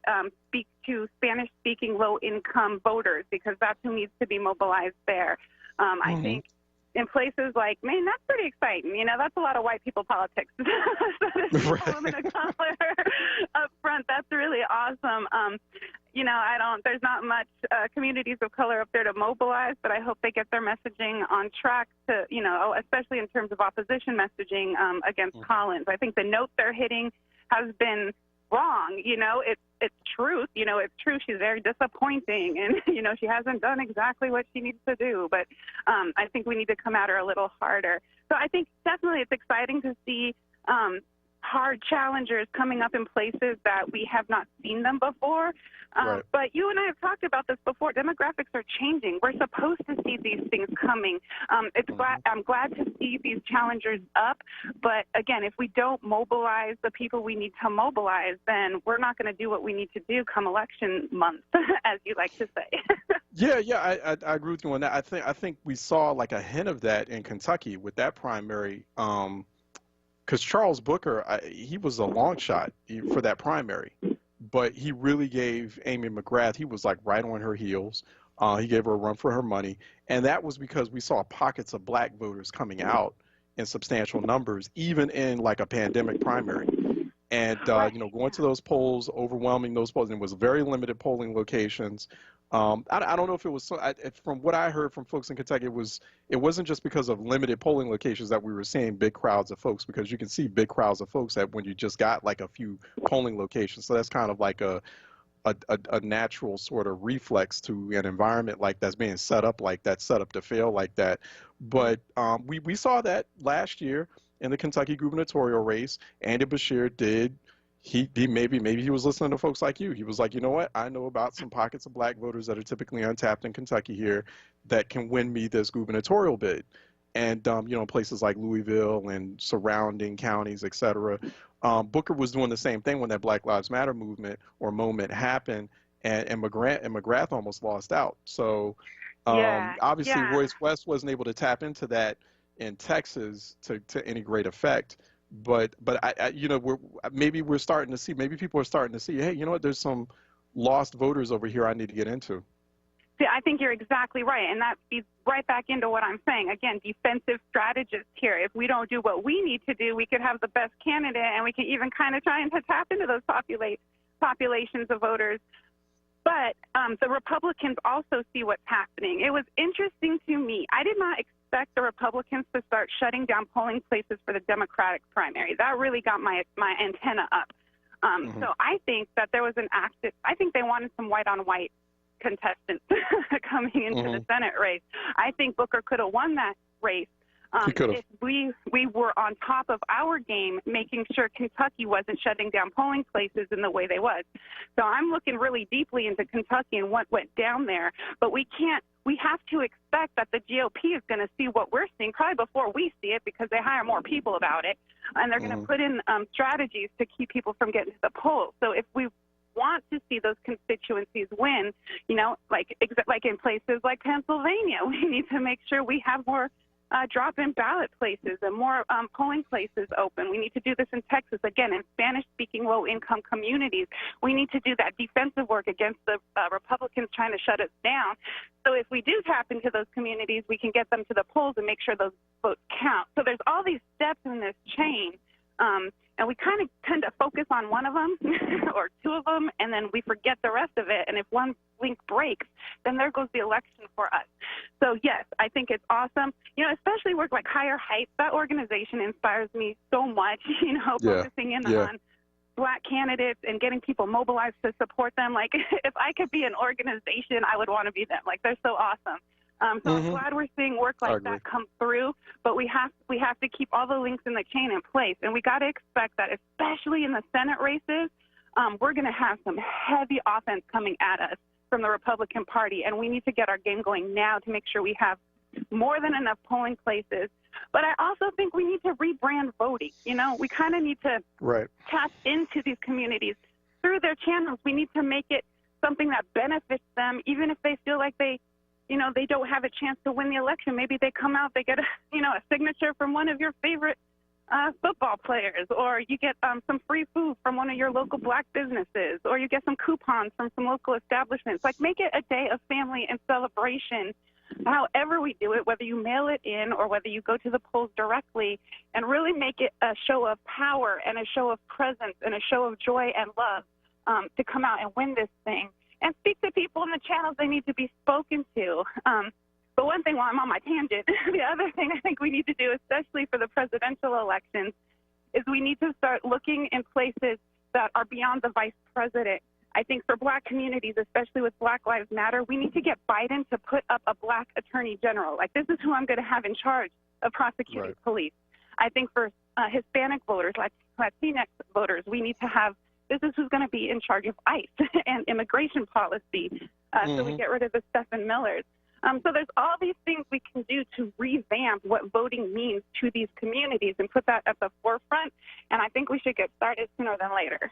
speak to Spanish-speaking low-income voters, because that's who needs to be mobilized there. I think in places like Maine, that's pretty exciting. That's a lot of white people politics. Women of color up front, that's really awesome. There's not much communities of color up there to mobilize, but I hope they get their messaging on track to, especially in terms of opposition messaging against Collins. I think the note they're hitting has been wrong. It's truth. It's true. She's very disappointing, and she hasn't done exactly what she needs to do. But I think we need to come at her a little harder. So I think definitely it's exciting to see hard challengers coming up in places that we have not seen them before. Right. But you and I have talked about this before. Demographics are changing. We're supposed to see these things coming. I'm glad to see these challengers up. But, again, if we don't mobilize the people we need to mobilize, then we're not going to do what we need to do come election month, as you like to say. Yeah, I agree with you on that. I think we saw like a hint of that in Kentucky with that primary. Because Charles Booker, he was a long shot for that primary, but he really gave Amy McGrath, he was like right on her heels. He gave her a run for her money. And that was because we saw pockets of black voters coming out in substantial numbers, even in like a pandemic primary. And, going to those polls, overwhelming those polls, and it was very limited polling locations. I don't know if it was from what I heard from folks in Kentucky, it wasn't just because of limited polling locations that we were seeing big crowds of folks, because you can see big crowds of folks when you just got like a few polling locations. So that's kind of like a natural sort of reflex to an environment like that's being set up like that, set up to fail like that. But we saw that last year in the Kentucky gubernatorial race. Andy Beshear did. Maybe he was listening to folks like you. He was like, you know what? I know about some pockets of black voters that are typically untapped in Kentucky here that can win me this gubernatorial bid. And, places like Louisville and surrounding counties, et cetera. Booker was doing the same thing when that Black Lives Matter movement or moment happened, and McGrath almost lost out. So obviously Royce West wasn't able to tap into that in Texas to any great effect. But maybe we're starting to see, maybe people are starting to see, hey, you know what, there's some lost voters over here I need to get into. See, I think you're exactly right, and that feeds right back into what I'm saying. Again, defensive strategist here. If we don't do what we need to do, we could have the best candidate, and we can even kind of try and tap into those populations of voters. But the Republicans also see what's happening. It was interesting to me. I did not expect the Republicans to start shutting down polling places for the Democratic primary. That really got my antenna up. So I think that there was I think they wanted some white-on-white contestants coming into the Senate race. I think Booker could have won that race if we were on top of our game, making sure Kentucky wasn't shutting down polling places in the way they was. So I'm looking really deeply into Kentucky and what went down there. But we have to expect that the GOP is going to see what we're seeing probably before we see it, because they hire more people about it, and they're going to put in strategies to keep people from getting to the polls. So if we want to see those constituencies win, like in places like Pennsylvania, we need to make sure we have more drop-in ballot places and more polling places open. We need to do this in Texas, again, in Spanish-speaking low-income communities. We need to do that defensive work against the Republicans trying to shut us down. So if we do tap into those communities, we can get them to the polls and make sure those votes count. So there's all these steps in this chain. And we kind of tend to focus on one of them or two of them, and then we forget the rest of it. And if one link breaks, then there goes the election for us. So, yes, I think it's awesome. Especially work like Higher Heights. That organization inspires me so much, focusing in on Black candidates and getting people mobilized to support them. Like, if I could be an organization, I would want to be them. Like, they're so awesome. So I'm glad we're seeing work like that come through, but we have to keep all the links in the chain in place, and we got to expect that, especially in the Senate races, we're going to have some heavy offense coming at us from the Republican Party, and we need to get our game going now to make sure we have more than enough polling places. But I also think we need to rebrand voting. We kind of need to tap into these communities through their channels. We need to make it something that benefits them, even if they feel like they don't have a chance to win the election. Maybe they come out, they get a signature from one of your favorite football players, or you get some free food from one of your local Black businesses, or you get some coupons from some local establishments. Like, make it a day of family and celebration, however we do it, whether you mail it in or whether you go to the polls directly, and really make it a show of power and a show of presence and a show of joy and love to come out and win this thing. And speak to people in the channels they need to be spoken to. But one thing, while I'm on my tangent, the other thing I think we need to do, especially for the presidential elections, is we need to start looking in places that are beyond the vice president. I think for black communities, especially with Black Lives Matter, we need to get Biden to put up a black attorney general. Like, this is who I'm going to have in charge of prosecuting police. I think for Hispanic voters, Latinx voters, we need to have, this is who's going to be in charge of ICE and immigration policy. So we get rid of the Stephen Millers. So there's all these things we can do to revamp what voting means to these communities and put that at the forefront. And I think we should get started sooner than later.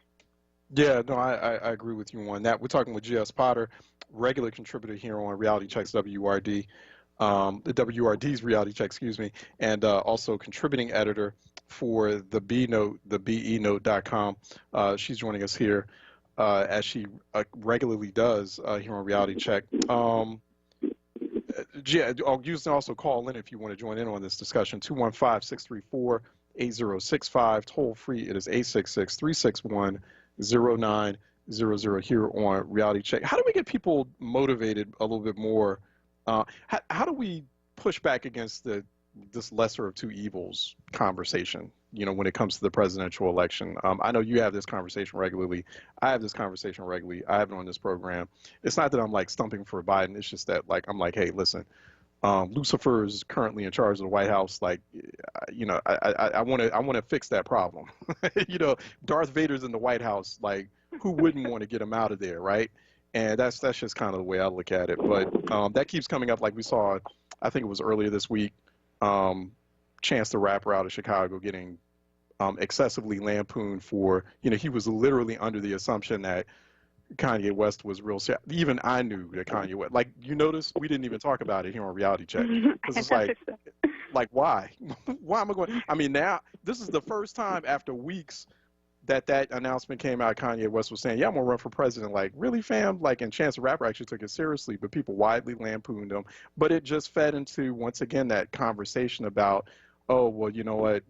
Yeah, no, I agree with you on that. We're talking with G.S. Potter, regular contributor here on Reality Checks WRD, the WRD's Reality Check, excuse me, and also contributing editor for the B-Note, the BENote.com. She's joining us here as she regularly does here on Reality Check. You can also call in if you want to join in on this discussion, 215-634-8065. Toll free, it is 866-361-0900 here on Reality Check. How do we get people motivated a little bit more? How do we push back against this lesser of two evils conversation, when it comes to the presidential election? I know you have this conversation regularly. I have this conversation regularly. I have it on this program. It's not that I'm like stumping for Biden. It's just that I'm like, hey, listen, Lucifer is currently in charge of the White House. I want to fix that problem. Darth Vader's in the White House. Like, who wouldn't want to get him out of there, right? And that's just kind of the way I look at it. But that keeps coming up, like we saw, I think it was earlier this week, Chance the Rapper out of Chicago getting excessively lampooned for, he was literally under the assumption that Kanye West was real. Even I knew that Kanye West, you notice we didn't even talk about it here on Reality Check. Because it's like, why? Why am I going? I mean, now, this is the first time after weeks that announcement came out. Kanye West was saying, yeah, I'm going to run for president. Like, really, fam? And Chance the Rapper actually took it seriously, but people widely lampooned him. But it just fed into, once again, that conversation about, oh, well, you know what,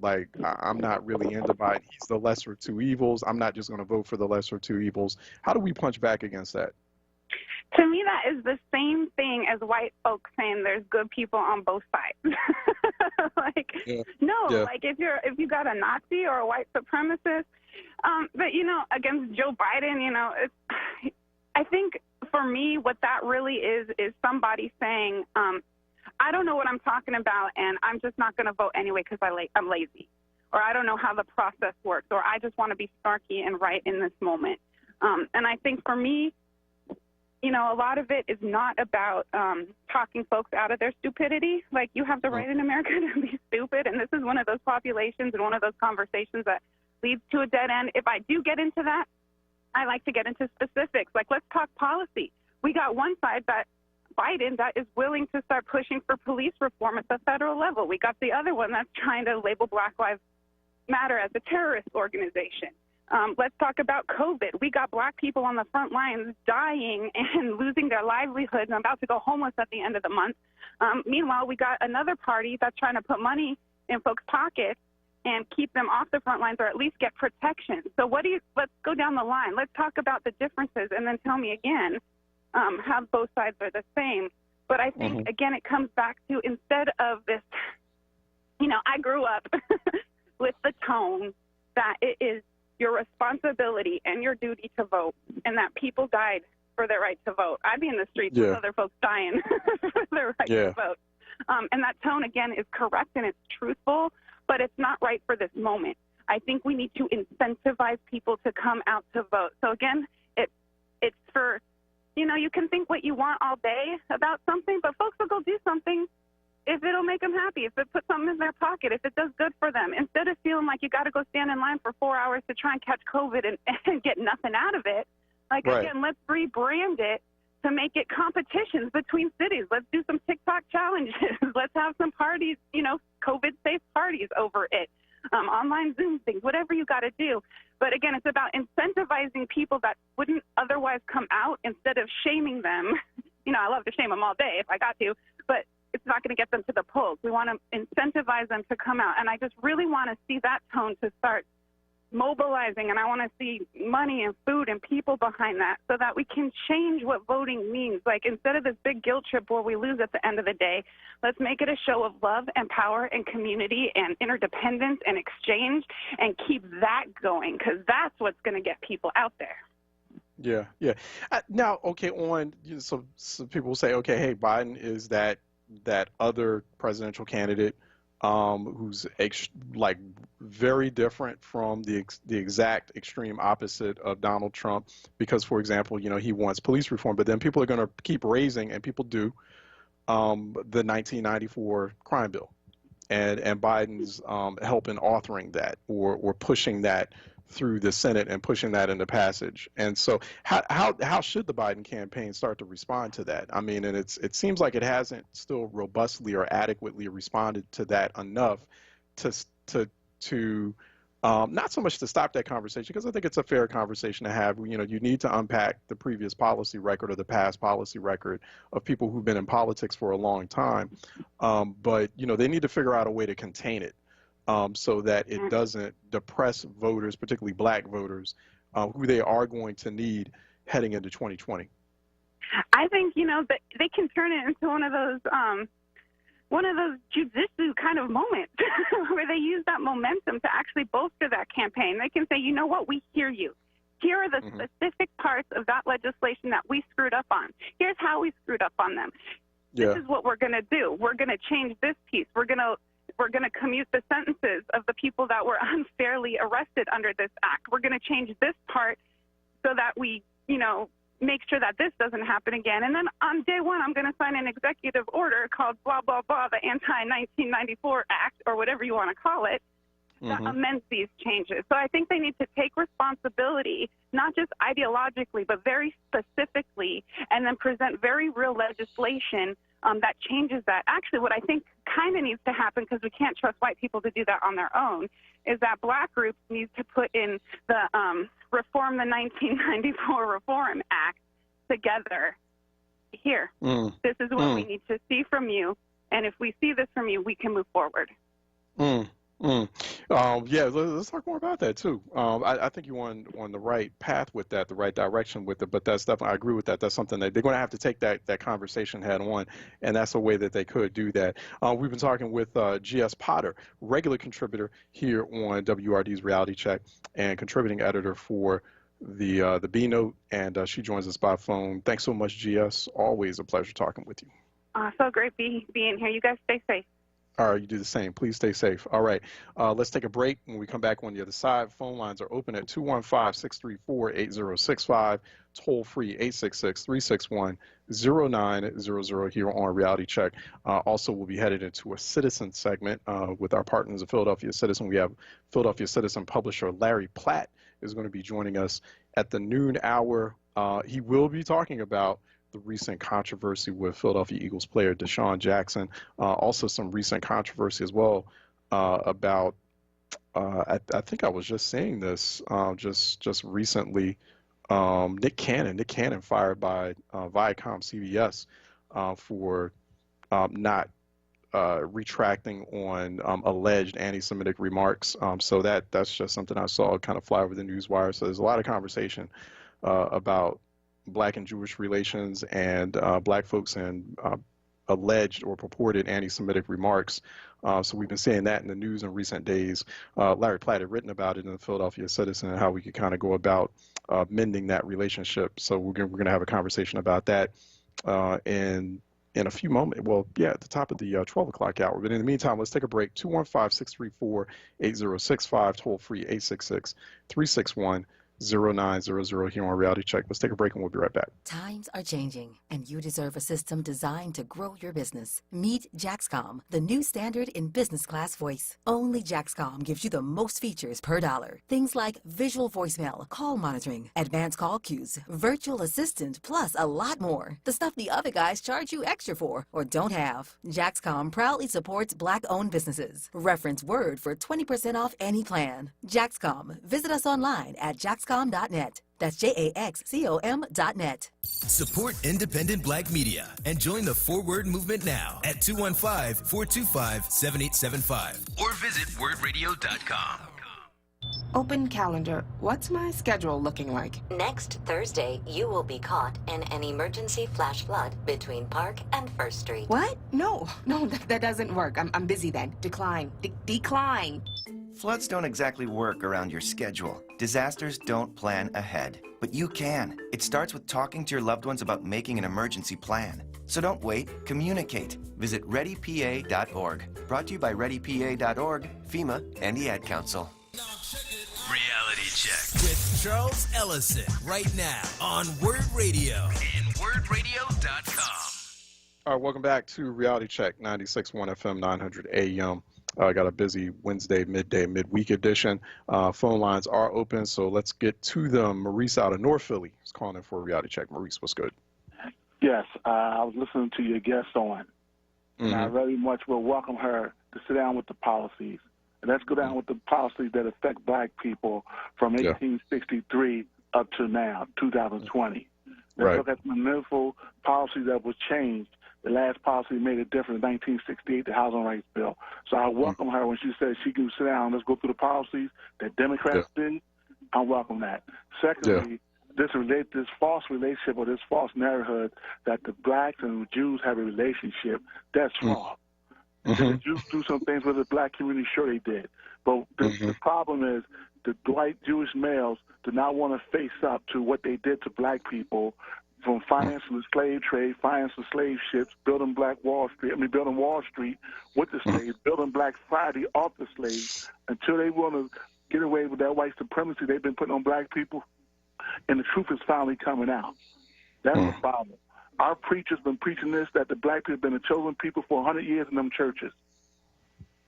I'm not really into Biden. He's the lesser of two evils. I'm not just going to vote for the lesser of two evils. How do we punch back against that? To me, that is the same thing as white folks saying there's good people on both sides. If you got a Nazi or a white supremacist, but, against Joe Biden, I think for me what that really is somebody saying, I don't know what I'm talking about, and I'm just not going to vote anyway because I'm lazy, or I don't know how the process works, or I just want to be snarky and right in this moment. And I think for me, a lot of it is not about talking folks out of their stupidity. Like, you have the right in America to be stupid, and this is one of those populations and one of those conversations that leads to a dead end. If I do get into that, I like to get into specifics. Like, let's talk policy. We got one side Biden that is willing to start pushing for police reform at the federal level. We got the other one that's trying to label Black Lives Matter as a terrorist organization. Let's talk about COVID. We got black people on the front lines dying and losing their livelihoods and about to go homeless at the end of the month. Meanwhile, we got another party that's trying to put money in folks' pockets and keep them off the front lines, or at least get protection. So let's go down the line. Let's talk about the differences and then tell me again how both sides are the same. But I think, again, it comes back to, instead of this, I grew up with the tone that it is your responsibility and your duty to vote, and that people died for their right to vote. I'd be in the streets with other folks dying for their right to vote. And that tone, again, is correct and it's truthful, but it's not right for this moment. I think we need to incentivize people to come out to vote. So, again, it's for, you can think what you want all day about something, but folks will go do something if it'll make them happy, if it puts something in their pocket, if it does good for them, instead of feeling like you got to go stand in line for 4 hours to try and catch COVID and get nothing out of it. Again, let's rebrand it to make it competitions between cities. Let's do some TikTok challenges. Let's have some parties, COVID-safe parties over it, online Zoom things, whatever you got to do. But again, it's about incentivizing people that wouldn't otherwise come out instead of shaming them. I love to shame them all day if I got to, but it's not going to get them to the polls. We want to incentivize them to come out. And I just really want to see that tone to start mobilizing, and I want to see money and food and people behind that so that we can change what voting means. Like, instead of this big guilt trip where we lose at the end of the day, let's make it a show of love and power and community and interdependence and exchange, and keep that going, because that's what's going to get people out there. Yeah, yeah. Now, okay, so some people will say, okay, hey, Biden is that other presidential candidate who's like very different from the exact extreme opposite of Donald Trump, because, for example, he wants police reform, but then people are going to keep raising, and people do, the 1994 crime bill, and Biden's helping authoring that or pushing that through the Senate and pushing that into passage. And so how should the Biden campaign start to respond to that? I mean, and it seems like it hasn't still robustly or adequately responded to that enough to not so much to stop that conversation, because I think it's a fair conversation to have. You need to unpack the previous policy record or the past policy record of people who've been in politics for a long time. But they need to figure out a way to contain it. So that it doesn't depress voters, particularly black voters, who they are going to need heading into 2020. I think, that they can turn it into one of those jujitsu kind of moments where they use that momentum to actually bolster that campaign. They can say, you know what, we hear you. Here are the specific parts of that legislation that we screwed up on. Here's how we screwed up on them. Yeah. This is what we're going to do. We're going to change this piece. We're going to commute the sentences of the people that were unfairly arrested under this act. We're going to change this part so that we, make sure that this doesn't happen again. And then on day one, I'm going to sign an executive order called blah, blah, blah, the Anti-1994 Act, or whatever you want to call it, that amends these changes. So I think they need to take responsibility, not just ideologically, but very specifically, and then present very real legislation that changes that. Actually, what I think kind of needs to happen, because we can't trust white people to do that on their own, is that black groups need to put in the Reform the 1994 Reform Act together. Here, this is what we need to see from you, and if we see this from you, we can move forward. Yeah, let's talk more about that too. I think you're on the right path with that, the right direction with it. But that's definitely, I agree with that. That's something that they're going to have to take that conversation head on, and that's a way that they could do that. We've been talking with G.S. Potter, regular contributor here on WRD's Reality Check and contributing editor for the B Note, and she joins us by phone. Thanks so much, G.S. Always a pleasure talking with you. So great being here. You guys stay safe. All right, you do the same. Please stay safe. All right, let's take a break. When we come back on the other side, phone lines are open at 215-634-8065, toll free 866-361-0900 here on Reality Check. Also, we'll be headed into a citizen segment with our partners at Philadelphia Citizen. We have Philadelphia Citizen publisher Larry Platt is going to be joining us at the noon hour. He will be talking about the recent controversy with Philadelphia Eagles player Deshaun Jackson. Also some recent controversy as well about, I think I was just saying this just recently, Nick Cannon fired by Viacom CBS for not retracting on alleged anti-Semitic remarks. So that's just something I saw kind of fly over the news wire. So there's a lot of conversation about Black and Jewish relations and Black folks and alleged or purported anti-Semitic remarks. So we've been seeing that in the news in recent days. Larry Platt had written about it in the Philadelphia Citizen and how we could kind of go about mending that relationship. So we're going to have a conversation about that in a few moments. Well, yeah, at the top of the 12 o'clock hour. But in the meantime, let's take a break. 215-634-8065, toll free 866-361-0900 here on Reality Check. Let's take a break and we'll be right back. Times are changing, and you deserve a system designed to grow your business. Meet Jaxcom, the new standard in business class voice. Only Jaxcom gives you the most features per dollar. Things like visual voicemail, call monitoring, advanced call queues, virtual assistant, plus a lot more. The stuff the other guys charge you extra for or don't have. Jaxcom proudly supports Black-owned businesses. Reference WORD for 20% off any plan. Jaxcom. Visit us online at jaxcom.net. That's JAXCOM.net. Support independent Black media and join the Forward movement now at 215-425-7875 or visit wordradio.com. Open calendar. What's my schedule looking like? Next Thursday, you will be caught in an emergency flash flood between Park and First Street. What? No, that doesn't work. I'm busy then. Decline. Decline. Floods don't exactly work around your schedule. Disasters don't plan ahead. But you can. It starts with talking to your loved ones about making an emergency plan. So don't wait, communicate. Visit readypa.org. Brought to you by readypa.org, FEMA, and the Ad Council. Reality Check with Charles Ellison right now on Word Radio and wordradio.com. All right, welcome back to Reality Check, 96.1 FM, 900 AM. I got a busy Wednesday, midweek edition. Phone lines are open, so let's get to them. Maurice out of North Philly is calling in for a Reality Check. Maurice, what's good? Yes, I was listening to your guest on, and I very much will welcome her to sit down with the policies. And let's go down with the policies that affect black people from 1863 up to now, 2020. Let's look at the meaningful policies that was changed. The last policy made a difference in 1968, the Housing Rights Bill. So I welcome her when she said she can sit down. Let's go through the policies that Democrats did. I welcome that. Secondly, this false relationship or this false narrative that the blacks and the Jews have a relationship, that's wrong. Did the Jews do some things with the black community? Sure they did. But the problem is the white Jewish males do not want to face up to what they did to black people, from financing the slave trade, financing slave ships, building Wall Street with the slaves, building Black Friday off the slaves, until they want to get away with that white supremacy they've been putting on black people. And the truth is finally coming out. That's the problem. Our preachers been preaching this, that the black people have been the chosen people for 100 years in them churches.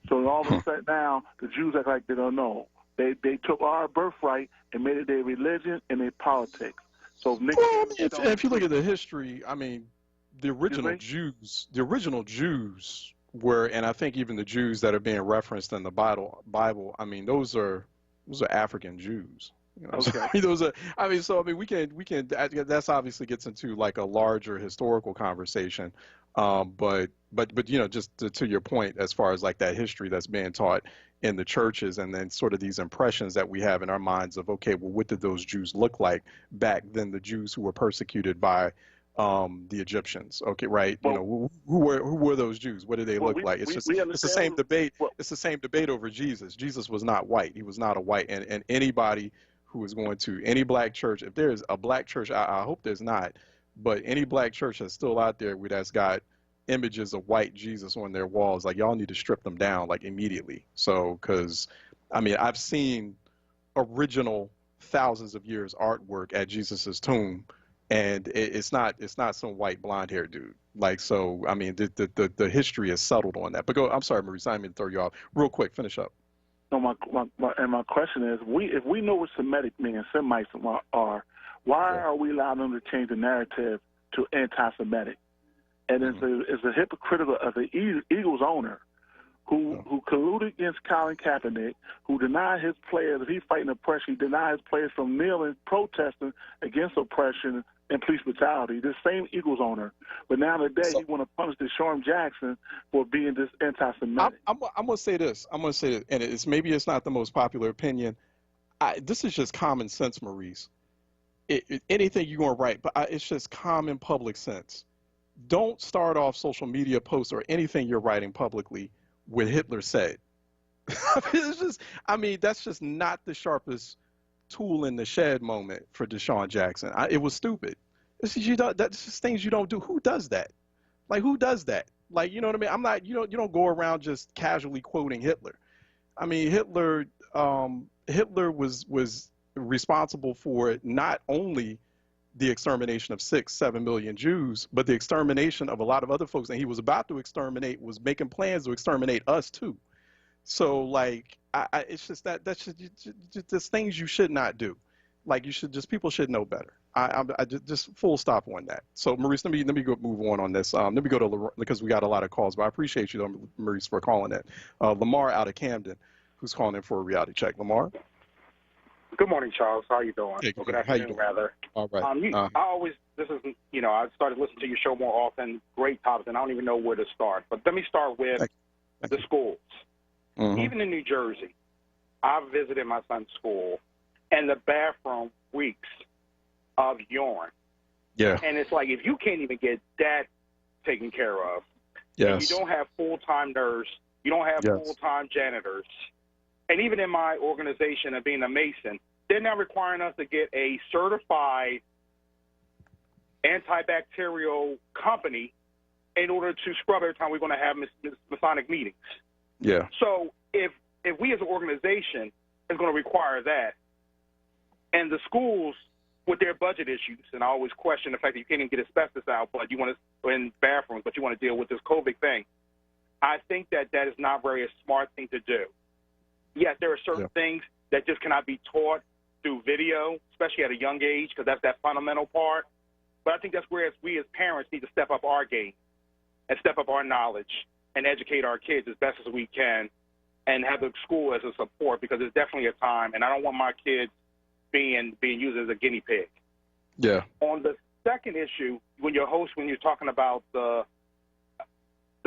So all of a sudden now, the Jews act like they don't know. They took our birthright and made it their religion and their politics. So if you look at the history, I mean, the original Jews were, and I think even the Jews that are being referenced in the Bible, I mean, those are African Jews. You know, so we can. That's obviously gets into like a larger historical conversation, but you know, just to your point, as far as like that history that's being taught in the churches, and then sort of these impressions that we have in our minds of, okay, well, what did those Jews look like back then? The Jews who were persecuted by the Egyptians, okay, right? You know, who were those Jews? What did they look like? It's the same debate. It's the same debate over Jesus. Jesus was not white. He was not a white, and anybody who is going to any black church, if there's a black church, I hope there's not, but any black church that's still out there that's got images of white Jesus on their walls, like, y'all need to strip them down like immediately. So, because I mean, I've seen original thousands of years artwork at Jesus's tomb, and it's not some white blonde haired dude. Like, so I mean, the history is settled on that. But go, I'm sorry, Maurice, I didn't mean to throw you off. Real quick, finish up. No, my question is, if we know what Semitic means, Semites are, why are we allowing them to change the narrative to anti-Semitic? And it's a hypocritical of the Eagles owner who colluded against Colin Kaepernick, who denied his players, if he's fighting oppression, he denied his players from kneeling, protesting against oppression and police brutality. This same Eagles owner. But now today he want to punish Deshaun Jackson for being this anti-Semitic. I'm going to say this. And maybe it's not the most popular opinion. This is just common sense, Maurice. Anything you're going to write, but it's just common public sense. Don't start off social media posts or anything you're writing publicly with Hitler said. That's just not the sharpest tool in the shed moment for Deshaun Jackson. It was stupid. That's just things you don't do. Who does that? Like, who does that? Like, you know what I mean? You don't go around just casually quoting Hitler. I mean, Hitler was responsible for not only the extermination of 6-7 million Jews, but the extermination of a lot of other folks that he was about to exterminate, was making plans to exterminate us too. So, like, it's just that's just things you should not do. Like, people should know better. I just full stop on that. So, Maurice, let me go move on this. Let me go to, because we got a lot of calls, but I appreciate you, though, Maurice, for calling in. Lamar out of Camden, who's calling in for a reality check. Lamar. Good morning, Charles. How you doing? Hey, good afternoon, rather. All right. I started listening to your show more often. Great topics, and I don't even know where to start. But let me start with the schools. Even in New Jersey, I visited my son's school, and the bathroom reeks of urine. Yeah. And it's like, if you can't even get that taken care of, and you Yes. don't have full-time nurse, you don't have Yes. full-time janitors, and even in my organization of being a Mason, they're now requiring us to get a certified antibacterial company in order to scrub every time we're going to have Masonic meetings. Yeah. So if we as an organization is going to require that, and the schools with their budget issues, and I always question the fact that you can't even get asbestos out, but you want to in bathrooms, but you want to deal with this COVID thing. I think that is not very a smart thing to do. Yes, there are certain things that just cannot be taught through video, especially at a young age, because that's that fundamental part. But I think that's where we as parents need to step up our game and step up our knowledge and educate our kids as best as we can, and have the school as a support, because it's definitely a time, and I don't want my kids being used as a guinea pig. Yeah. On the second issue, when you're talking about the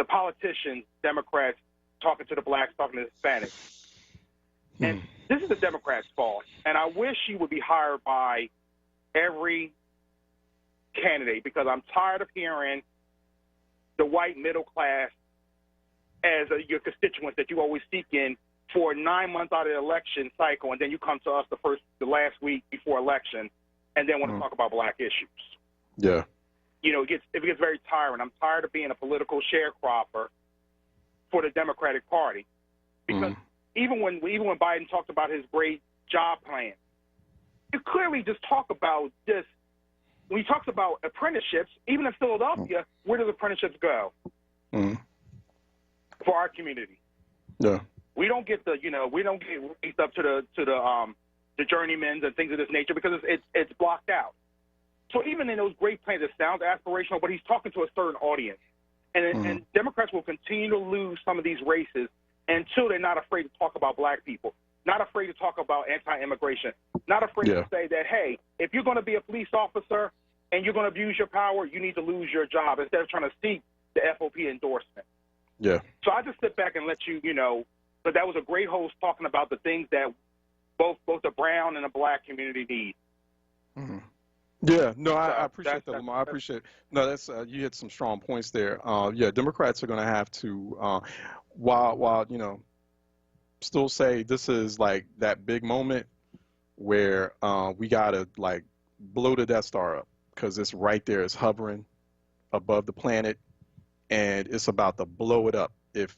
politicians, Democrats talking to the blacks, talking to the Hispanics, and this is the Democrats' fault. And I wish she would be hired by every candidate, because I'm tired of hearing the white middle class as your constituents that you always seek in for 9 months out of the election cycle, and then you come to us the last week before election, and then want to talk about black issues. Yeah. You know, it gets very tiring. I'm tired of being a political sharecropper for the Democratic Party, because even when Biden talked about his great job plan, you clearly just talk about this. When he talks about apprenticeships, even in Philadelphia, where does apprenticeships go for our community? Yeah. We don't get raised up to the journeymen and things of this nature, because it's blocked out. So even in those great plans, it sounds aspirational, but he's talking to a certain audience. And Democrats will continue to lose some of these races until they're not afraid to talk about black people, not afraid to talk about anti-immigration, not afraid to say that, hey, if you're going to be a police officer and you're going to abuse your power, you need to lose your job, instead of trying to seek the FOP endorsement. Yeah. So I just sit back and let you, but that was a great host talking about the things that both the brown and the black community need. Yeah, no, I appreciate that, Lamar. I appreciate it. No, that's you hit some strong points there. Yeah, Democrats are going to have to, while still say this is like that big moment where we got to like blow the Death Star up, because it's right there, it's hovering above the planet, and it's about to blow it up. If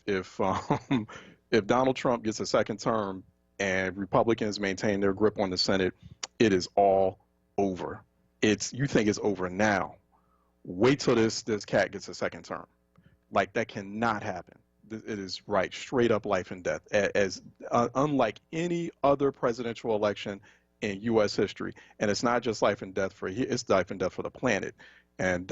Donald Trump gets a second term and Republicans maintain their grip on the Senate, it is all over. You think it's over now. Wait till this cat gets a second term. Like, that cannot happen. It is right, straight up life and death, as unlike any other presidential election in U.S. history. And it's not just life and death it's life and death for the planet. And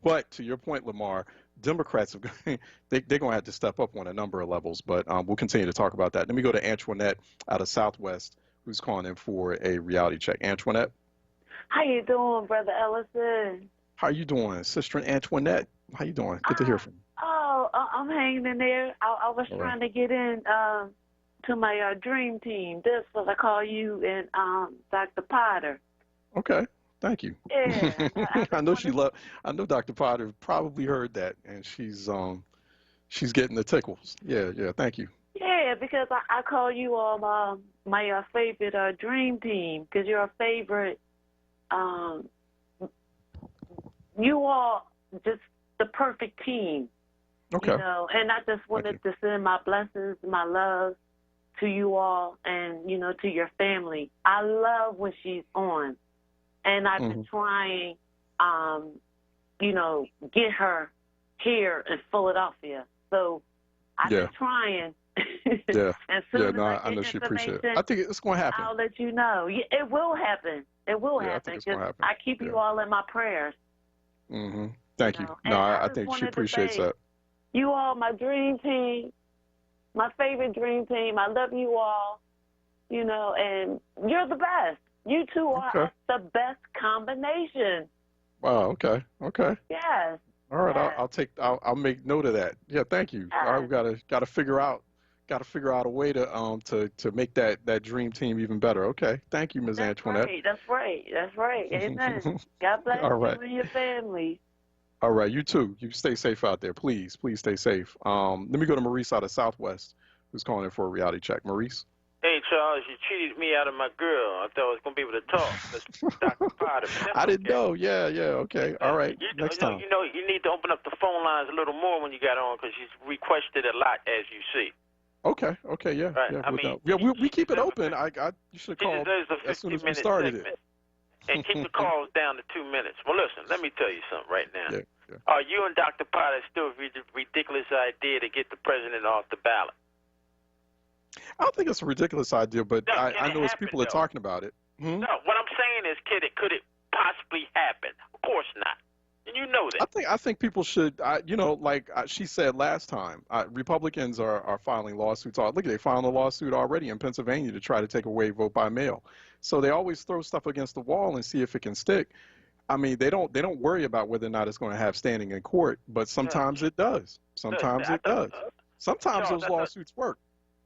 but to your point, Lamar, Democrats they're going to have to step up on a number of levels. But we'll continue to talk about that. Let me go to Antoinette out of Southwest, who's calling in for a reality check. Antoinette. How you doing, Brother Ellison? How you doing, Sister Antoinette? How you doing? Good to hear from you. Oh, I'm hanging in there. I was trying to get in to my dream team. This was I call you and Dr. Potter. Okay, thank you. Yeah, I know Dr. Potter probably heard that, and she's getting the tickles. Yeah, thank you. Yeah, because I call you all my favorite dream team, because you're a favorite. You all just the perfect team. Okay. And I just wanted to send my blessings, my love to you all, and to your family. I love when she's on, and I've been trying, get her here in Philadelphia. So I've been trying. I know she appreciates it. I think it's going to happen. I'll let you know. Yeah, it will happen. It will happen. I think it's going to happen. I keep you all in my prayers. Thank you. No, I think she appreciates that. You all, my dream team, my favorite dream team. I love you all, and you're the best. You two are the best combination. Wow, okay. Yes. All right, yes. I'll make note of that. Yeah, thank you. All right, we gotta figure out Got to figure out a way to make that dream team even better. Okay, thank you, Ms. Antoinette. That's right. Amen. God bless All right. you and your family. All right, you too. You stay safe out there, please. Please stay safe. Let me go to Maurice out of Southwest, who's calling in for a reality check. Maurice. Hey, Charles, you cheated me out of my girl. I thought I was going to be able to talk. That's Dr. Potter. I didn't know. Yeah, okay. All right, next time. You need to open up the phone lines a little more when you got on because she's requested a lot, as you see. Okay, yeah, right. yeah. We keep it open. You should have called as soon as we started it. And keep the calls down to 2 minutes. Well, listen, let me tell you something right now. Yeah. Are you and Dr. Potter still a ridiculous idea to get the president off the ballot? I don't think it's a ridiculous idea, but No, I know it's people are talking about it. No, what I'm saying is, could it possibly happen? Of course not. And you know that. I think people should, she said last time, Republicans are filing lawsuits. Look, they filed a lawsuit already in Pennsylvania to try to take away vote by mail. So they always throw stuff against the wall and see if it can stick. I mean, they don't worry about whether or not it's going to have standing in court, but sometimes it does. Sometimes it does. Sometimes those lawsuits work.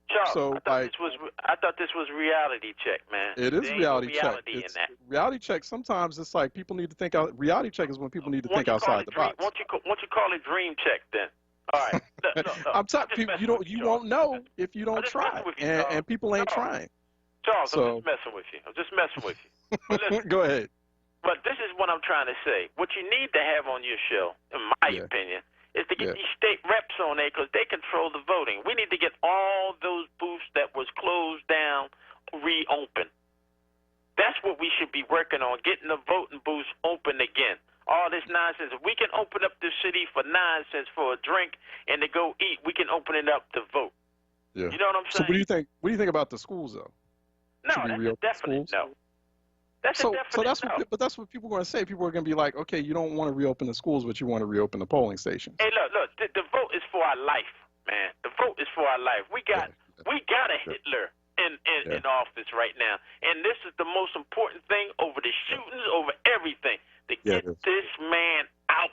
Charles, So, I thought this was reality check, man. It is There ain't reality no check. reality in It's that. reality check. Sometimes it's like people need to think out. Reality check is when people need to think outside the box. Won't you call it dream check then? All right. Look, I'm telling people, you won't know if you don't try, and people ain't trying. Charles, So- I'm just messing with you. I'm just messing with you. But listen, Go ahead. but this is what I'm trying to say. What you need to have on your show, in my opinion, is to get these state reps on there because they control the voting. We need to get all those booths that was closed down reopened. That's what we should be working on, getting the voting booths open again. All this nonsense. If we can open up the city for 9 cents for a drink and to go eat, we can open it up to vote. Yeah. You know what I'm saying? So what do you think? What do you think about the schools, though? No, Should we that's a reopen definite schools? no. That's a definite no. But that's what people are going to say. People are going to be like, okay, you don't want to reopen the schools, but you want to reopen the polling stations. Hey, look, the vote is for our life, man. The vote is for our life. We got a Hitler in office right now, and this is the most important thing over the shootings, over everything. To get this man out.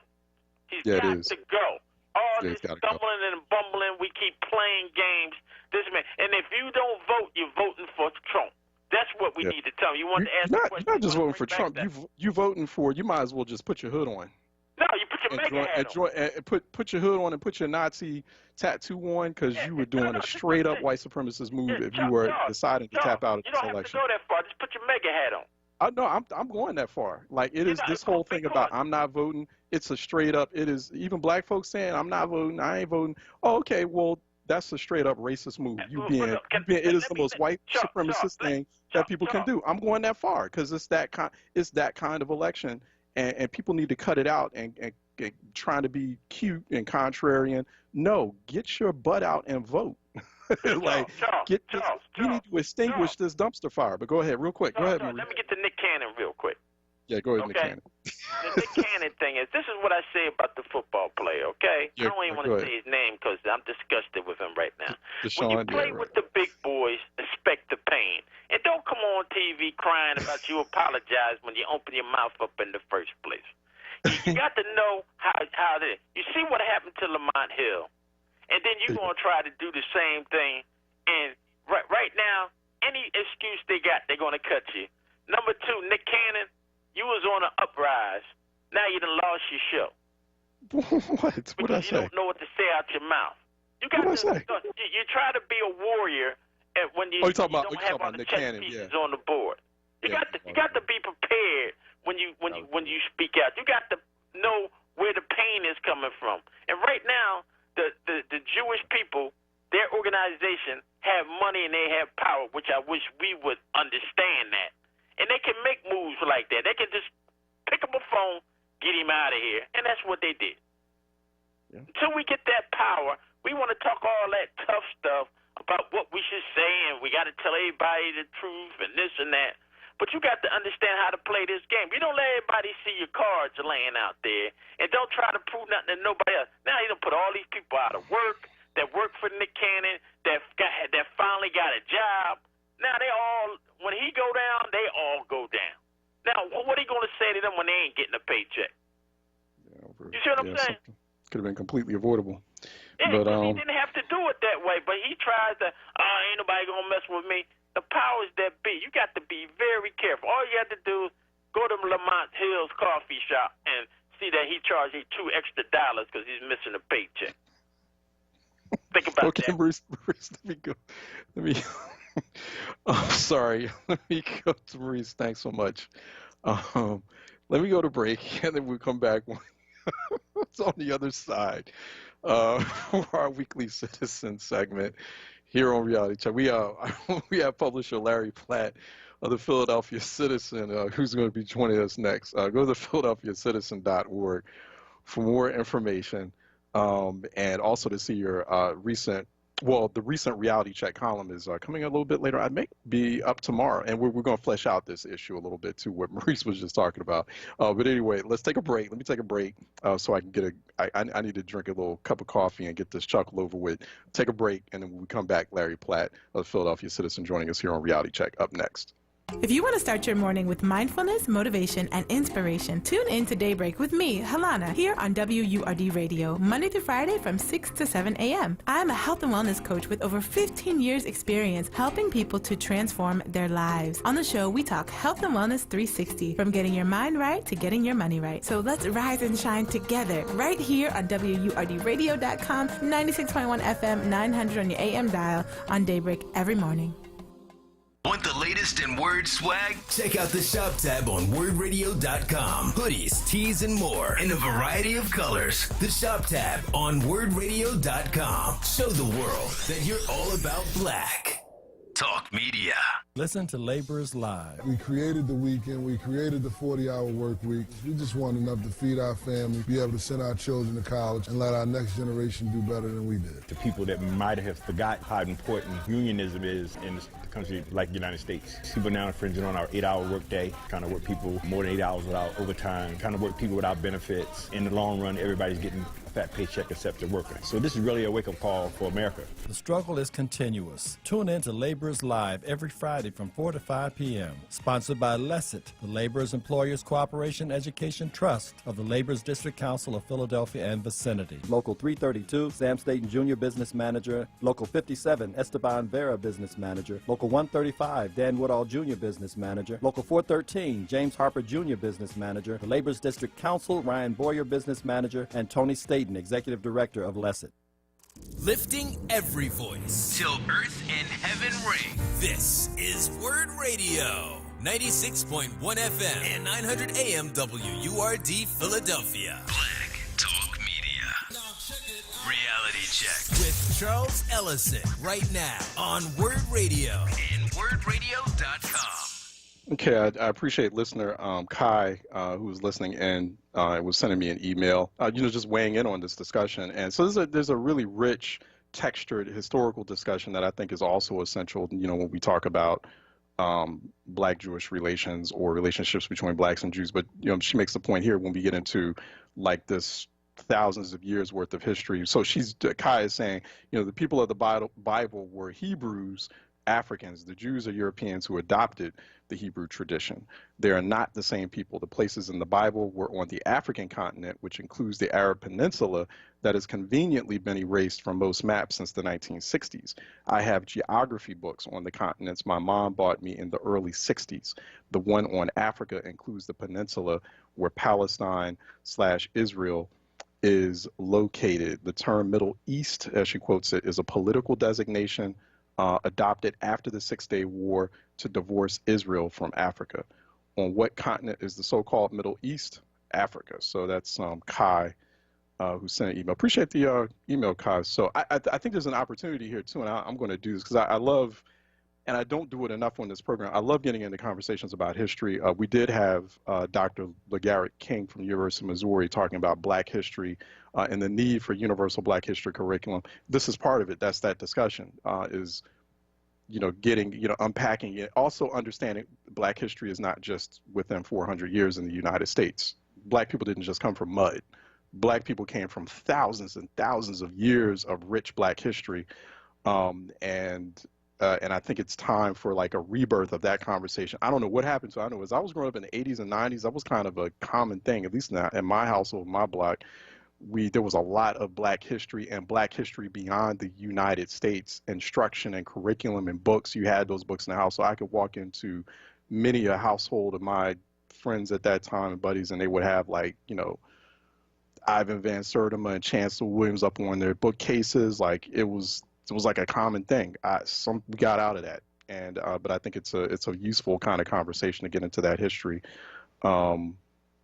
He's got to go. All this stumbling and bumbling, we keep playing games. This man, and if you don't vote, you're voting for Trump. That's what we need to tell him. You want to ask the question. You're not just voting for Trump. You voting for. You might as well just put your hood on. No, you put your mega hat on. And put your hood on and put your Nazi tattoo on because you were doing a straight up white supremacist move if you were deciding to tap out of this election. You don't have to go that far. Just put your mega hat on. No, I'm going that far. Like it is this whole thing about I'm not voting. It's a straight up. It is even black folks saying I'm not voting. I ain't voting. Oh, okay. Well, that's a straight up racist move. It is the most white supremacist thing that people can do. I'm going that far because it's that kind of election, and people need to cut it out and trying to be cute and contrarian. No, get your butt out and vote. We need to extinguish this dumpster fire. But go ahead, real quick. Go ahead, Marie. Let me get to Nick Cannon real quick. Yeah, go ahead, Nick Cannon. The Nick Cannon thing is, this is what I say about the football player, okay? I don't even want to say his name because I'm disgusted with him right now. When you play with the big boys, expect the pain. And don't come on TV crying about you apologize when you open your mouth up in the first place. You got to know how it is. You see what happened to Lamont Hill. And then you're going to try to do the same thing. And right now, any excuse they got, they're going to cut you. Number 2, Nick Cannon, you was on an uprise. Now you done lost your show. What? What did I say? You don't know what to say out your mouth. You got you try to be a warrior when you, you talking don't have all the Nick chess Cannon, pieces on the board. You got to be prepared when you speak out. You got to know where the pain is coming from. And right now, the Jewish people, their organization have money and they have power, which I wish we would understand that. And they can make moves like that. They can just pick up a phone, get him out of here. And that's what they did. Yeah. Until we get that power, we want to talk all that tough stuff about what we should say and we got to tell everybody the truth and this and that. But you got to understand how to play this game. You don't let everybody see your cards laying out there, and don't try to prove nothing to nobody else. Now you done put all these people out of work that work for Nick Cannon, that finally got a job. Now they all, when he go down, they all go down. Now what are you going to say to them when they ain't getting a paycheck? You see what I'm saying? Could have been completely avoidable. Yeah, but he didn't have to do it that way, but he tries to, ain't nobody going to mess with me. The powers that be, you got to be very careful. All you have to do is go to Lamont Hill's coffee shop and see that he charged you $2 extra because he's missing a paycheck. Think about that. Okay, Bruce, let me go. I'm sorry. Let me go to Maurice. Thanks so much. Let me go to break, and then we'll come back. It's on the other side for our weekly citizen segment here on Reality Check. We have publisher Larry Platt of the Philadelphia Citizen, who's going to be joining us next. Go to the philadelphiacitizen.org for more information, and also to see your the recent Reality Check column is coming a little bit later. I may be up tomorrow, and we're going to flesh out this issue a little bit too, what Maurice was just talking about. But anyway, let's take a break. Let me take a break so I can get I need to drink a little cup of coffee and get this chuckle over with. Take a break, and then when we come back, Larry Platt of the Philadelphia Citizen joining us here on Reality Check up next. If you want to start your morning with mindfulness, motivation, and inspiration, tune in to Daybreak with me, Halana, here on WURD Radio, Monday through Friday from 6 to 7 a.m. I'm a health and wellness coach with over 15 years experience helping people to transform their lives. On the show, we talk health and wellness 360, from getting your mind right to getting your money right. So let's rise and shine together right here on WURDradio.com, 96.1 FM, 900 on your AM dial on Daybreak every morning. Want the latest in Word swag? Check out the shop tab on WordRadio.com. Hoodies, tees, and more in a variety of colors. The shop tab on WordRadio.com. Show the world that you're all about black. Talk Media. Listen to Laborers Live. We created the weekend. We created the 40-hour work week. We just want enough to feed our family, be able to send our children to college, and let our next generation do better than we did. To people that might have forgot how important unionism is in a country like the United States. People now infringing on our 8-hour workday, trying to work people more than 8 hours without overtime, trying to work people without benefits. In the long run, everybody's getting a fat paycheck except the worker. So this is really a wake-up call for America. The struggle is continuous. Tune in to Laborers Live every Friday from 4 to 5 p.m. Sponsored by LESIT, the Laborers Employers Cooperation Education Trust of the Laborers District Council of Philadelphia and vicinity. Local 332, Sam Staten Jr. Business Manager. Local 57, Esteban Vera Business Manager. Local 135, Dan Woodall Jr. Business Manager. Local 413, James Harper Jr. Business Manager. The Laborers District Council, Ryan Boyer Business Manager, and Tony Staten, Executive Director of LESIT. Lifting every voice till earth and heaven ring. This is Word Radio, 96.1 FM and 900 AM WURD Philadelphia. Black Talk Media. Reality Check with Charles Ellison right now on Word Radio and WordRadio.com. Okay, I appreciate listener Kai, who was listening in, was sending me an email, just weighing in on this discussion. And so there's a really rich, textured, historical discussion that I think is also essential, when we talk about Black-Jewish relations or relationships between Blacks and Jews. But, she makes the point here when we get into, like, this thousands of years worth of history. So Kai is saying, the people of the Bible were Hebrews, Africans. The Jews are Europeans who adopted the Hebrew tradition. They are not the same people. The places in the Bible were on the African continent, which includes the Arab Peninsula, that has conveniently been erased from most maps since the 1960s. I have geography books on the continents my mom bought me in the early 60s. The one on Africa includes the peninsula where Palestine/Israel is located. The term Middle East, as she quotes it, is a political designation adopted after the Six-Day War to divorce Israel from Africa. On what continent is the so-called Middle East? Africa. So that's Kai, who sent an email. Appreciate the email, Kai. So I think there's an opportunity here too, and I'm going to do this because I love, and I don't do it enough on this program, I love getting into conversations about history. We did have Dr. LeGarrette King from the University of Missouri talking about Black history and the need for universal Black history curriculum. This is part of it. That's that discussion, is getting, unpacking it. Also understanding Black history is not just within 400 years in the United States. Black people didn't just come from mud. Black people came from thousands and thousands of years of rich Black history. And I think it's time for like a rebirth of that conversation. I don't know what happened to it. I know as I was growing up in the 80s and 90s, that was kind of a common thing, at least in my household, my block. there was a lot of Black history and Black history beyond the United States instruction and curriculum and books. You had those books in the house, so I could walk into many a household of my friends at that time and buddies, and they would have, like, you know, Ivan Van Sertima and Chancellor Williams up on their bookcases. Like, it was like a common thing. We got out of that, and but I think it's a useful kind of conversation to get into that history.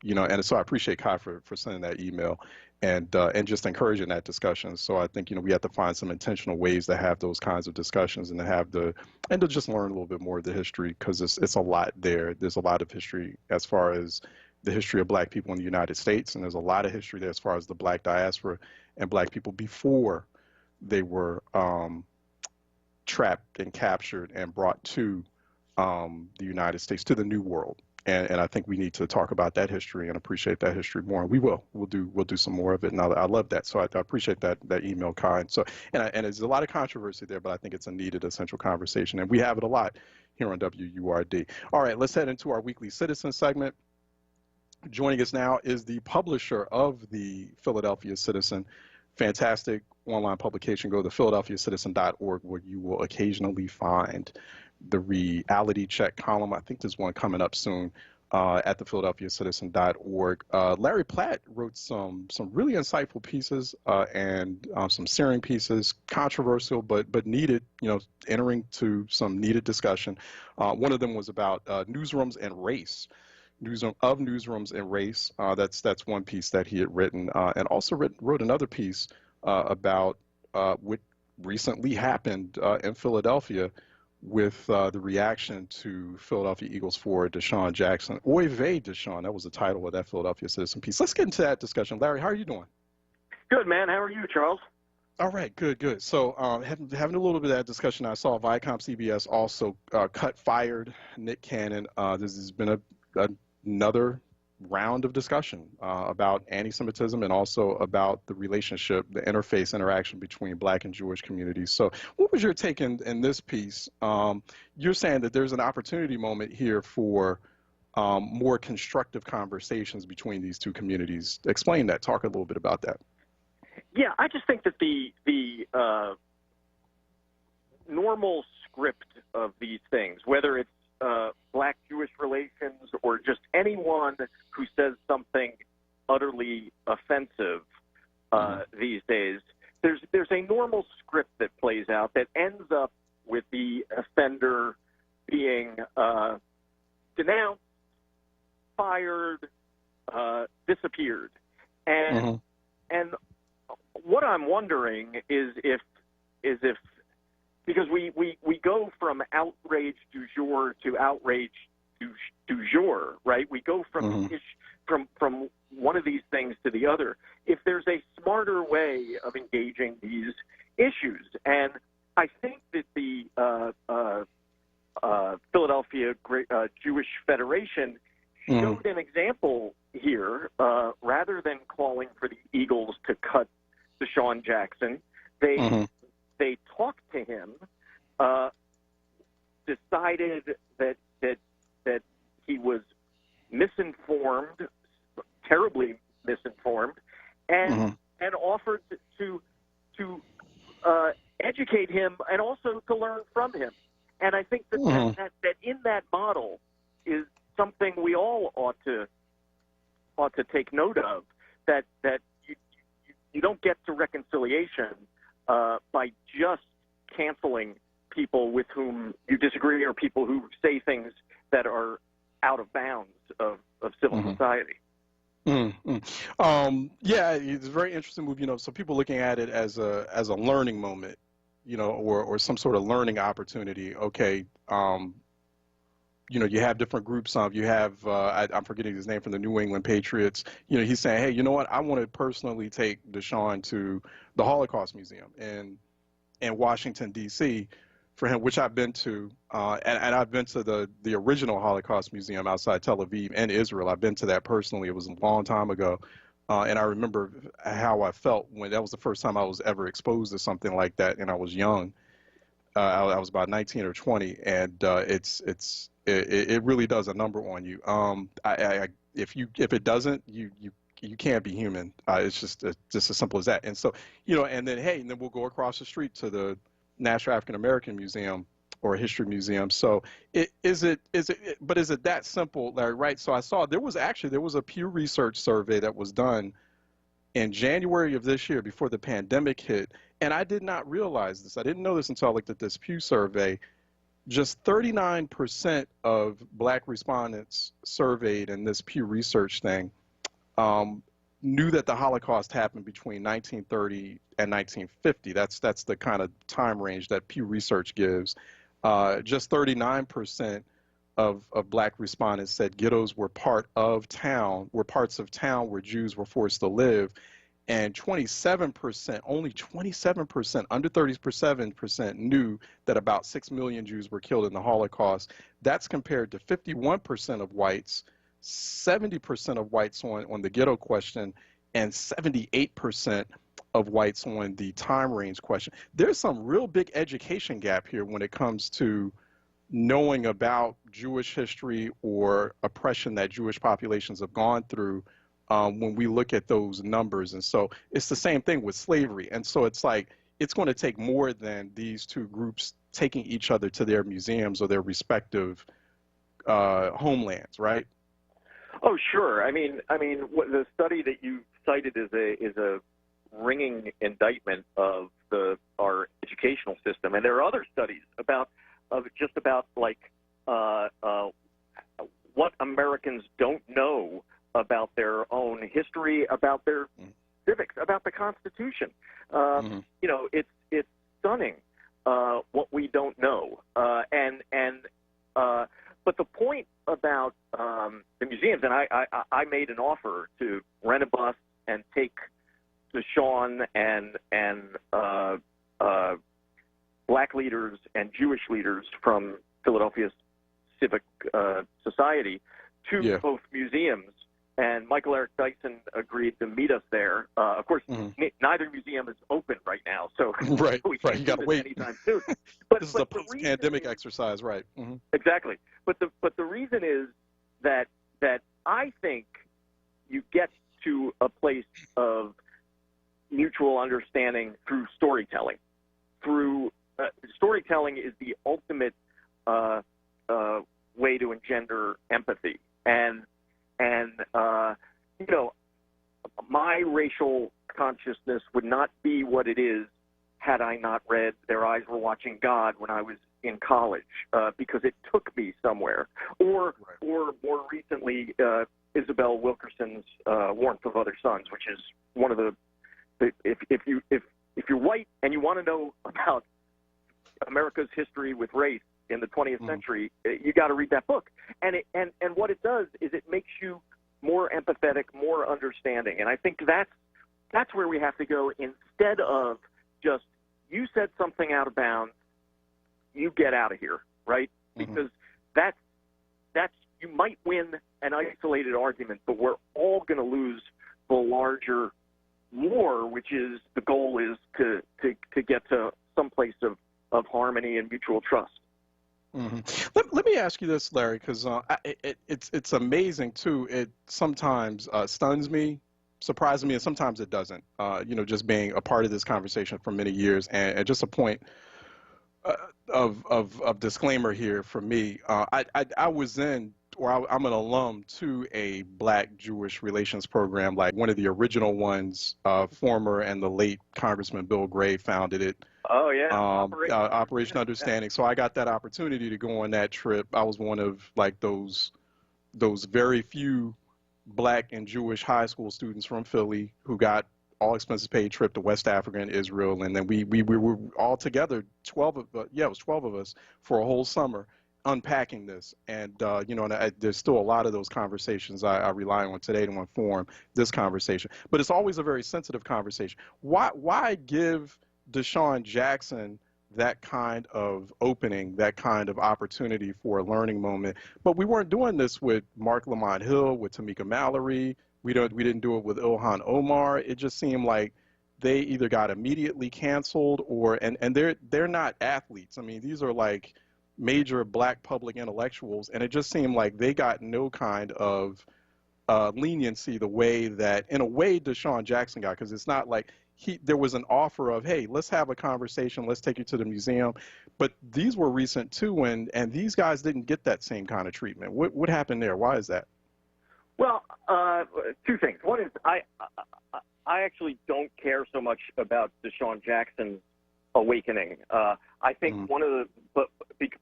You know, and so I appreciate Kai for sending that email and just encouraging that discussion. So I think, you know, we have to find some intentional ways to have those kinds of discussions and to just learn a little bit more of the history, because it's a lot there. There's a lot of history as far as the history of Black people in the United States, and there's a lot of history there as far as the Black diaspora and Black people before they were trapped and captured and brought to the United States, to the New World. And I think we need to talk about that history and appreciate that history more. And we will. We'll do some more of it. And I love that. So I appreciate that email, Kai. And so and there's a lot of controversy there, but I think it's a needed, essential conversation. And we have it a lot here on WURD. All right, let's head into our weekly citizen segment. Joining us now is the publisher of the Philadelphia Citizen. Fantastic online publication. Go to philadelphiacitizen.org, where you will occasionally find the reality check column. I think there's one coming up soon at the philadelphiacitizen.org. Larry Platt wrote some really insightful pieces and some searing pieces, controversial but needed, you know, entering to some needed discussion. One of them was about newsrooms and race. Newsrooms and race. That's one piece that he had written, and also wrote another piece about what recently happened in Philadelphia with the reaction to Philadelphia Eagles forward Deshaun Jackson. Oy vey, Deshaun. That was the title of that Philadelphia Citizen piece. Let's get into that discussion. Larry, how are you doing? Good, man. How are you, Charles? All right, good. So having a little bit of that discussion, I saw Viacom CBS also fired Nick Cannon. This has been another round of discussion about anti-Semitism and also about the relationship, the interface interaction between Black and Jewish communities. So what was your take in this piece? You're saying that there's an opportunity moment here for more constructive conversations between these two communities. Explain that. Talk a little bit about that. Yeah, I just think that the normal script of these things, whether it's Black-Jewish relations or just anyone who says something utterly offensive these days, there's a normal script that plays out that ends up with the offender being denounced, fired, disappeared. And what I'm wondering is if because we go from outrage du jour to outrage du jour, right? We go from one of these things to the other. If there's a smarter way of engaging these issues, and I think that the Philadelphia Jewish Federation showed an example here. Rather than calling for the Eagles to cut Deshaun Jackson, they talked to him, decided that he was misinformed, terribly misinformed, and offered to educate him and also to learn from him. And I think that in that model is something we all ought to take note of. That you don't get to reconciliation by just canceling people with whom you disagree or people who say things that are out of bounds of civil society. Yeah, it's a very interesting move. You know, so people looking at it as a learning moment, you know, or some sort of learning opportunity. Okay, you know, you have different groups. You have I'm forgetting his name, from the New England Patriots. You know, he's saying, hey, you know what? I want to personally take Deshaun to the Holocaust Museum in Washington, D.C. for him, which I've been to, and I've been to the original Holocaust Museum outside Tel Aviv and Israel. I've been to that personally. It was a long time ago, and I remember how I felt when that was the first time I was ever exposed to something like that, and I was young. I was about 19 or 20, and it really does a number on you. If it doesn't, you you can't be human. It's just as simple as that. And so, and then hey, and then we'll go across the street to the National African American Museum or History Museum. So is it that simple, Larry? Right. So I saw there was a Pew Research survey that was done in January of this year before the pandemic hit, and I did not realize this. I didn't know this until I looked at this Pew survey. Just 39% of Black respondents surveyed in this Pew Research thing knew that the Holocaust happened between 1930 and 1950. That's the kind of time range that Pew Research gives. Just 39% of Black respondents said ghettos were parts of town where Jews were forced to live. And 27%, only 27%, under 37% knew that about 6 million Jews were killed in the Holocaust. That's compared to 51% of whites, 70% of whites on the ghetto question, and 78% of whites on the time range question. There's some real big education gap here when it comes to knowing about Jewish history or oppression that Jewish populations have gone through. When we look at those numbers. And so it's the same thing with slavery. And so it's like, it's going to take more than these two groups taking each other to their museums or their respective homelands, right? Oh, sure. I mean, what the study that you cited is a ringing indictment of our educational system. And there are other studies about what Americans don't know about their own history, about their civics, about the Constitution. It's stunning what we don't know. But the point about the museums, and I made an offer to rent a bus and take Deshaun and Black leaders and Jewish leaders from Philadelphia's Civic Society to both museums. And Michael Eric Dyson agreed to meet us there. Of course, neither museum is open right now, so right. You got to wait anytime soon. But, this is a post-pandemic exercise, right? Exactly. But the reason is that I think you get to a place of mutual understanding through storytelling. Storytelling is the ultimate way to engender empathy. And my racial consciousness would not be what it is had I not read Their Eyes Were Watching God when I was in college, because it took me somewhere. Or more recently, Isabel Wilkerson's Warmth of Other Suns, which is one of the if you're white and you want to know about America's history with race in the 20th century, you got to read that book. And what it does is it makes you more empathetic, more understanding. And I think that's where we have to go, instead of just, you said something out of bounds, you get out of here, right? Because that's you might win an isolated argument, but we're all going to lose the larger war, which is the goal is to get to some place of harmony and mutual trust. Let me ask you this, Larry, because it's amazing too. It sometimes stuns me, surprises me, and sometimes it doesn't. Just being a part of this conversation for many years, and just a point of disclaimer here for me. I was I'm an alum to a Black Jewish relations program, like one of the original ones. Former and the late Congressman Bill Gray founded it. Oh yeah, Operation Understanding. So I got that opportunity to go on that trip. I was one of like those very few Black and Jewish high school students from Philly who got all expenses paid trip to West Africa and Israel, and then we were all together, 12 of us for a whole summer unpacking this. And there's still a lot of those conversations I rely on today to inform this conversation. But it's always a very sensitive conversation. Why give Deshaun Jackson that kind of opening, that kind of opportunity for a learning moment? But we weren't doing this with Mark Lamont Hill, with Tamika Mallory. We didn't do it with Ilhan Omar. It just seemed like they either got immediately canceled and they're not athletes. I mean, these are like major Black public intellectuals, and it just seemed like they got no kind of leniency the way that, in a way, Deshaun Jackson got, because it's not like there was an offer of, hey, let's have a conversation, let's take you to the museum. But these were recent too, and these guys didn't get that same kind of treatment. What happened there? Why is that? Well, two things. One is I actually don't care so much about Deshaun Jackson's awakening. I think one of the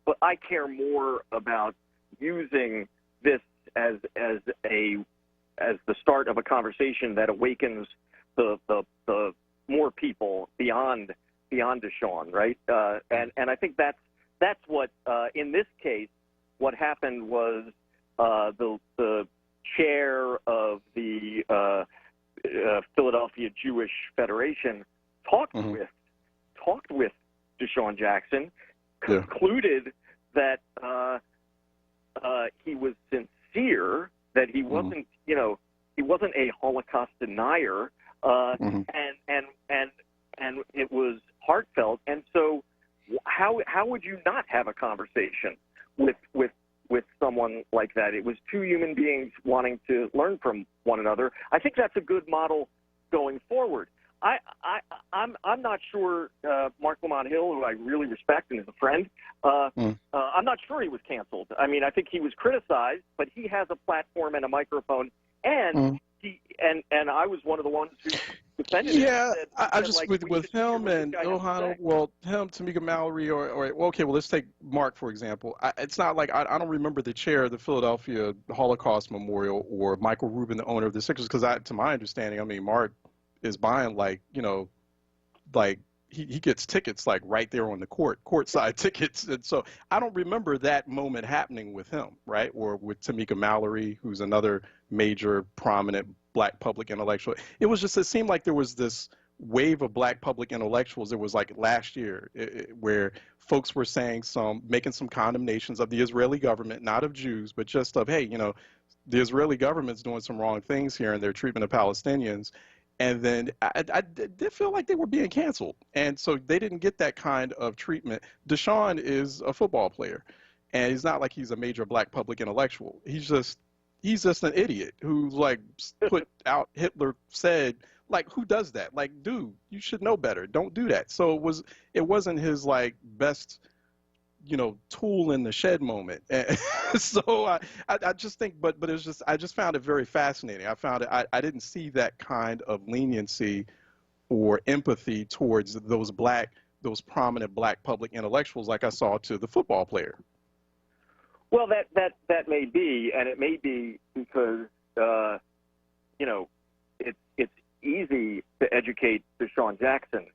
but I care more about using this as the start of a conversation that awakens the more people beyond Deshaun, right? And I think that's what in this case what happened was the chair of the Philadelphia Jewish Federation talked with Deshaun Jackson, concluded that he was sincere, that he wasn't, he wasn't a Holocaust denier, and it was heartfelt. And so, how would you not have a conversation with someone like that? It was two human beings wanting to learn from one another. I think that's a good model going forward. I'm not sure Mark Lamont Hill, who I really respect and is a friend, I'm not sure he was canceled. I mean, I think he was criticized, but he has a platform and a microphone, and and I was one of the ones who defended him. Yeah, I just like, with him and Ohana, well, him, Tamika Mallory, or okay, well, let's take Mark for example. It's not like I don't remember the chair of the Philadelphia Holocaust Memorial or Michael Rubin, the owner of the Sixers, because to my understanding, I mean, Mark is buying like he gets tickets like right there on the courtside tickets, and so I don't remember that moment happening with him, right, or with Tamika Mallory, who's another major prominent Black public intellectual. It seemed like there was this wave of Black public intellectuals. It was like last year where folks were making some condemnations of the Israeli government, not of Jews, but just of, hey, the Israeli government's doing some wrong things here in their treatment of Palestinians. And then I did feel like they were being canceled. And so they didn't get that kind of treatment. Deshaun is a football player, and it's not like he's a major Black public intellectual. He's just an idiot who like put out Hitler said, like, who does that? Like, dude, you should know better. Don't do that. So it wasn't his like best, tool in the shed moment. So I just think, but it's just, I just found it very fascinating. I didn't see that kind of leniency or empathy towards those prominent Black public intellectuals like I saw to the football player. Well, that may be, and it may be because it's easy to educate Deshaun Jackson.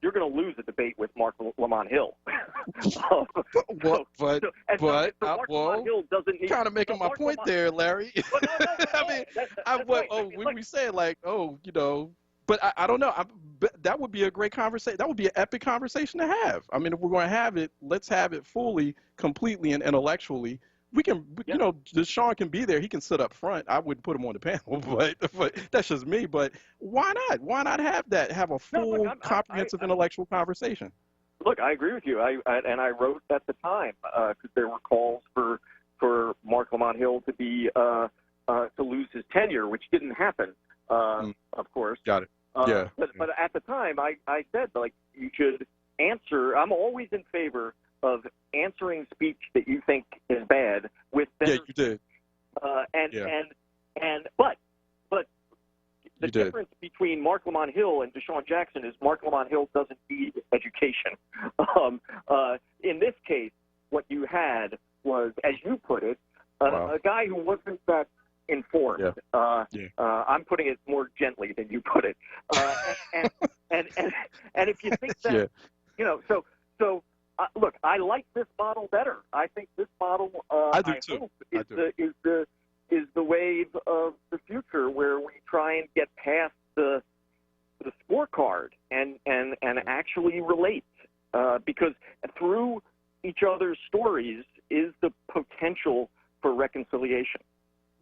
You're going to lose a debate with Mark Lamont Hill. But Lamont Hill doesn't need. Kind of making my point there, Larry. I mean, when we say like, but I don't know. That would be a great conversation. That would be an epic conversation to have. I mean, if we're going to have it, let's have it fully, completely, and intellectually. We can, Deshaun can be there. He can sit up front. I wouldn't put him on the panel, but that's just me. But why not? Why not have that? Have a full, comprehensive intellectual conversation. Look, I agree with you. I wrote at the time because there were calls for Mark Lamont Hill to be to lose his tenure, which didn't happen. Of course. Got it. Yeah. But at the time, I said like you should answer. I'm always in favor of answering speech that you think is bad with better. Yeah, you did. But the difference between Mark Lamont Hill and Deshaun Jackson is Mark Lamont Hill doesn't need education. In this case, what you had was, as you put it, a guy who wasn't that informed. I'm putting it more gently than you put it. And if you think that, so. Look, I like this model better. I think this model, I do too. Is the wave of the future where we try and get past the scorecard and actually relate, because through each other's stories is the potential for reconciliation.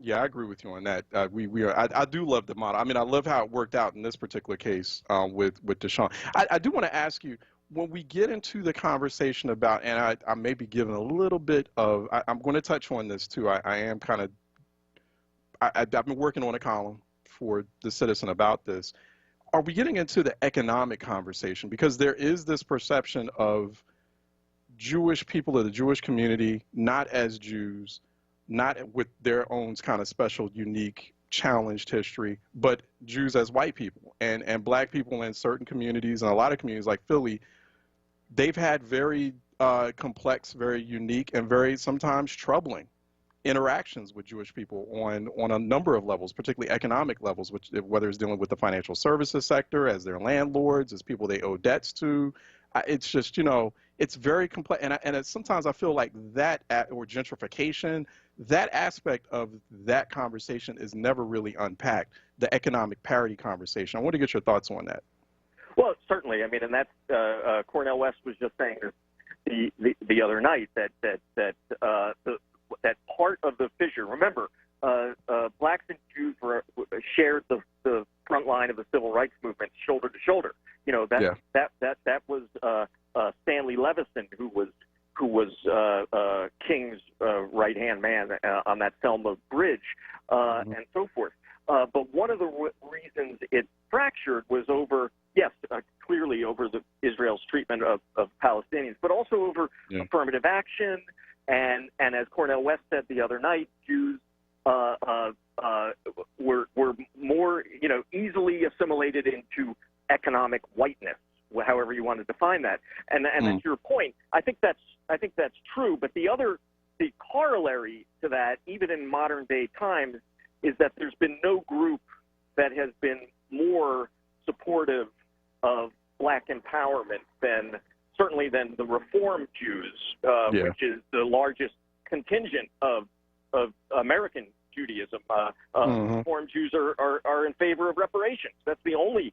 Yeah, I agree with you on that. I do love the model. I mean, I love how it worked out in this particular case with Deshaun. I do want to ask you, when we get into the conversation about, and I may be giving a little bit of, I'm going to touch on this too. I am kind of, I've been working on a column for the Citizen about this. Are we getting into the economic conversation? Because there is this perception of Jewish people of the Jewish community, not as Jews, not with their own kind of special, unique, challenged history, but Jews as white people and black people in certain communities and a lot of communities like Philly, they've had very complex, very unique, and very sometimes troubling interactions with Jewish people on a number of levels, particularly economic levels, which whether it's dealing with the financial services sector as their landlords, as people they owe debts to. It's just, it's very complex. And sometimes I feel like that, or gentrification, that aspect of that conversation is never really unpacked, the economic parity conversation. I want to get your thoughts on that. Well, certainly. I mean, and that's Cornel West was just saying the other night that part of the fissure. Remember, blacks and Jews shared the front line of the civil rights movement shoulder to shoulder. That was Stanley Levison, who was King's right hand man on that Selma Bridge, and so forth. But one of the reasons it fractured was over, clearly over Israel's treatment of Palestinians, but also over affirmative action. And as Cornel West said the other night, Jews were more, easily assimilated into economic whiteness, however you want to define that. And to your point, I think that's true. But the corollary to that, even in modern day times, is that there's been no group that has been more supportive of black empowerment than the Reform Jews, which is the largest contingent of American Judaism. Reform Jews are in favor of reparations. That's the only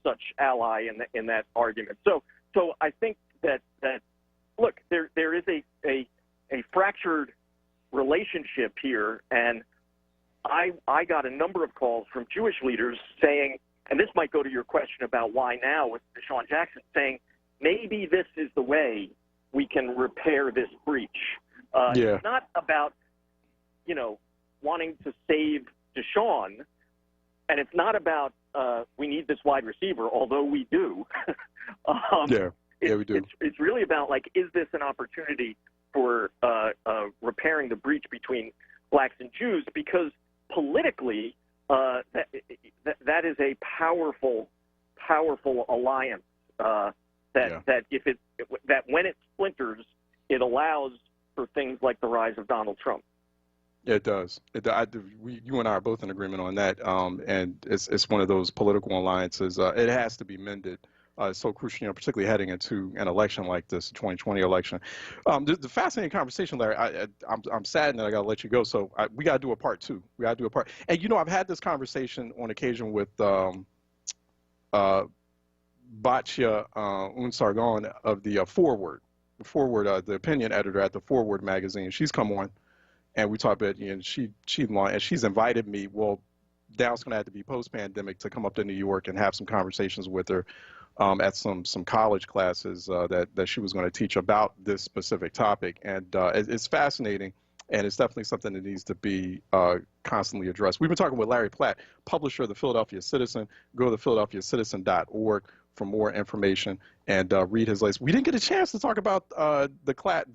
such ally in that argument. So I think that look, there is a fractured relationship here, and I got a number of calls from Jewish leaders saying, and this might go to your question about why now with Deshaun Jackson, saying maybe this is the way we can repair this breach. It's not about, wanting to save Deshaun, and it's not about we need this wide receiver, although we do. We do. It's really about, is this an opportunity for repairing the breach between blacks and Jews? Because politically, that is a powerful alliance. That when it splinters, it allows for things like the rise of Donald Trump. It does. You and I are both in agreement on that, and it's one of those political alliances. It has to be mended. It's so crucial, particularly heading into an election like this, the 2020 election. The fascinating conversation, Larry. I'm saddened that I got to let you go, so we got to do a part two. We got to do a part. And I've had this conversation on occasion with Batya Unsargon of the Forward, the opinion editor at the Forward magazine. She's come on, and we talked about, and she's invited me. Well, now it's going to have to be post-pandemic to come up to New York and have some conversations with her at some college classes that she was going to teach about this specific topic. And it's fascinating, and it's definitely something that needs to be constantly addressed. We've been talking with Larry Platt, publisher of the Philadelphia Citizen. Go to philadelphiacitizen.org for more information and read his latest. We didn't get a chance to talk about the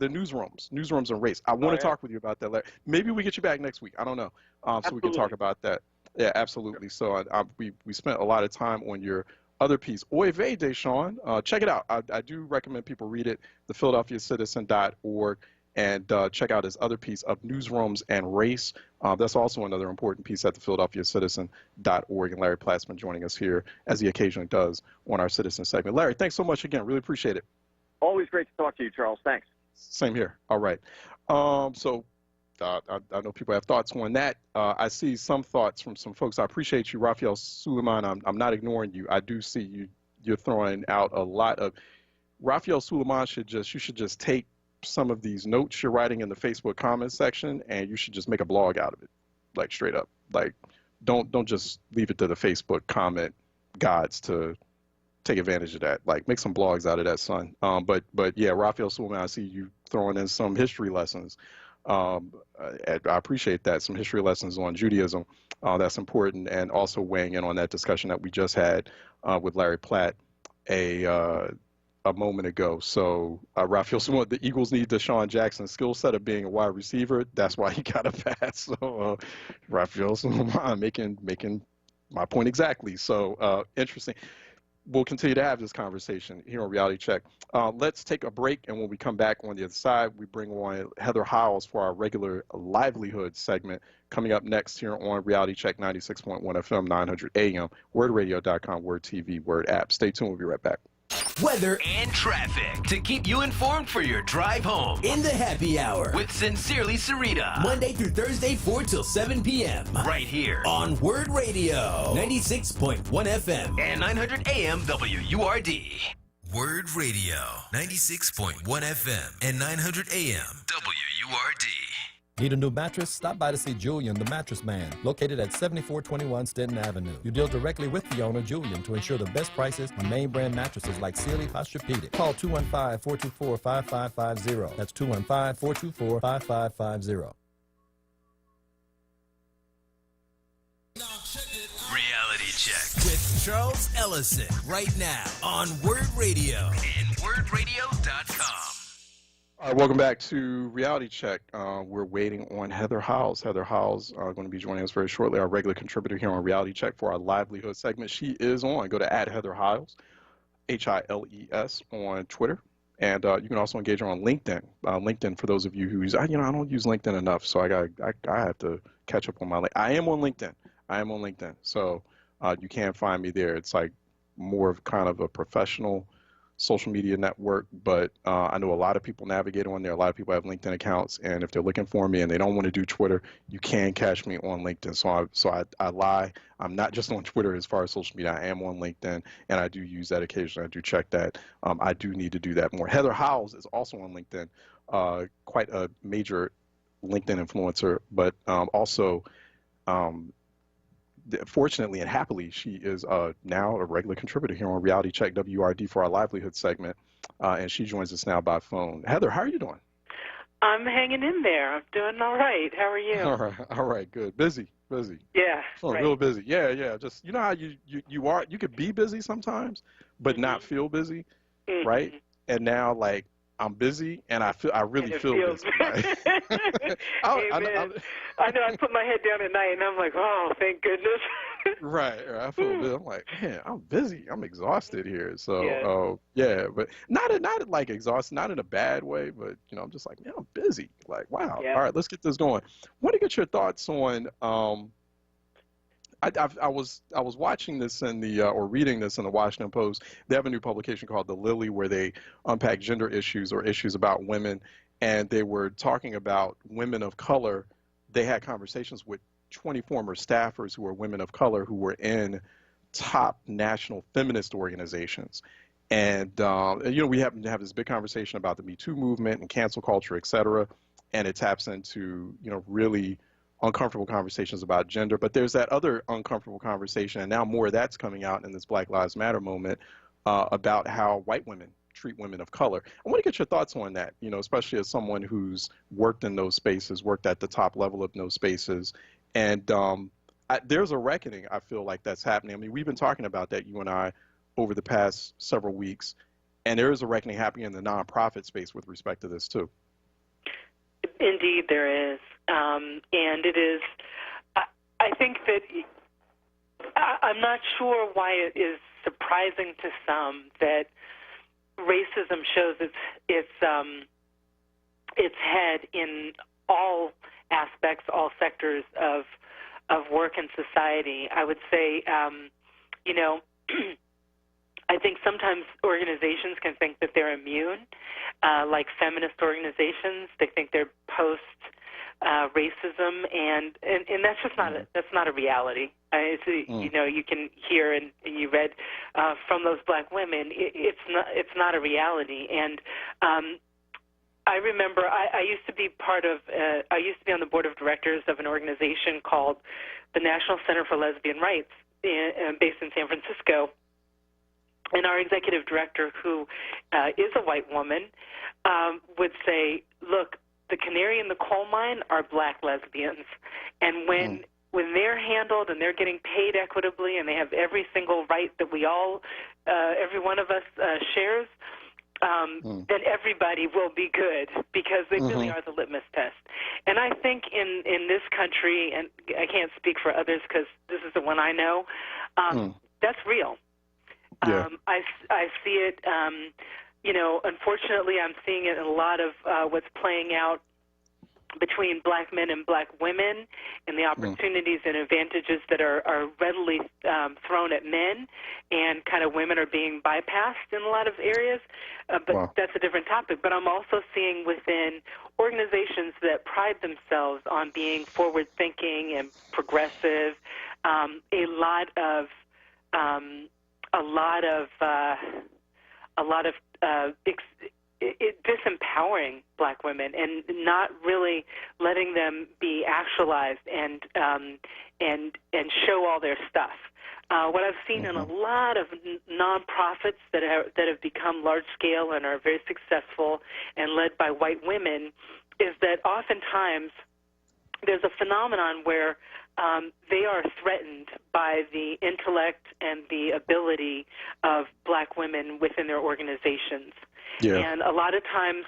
newsrooms and race. I want to talk with you about that, Larry. Maybe we get you back next week. I don't know, so we can talk about that. Yeah, absolutely. So we spent a lot of time on your other piece, Oy vey, Deshaun. Check it out. I do recommend people read it, thephiladelphiacitizen.org, and check out his other piece of newsrooms and race. That's also another important piece at thephiladelphiacitizen.org. And Larry Platt's been joining us here, as he occasionally does, on our Citizen segment. Larry, thanks so much again. Really appreciate it. Always great to talk to you, Charles. Thanks. Same here. All right. I know people have thoughts on that. I see some thoughts from some folks. I appreciate you, Raphael Suleiman. I'm not ignoring you. I do see you're throwing out a lot of. Raphael Suleiman you should just take some of these notes you're writing in the Facebook comment section, and you should just make a blog out of it, like straight up. Like, don't just leave it to the Facebook comment gods to take advantage of that. Like, make some blogs out of that, son. But yeah, Raphael Suleiman, I see you throwing in some history lessons. I appreciate that. Some history lessons on Judaism, that's important, and also weighing in on that discussion that we just had with Larry Platt a moment ago. So Raphael, so the Eagles need Deshaun Jackson's skill set of being a wide receiver. That's why he got a pass. So Raphael, so making my point exactly. So interesting. We'll continue to have this conversation here on Reality Check. Let's take a break, and when we come back on the other side, we bring on Heather Hiles for our regular livelihood segment coming up next here on Reality Check 96.1 FM, 900 AM, wordradio.com, Word TV, Word app. Stay tuned. We'll be right back. Weather and traffic to keep you informed for your drive home in the happy hour with Sincerely Sarita, Monday through Thursday 4 till 7 p.m. right here on Word Radio 96.1 FM and 900 AM WURD. Word Radio 96.1 FM and 900 AM WURD. Need a new mattress? Stop by to see Julian, the Mattress Man, located at 7421 Stenton Avenue. You deal directly with the owner, Julian, to ensure the best prices on name brand mattresses like Sealy, Posturepedic. Call 215-424-5550. That's 215-424-5550. Reality Check with Charles Ellison right now on Word Radio and wordradio.com. All right, welcome back to Reality Check. We're waiting on Heather Hiles. Heather Hiles going to be joining us very shortly, our regular contributor here on Reality Check for our livelihood segment. She is on. Go to @Heather Hiles, Hiles on Twitter. And you can also engage her on LinkedIn. LinkedIn, for those of you who use, I don't use LinkedIn enough, so I have to catch up on my. I am on LinkedIn. So you can find me there. It's like more of kind of a professional social media network, but I know a lot of people navigate on there. A lot of people have LinkedIn accounts, and if they're looking for me and they don't want to do Twitter, you can catch me on LinkedIn. So I lie. I'm not just on Twitter as far as social media. I am on LinkedIn, and I do use that occasionally. I do check that. I do need to do that more. Heather Hiles is also on LinkedIn, quite a major LinkedIn influencer, but also fortunately and happily, she is now a regular contributor here on Reality Check WRD for our livelihood segment, and she joins us now by phone. Heather, how are you doing? I'm hanging in there. I'm doing all right. How are you? All right, good. Busy. Yeah, right. Real busy. Yeah. Just, you know how you are. You could be busy sometimes, but not feel busy, right? And now, like, I'm busy, and I really feel busy. Right? I know. I put my head down at night, and I'm like, oh, thank goodness. Right. I feel busy. I'm like, man, I'm busy. I'm exhausted here. So, yeah, but not like exhausted, not in a bad way, but I'm just like, man, I'm busy. Like, wow. Yeah. All right, let's get this going. Want to get your thoughts on. I was watching this in the or reading this in the Washington Post. They have a new publication called The Lily, where they unpack gender issues or issues about women, and they were talking about women of color. They had conversations with 20 former staffers who were women of color who were in top national feminist organizations. And we happen to have this big conversation about the Me Too movement and cancel culture, et cetera, and it taps into really uncomfortable conversations about gender. But there's that other uncomfortable conversation, and now more of that's coming out in this Black Lives Matter moment, about how white women treat women of color. I want to get your thoughts on that, especially as someone who's worked in those spaces, worked at the top level of those spaces. And there's a reckoning, I feel like, that's happening. I mean, we've been talking about that, you and I, over the past several weeks, and there is a reckoning happening in the nonprofit space with respect to this, too. Indeed, there is. And it is, I think that I'm not sure why it is surprising to some that racism shows its head in all aspects, all sectors of work and society. I would say, I think sometimes organizations can think that they're immune, like feminist organizations. They think they're post racism, and that's just not a reality. You can hear and you read from those black women. It's not a reality. And I remember I used to be on the board of directors of an organization called the National Center for Lesbian Rights, based in San Francisco. And our executive director, who is a white woman, would say, look, the canary in the coal mine are black lesbians. And when they're handled and they're getting paid equitably and they have every single right that we all, every one of us shares, then everybody will be good, because they really are the litmus test. And I think in this country, and I can't speak for others because this is the one I know, that's real. Yeah. I see it, unfortunately I'm seeing it in a lot of what's playing out between black men and black women, and the opportunities and advantages that are readily thrown at men, and kind of women are being bypassed in a lot of areas. But that's a different topic. But I'm also seeing within organizations that pride themselves on being forward-thinking and progressive, a lot of disempowering black women and not really letting them be actualized and show all their stuff. What I've seen in a lot of nonprofits that have become large scale and are very successful and led by white women is that oftentimes there's a phenomenon where they are threatened by the intellect and the ability of black women within their organizations. Yeah. And a lot of times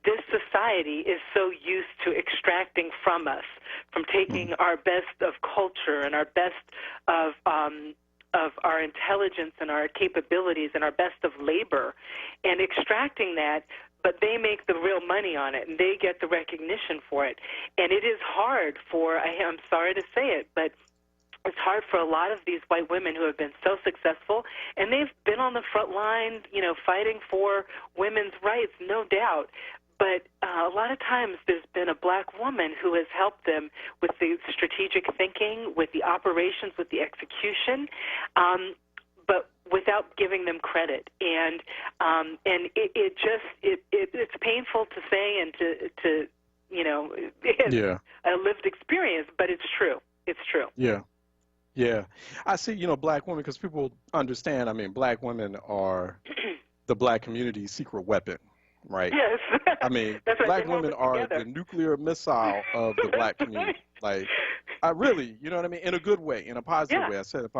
this society is so used to extracting from us, from taking our best of culture and our best of our intelligence and our capabilities and our best of labor, and extracting that, but they make the real money on it, and they get the recognition for it. And it is hard for, I'm sorry to say it, but it's hard for a lot of these white women who have been so successful, and they've been on the front line, fighting for women's rights, no doubt. But a lot of times there's been a black woman who has helped them with the strategic thinking, with the operations, with the execution, but without giving them credit. And it's painful to say and to it's a lived experience, but it's true. It's true. Yeah. Yeah. I see, black women, because people understand, black women are the black community's secret weapon, right? Yes. That's black women are the nuclear missile of the black community. Like, I really, you know what I mean? In a good way, in a positive way. I said it.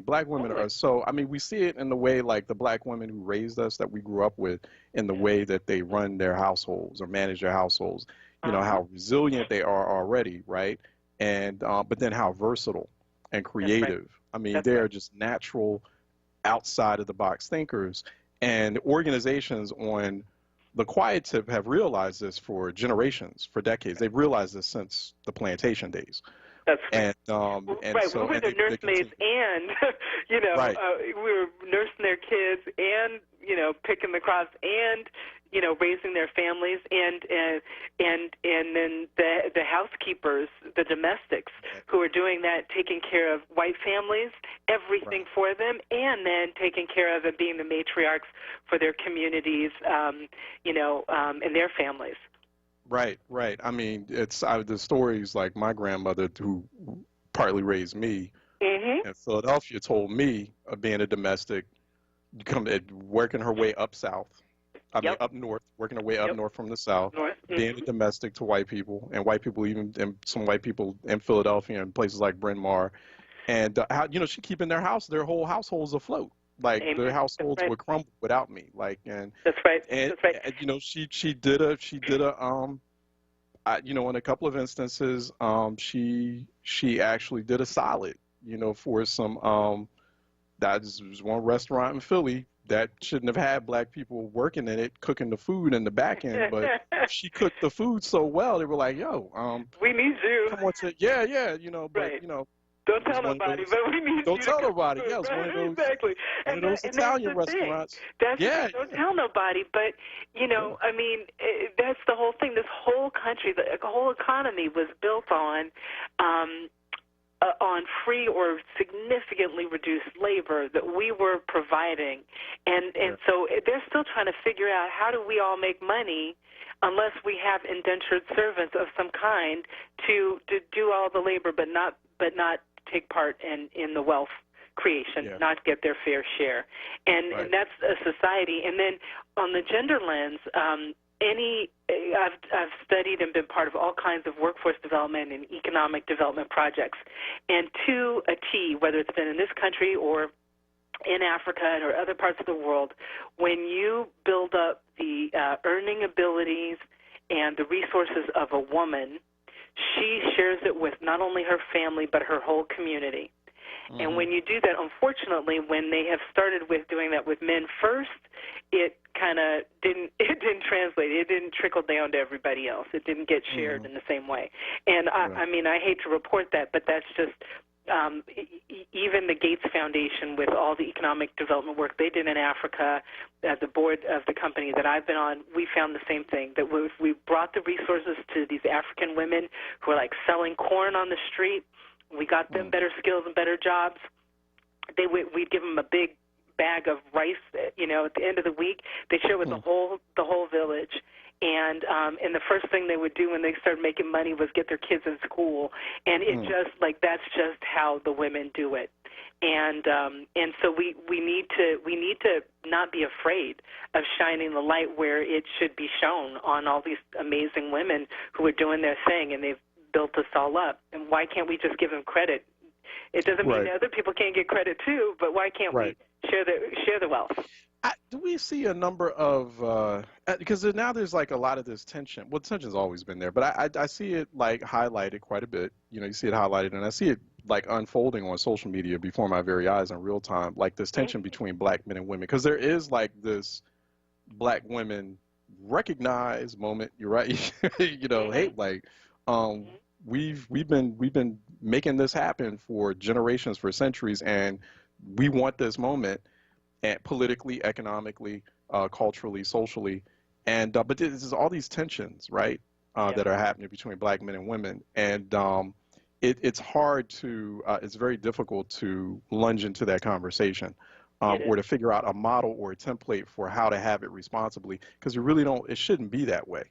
Black women are so, we see it in the way, like, the black women who raised us, that we grew up with, in the way that they run their households or manage their households, how resilient they are already, right? And, but then how versatile and creative. They are just natural, outside of the box thinkers. And organizations on the quiet tip have realized this for generations, for decades. They've realized this since the plantation days. That's right. And right. So, we were their nursemaids, and we were nursing their kids, and picking the crops, and raising their families, and then the housekeepers, the domestics, who are doing that, taking care of white families, everything for them, and then taking care of and being the matriarchs for their communities, and their families. Right. It's the stories, like my grandmother, who partly raised me in Philadelphia, told me of being a domestic, working her way up south. Up north, working her way up north from the south, being a domestic to white people, and white people, and some white people in Philadelphia and places like Bryn Mawr, and how she keeping their whole households afloat. Like, their households would crumble without me. Like, and that's right. And, that's right. And, she did a in a couple of instances, she actually did a solid, for some that was one restaurant in Philly that shouldn't have had black people working in it, cooking the food in the back end, but she cooked the food so well, they were like, "Yo, we need you." Come on to, but don't tell nobody, but we need you. Don't tell nobody. Yeah, it's one of those, one of those Italian restaurants. Don't tell nobody, but that's the whole thing. This whole country, the whole economy was built on free or significantly reduced labor that we were providing. And so they're still trying to figure out, how do we all make money unless we have indentured servants of some kind to do all the labor, but not take part in the wealth creation, not get their fair share. And that's a society. And then on the gender lens, I've studied and been part of all kinds of workforce development and economic development projects, and to a T, whether it's been in this country or in Africa or other parts of the world, when you build up the earning abilities and the resources of a woman, she shares it with not only her family but her whole community. Mm-hmm. And when you do that, unfortunately, when they have started with doing that with men first, it kind of didn't translate. It didn't trickle down to everybody else. It didn't get shared in the same way. And I mean, I hate to report that, but that's just even the Gates Foundation, with all the economic development work they did in Africa, at the board of the company that I've been on, we found the same thing, that if we brought the resources to these African women who are like selling corn on the street, we got them better skills and better jobs, we'd give them a big bag of rice, at the end of the week. They'd share with the whole village. And the first thing they would do when they started making money was get their kids in school. And it just, that's just how the women do it. And so we need to not be afraid of shining the light where it should be shown on all these amazing women who are doing their thing, and they've built us all up. And why can't we just give them credit? It doesn't mean other people can't get credit too, but why can't we share the wealth? Do we see a number of because now there's like a lot of this tension. Well, tension's always been there, but I see it like highlighted quite a bit. You see it highlighted, and I see it like unfolding on social media before my very eyes in real time, like this tension between black men and women, because there is like this black women recognize moment. You're right. Hey, like we've been making this happen for generations, for centuries, and we want this moment, and politically, economically, culturally, socially, and but there's all these tensions, right, that are happening between black men and women, and it's hard to, it's very difficult to lunge into that conversation, or to figure out a model or a template for how to have it responsibly, because it shouldn't be that way.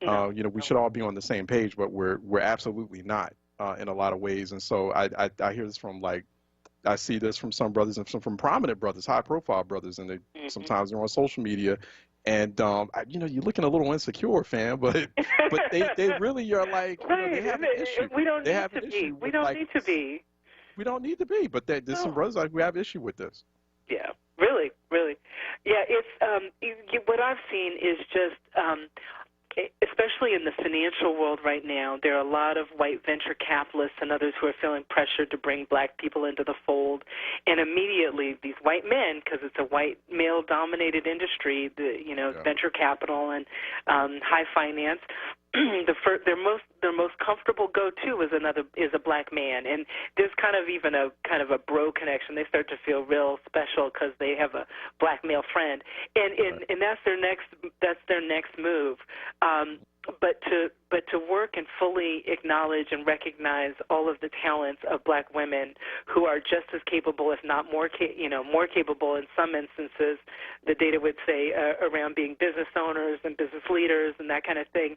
We should all be on the same page, but we're absolutely not in a lot of ways. And so I hear this from I see this from some brothers and from prominent brothers, high-profile brothers, and they sometimes they're on social media, and you're looking a little insecure, fam, but they really are like, they have an issue. We don't need to be. We don't need to be. We don't need to be, but there's some brothers who have issue with this. Yeah, really. Yeah, it's what I've seen is just. Especially in the financial world right now, there are a lot of white venture capitalists and others who are feeling pressured to bring black people into the fold. And immediately these white men, because it's a white male-dominated industry, venture capital and high finance, their most comfortable go-to is a black man, and there's kind of a bro connection. They start to feel real special because they have a black male friend, and that's their next move. But to work and fully acknowledge and recognize all of the talents of black women who are just as capable, if not more capable in some instances, the data would say, around being business owners and business leaders and that kind of thing.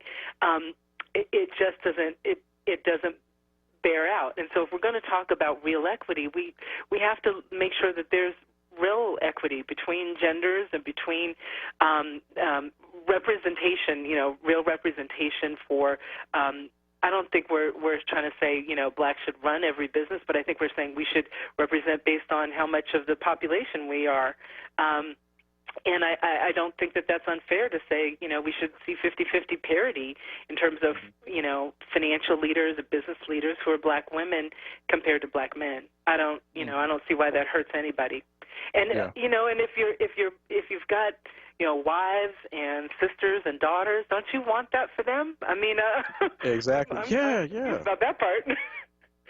It just doesn't bear out. And so if we're going to talk about real equity, we have to make sure that there's real equity between genders and between representation, real representation for I don't think we're trying to say, blacks should run every business, but I think we're saying we should represent based on how much of the population we are. And I don't think that that's unfair to say, we should see 50-50 parity in terms of, financial leaders and business leaders who are black women compared to black men. I don't see why that hurts anybody. And and if you've got wives and sisters and daughters, don't you want that for them? I mean, exactly. Yeah. About that part.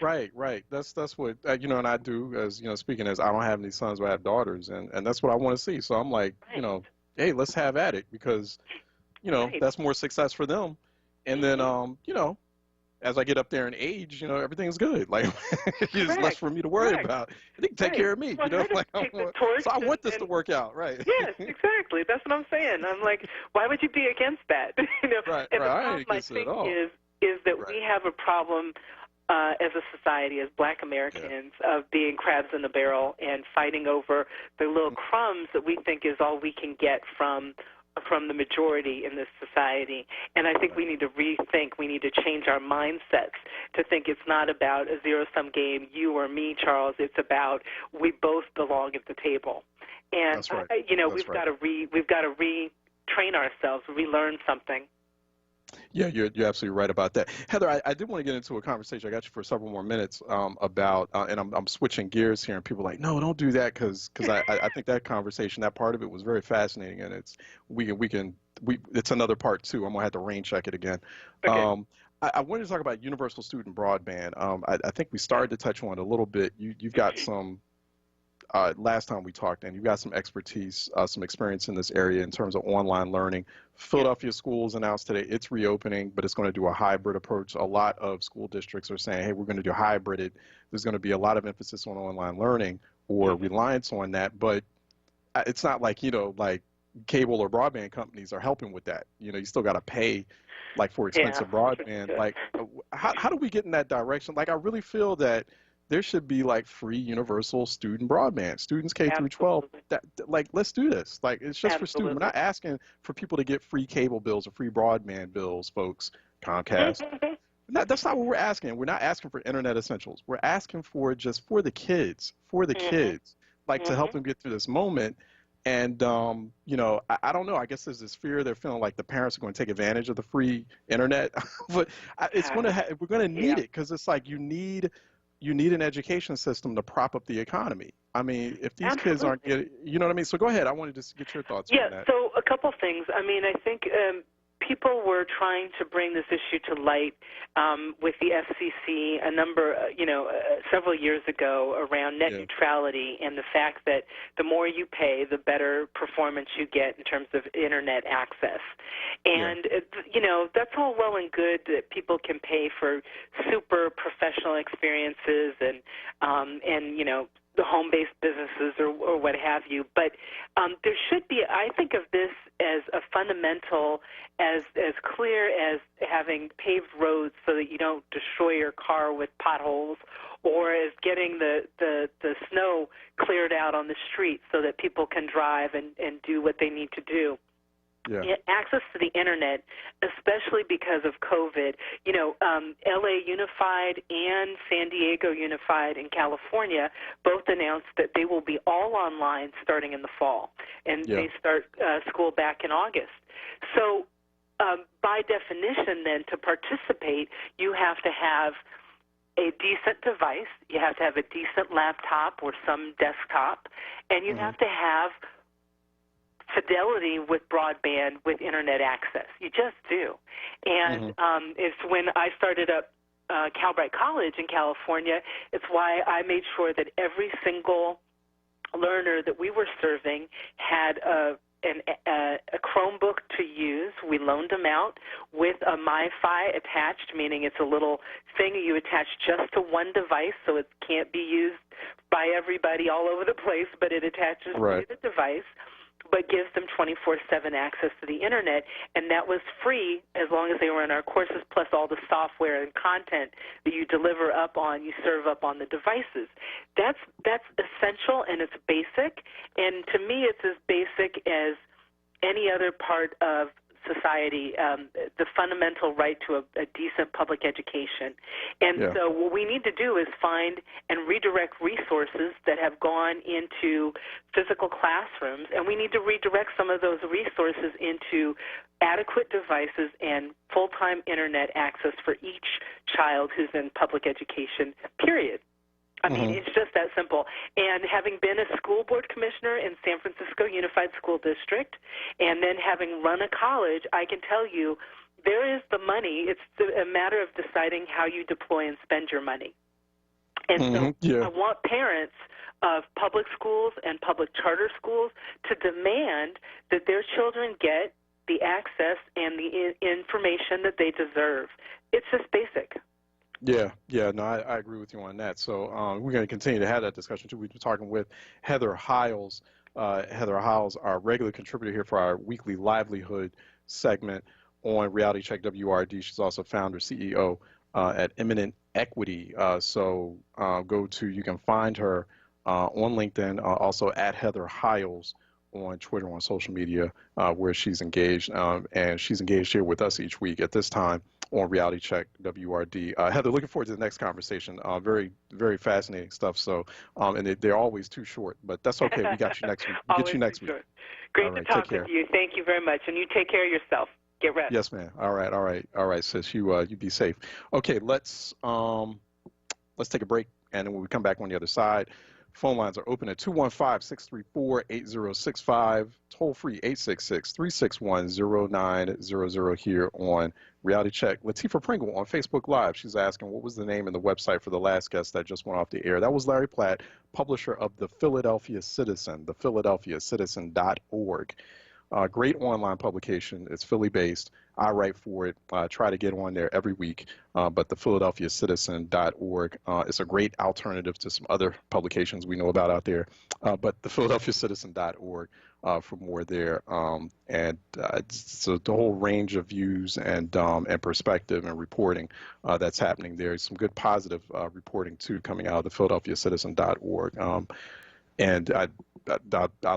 Right. That's what and I do, as speaking as I don't have any sons, but I have daughters, and that's what I want to see. So I'm like, hey, let's have at it, because that's more success for them. And then as I get up there in age, everything's good. Like there's less for me to worry about. They can take care of me. So I want this to work out, right? Yes, exactly. That's what I'm saying. I'm like, why would you be against that? And the problem, I think, is that we have a problem as a society, as black Americans, of being crabs in the barrel and fighting over the little crumbs that we think is all we can get from from the majority in this society. And I think we need to rethink, we need to change our mindsets to think it's not about a zero-sum game, you or me, Charles. It's about we both belong at the table. And, That's right. We've got to retrain ourselves, relearn something. Yeah, you're absolutely right about that. Heather, I did want to get into a conversation. I got you for several more minutes about, and I'm switching gears here, and people are like, no, don't do that, because I think that conversation, that part of it was very fascinating, and it's another part too. I'm gonna have to rain check it again. Okay. I wanted to talk about universal student broadband. I think we started to touch on it a little bit. You've got some. Last time we talked, and you've got some expertise, some experience in this area in terms of online learning. Philadelphia schools announced today it's reopening, but it's going to do a hybrid approach. A lot of school districts are saying, hey, we're going to do hybrid. There's going to be a lot of emphasis on online learning or reliance on that, but it's not like, like cable or broadband companies are helping with that. You still got to pay for expensive broadband. How do we get in that direction? I really feel that there should be free universal student broadband. Students K through 12. Let's do this. It's just for students. We're not asking for people to get free cable bills or free broadband bills, folks. Comcast. That's not what we're asking. We're not asking for internet essentials. We're asking for just for the kids, to help them get through this moment. And I don't know. I guess there's this fear they're feeling like the parents are going to take advantage of the free internet, but we're going to need it, because it's you need an education system to prop up the economy. I mean, if these kids aren't getting, you know what I mean? So go ahead. I wanted to get your thoughts on that. Yeah, so a couple things. I mean, I think people were trying to bring this issue to light with the FCC several years ago around net neutrality and the fact that the more you pay, the better performance you get in terms of internet access. And, that's all well and good that people can pay for super professional experiences and the home-based businesses or what have you. But there should be, I think of this as a fundamental, as clear as having paved roads so that you don't destroy your car with potholes, or as getting the snow cleared out on the street so that people can drive and do what they need to do. Yeah. Access to the internet, especially because of COVID. LA Unified and San Diego Unified in California both announced that they will be all online starting in the fall, and they start school back in August. So by definition, then, to participate, you have to have a decent device, you have to have a decent laptop or some desktop, and you have to have fidelity with broadband, with internet access. You just do. And it's when I started up Calbright College in California, it's why I made sure that every single learner that we were serving had a Chromebook to use. We loaned them out with a MiFi attached, meaning it's a little thing you attach just to one device, so it can't be used by everybody all over the place, but it attaches to the device, but gives them 24/7 access to the internet, and that was free as long as they were in our courses, plus all the software and content that you deliver up on, you serve up on the devices. That's essential, and it's basic, and to me it's as basic as any other part of society, the fundamental right to a decent public education. And so what we need to do is find and redirect resources that have gone into physical classrooms, and we need to redirect some of those resources into adequate devices and full-time internet access for each child who's in public education, period. I mean, it's just that simple. And having been a school board commissioner in San Francisco Unified School District, and then having run a college, I can tell you there is the money. It's a matter of deciding how you deploy and spend your money. And so I want parents of public schools and public charter schools to demand that their children get the access and the information that they deserve. It's just basic. No, I agree with you on that. So we're going to continue to have that discussion, too. We've been talking with Heather Hiles. Heather Hiles, our regular contributor here for our weekly livelihood segment on Reality Check WRD. She's also founder, CEO at Eminent Equity. You can find her on LinkedIn, also at Heather Hiles on Twitter, on social media, where she's engaged, and she's engaged here with us each week at this time on Reality Check WRD. Heather, looking forward to the next conversation. Very, very fascinating stuff. So, and they're always too short, but that's okay. We got you next week. We'll get you next week. Great to talk with you. Thank you very much, and you take care of yourself. Get rest. Yes, ma'am. All right, sis. You be safe. Okay, let's take a break, and then when we come back on the other side, phone lines are open at 215-634-8065, toll free 866-361-0900 here on Reality Check. Latifah Pringle on Facebook Live. She's asking what was the name and the website for the last guest that just went off the air. That was Larry Platt, publisher of the Philadelphia Citizen, thephiladelphiacitizen.org. Great online publication. It's Philly-based. I write for it. Try to get on there every week. But the PhiladelphiaCitizen.org is a great alternative to some other publications we know about out there. But the PhiladelphiaCitizen.org for more there. So the whole range of views and perspective and reporting that's happening there. Some good positive reporting too coming out of the PhiladelphiaCitizen.org. And I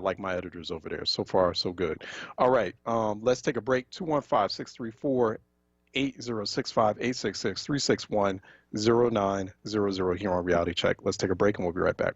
like my editors over there. So far, so good. All right, let's take a break. 215-634-8065, 866-361-0900 here on Reality Check. Let's take a break and we'll be right back.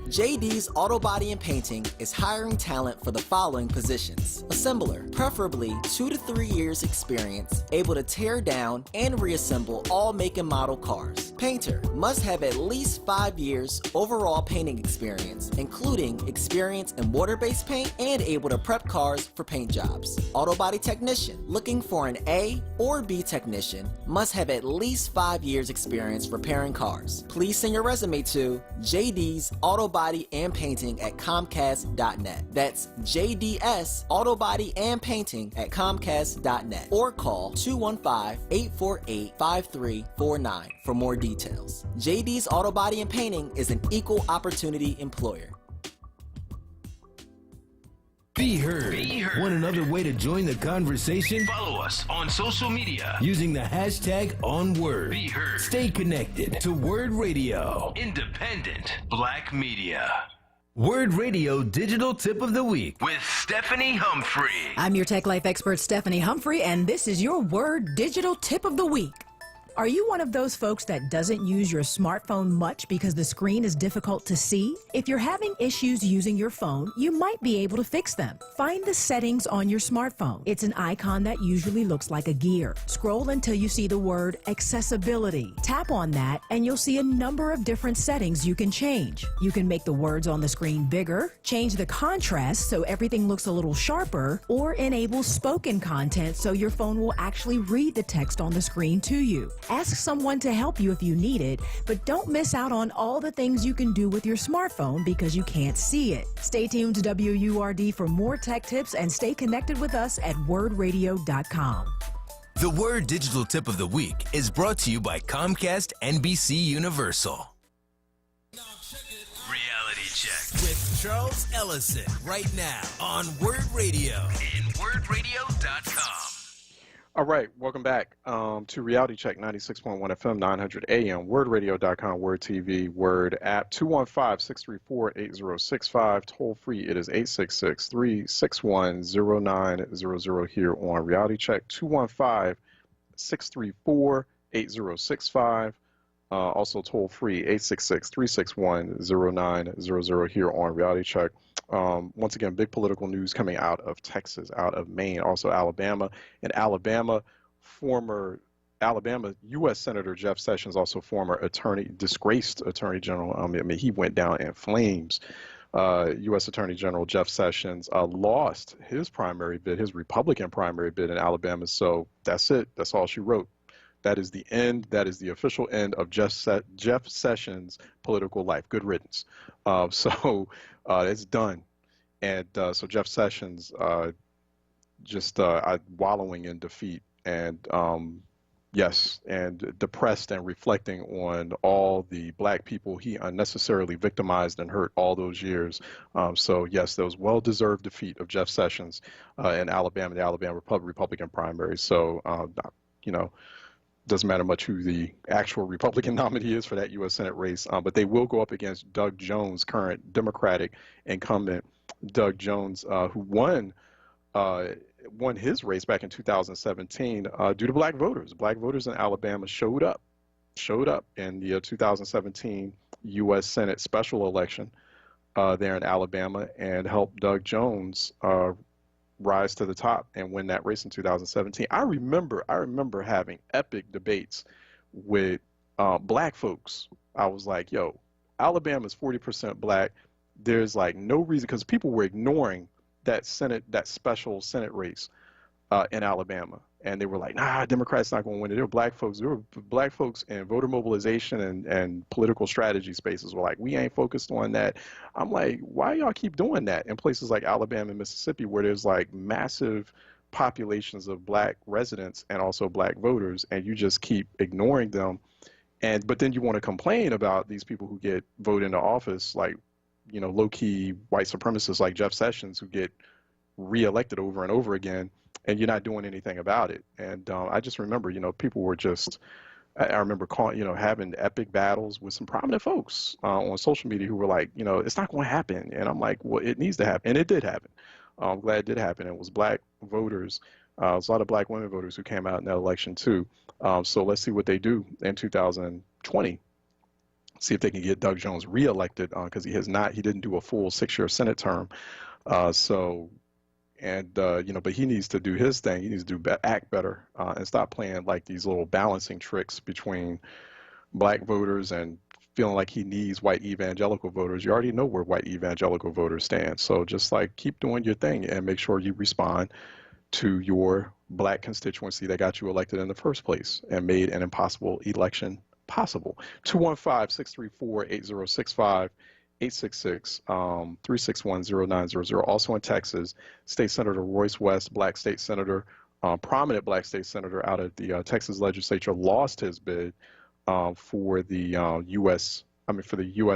JD's Auto Body and Painting is hiring talent for the following positions. Assembler, preferably 2 to 3 years experience, able to tear down and reassemble all make and model cars. Painter, must have at least 5 years overall painting experience, including experience in water-based paint and able to prep cars for paint jobs. Auto Body Technician, looking for an A or B technician, must have at least 5 years experience repairing cars. Please send your resume to JD's Auto Body and Painting at Comcast.net. That's JDS Auto Body and Painting at Comcast.net. Or call 215-848-5349 for more details. JD's Auto Body and Painting is an equal opportunity employer. Be heard. Want another way to join the conversation? Follow us on social media using the hashtag onWURD. Be heard. Stay connected to Word Radio. Independent Black Media. Word Radio Digital Tip of the Week with Stephanie Humphrey. I'm your Tech Life expert, Stephanie Humphrey, and this is your Word Digital Tip of the Week. Are you one of those folks that doesn't use your smartphone much because the screen is difficult to see? If you're having issues using your phone, you might be able to fix them. Find the settings on your smartphone. It's an icon that usually looks like a gear. Scroll until you see the word accessibility. Tap on that and you'll see a number of different settings you can change. You can make the words on the screen bigger, change the contrast so everything looks a little sharper, or enable spoken content so your phone will actually read the text on the screen to you. Ask someone to help you if you need it, but don't miss out on all the things you can do with your smartphone because you can't see it. Stay tuned to WURD for more tech tips and stay connected with us at wordradio.com. The Word Digital Tip of the Week is brought to you by Comcast NBC Universal. Reality Check with Charles Ellison right now on Word Radio and wordradio.com. All right, welcome back to Reality Check 96.1 FM, 900 AM, wordradio.com, Word TV, Word app, 215-634-8065, toll free. It is 866-361-0900 here on Reality Check, 215-634-8065. Also toll free, 866-361-0900 here on Reality Check. Once again, big political news coming out of Texas, out of Maine, also Alabama. In Alabama, U.S. Senator Jeff Sessions, also former disgraced Attorney General, he went down in flames. U.S. Attorney General Jeff Sessions lost his primary bid, his Republican primary bid in Alabama. So that's it. That's all she wrote. That is the end. That is the official end of Jeff Sessions' political life. Good riddance. So it's done. And so Jeff Sessions just wallowing in defeat and, yes, and depressed and reflecting on all the black people he unnecessarily victimized and hurt all those years. So, yes, there was well-deserved defeat of Jeff Sessions in Alabama, the Alabama Republican primary. So, doesn't matter much who the actual Republican nominee is for that U.S. Senate race, but they will go up against Doug Jones, current Democratic incumbent Doug Jones, who won his race back in 2017 due to black voters. Black voters in Alabama showed up in the 2017 U.S. Senate special election there in Alabama and helped Doug Jones rise to the top and win that race in 2017. I remember having epic debates with black folks. I was like, yo, Alabama's 40% black. There's like no reason, because people were ignoring that special Senate race in Alabama. And they were like, nah, Democrats not going to win it. There were black folks in voter mobilization and political strategy spaces were like, we ain't focused on that. I'm like, why y'all keep doing that in places like Alabama and Mississippi where there's like massive populations of black residents and also black voters, and you just keep ignoring them. But then you want to complain about these people who get voted into office, like, you know, low-key white supremacists like Jeff Sessions who get reelected over and over again, and you're not doing anything about it. And I just remember, you know, people were just, I remember calling, you know, having epic battles with some prominent folks on social media who were like, you know, it's not going to happen. And I'm like, well, it needs to happen. And it did happen. I'm glad it did happen. It was black voters. There's a lot of black women voters who came out in that election too. So let's see what they do in 2020. See if they can get Doug Jones reelected, because he didn't do a full 6-year Senate term. You know, but he needs to do his thing. He needs to act better and stop playing like these little balancing tricks between black voters and feeling like he needs white evangelical voters. You already know where white evangelical voters stand. So just like keep doing your thing and make sure you respond to your black constituency that got you elected in the first place and made an impossible election possible. 215-634-8065. 866-361-0900. Also in Texas, State Senator Royce West, black state senator, prominent black state senator out of the Texas legislature, lost his bid for the U.S.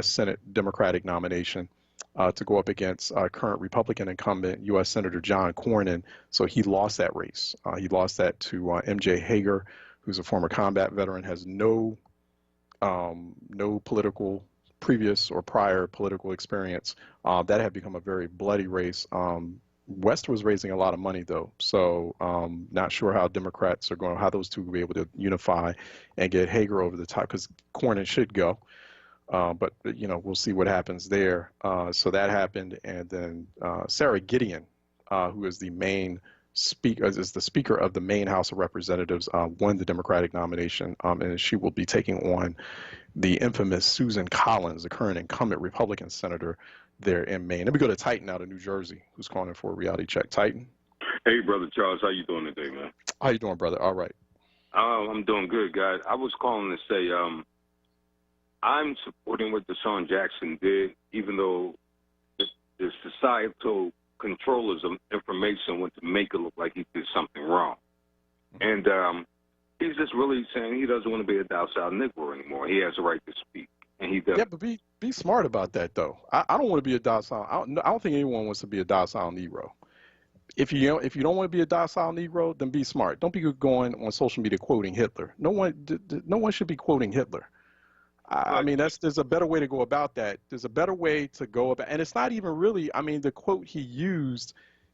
Senate Democratic nomination to go up against current Republican incumbent U.S. Senator John Cornyn. So he lost that race. He lost that to M.J. Hager, who's a former combat veteran, has no previous or prior political experience. That had become a very bloody race. West was raising a lot of money though, so not sure how Democrats are going, how those two will be able to unify and get Hager over the top, because Cornyn should go. But you know, we'll see what happens there. So that happened, and then Sarah Gideon, who is the Speaker of the Maine House of Representatives, won the Democratic nomination, and she will be taking on the infamous Susan Collins, the current incumbent Republican senator there in Maine. Let me go to Titan out of New Jersey, who's calling in for a reality check. Titan. Hey, Brother Charles, how you doing today, man? How you doing, brother? All right. I'm doing good, guys. I was calling to say I'm supporting what Deshaun Jackson did, even though the societal controllers of information want to make it look like he did something wrong. And he's just really saying he doesn't want to be a docile Negro anymore. He has a right to speak, and he does. Yeah, but be smart about that, though. I don't want to be a docile. I don't think anyone wants to be a docile Negro. If you don't want to be a docile Negro, then be smart. Don't be going on social media quoting Hitler. No one should be quoting Hitler. I mean, there's a better way to go about that. There's a better way to go about, and it's not even really, I mean, the quote he used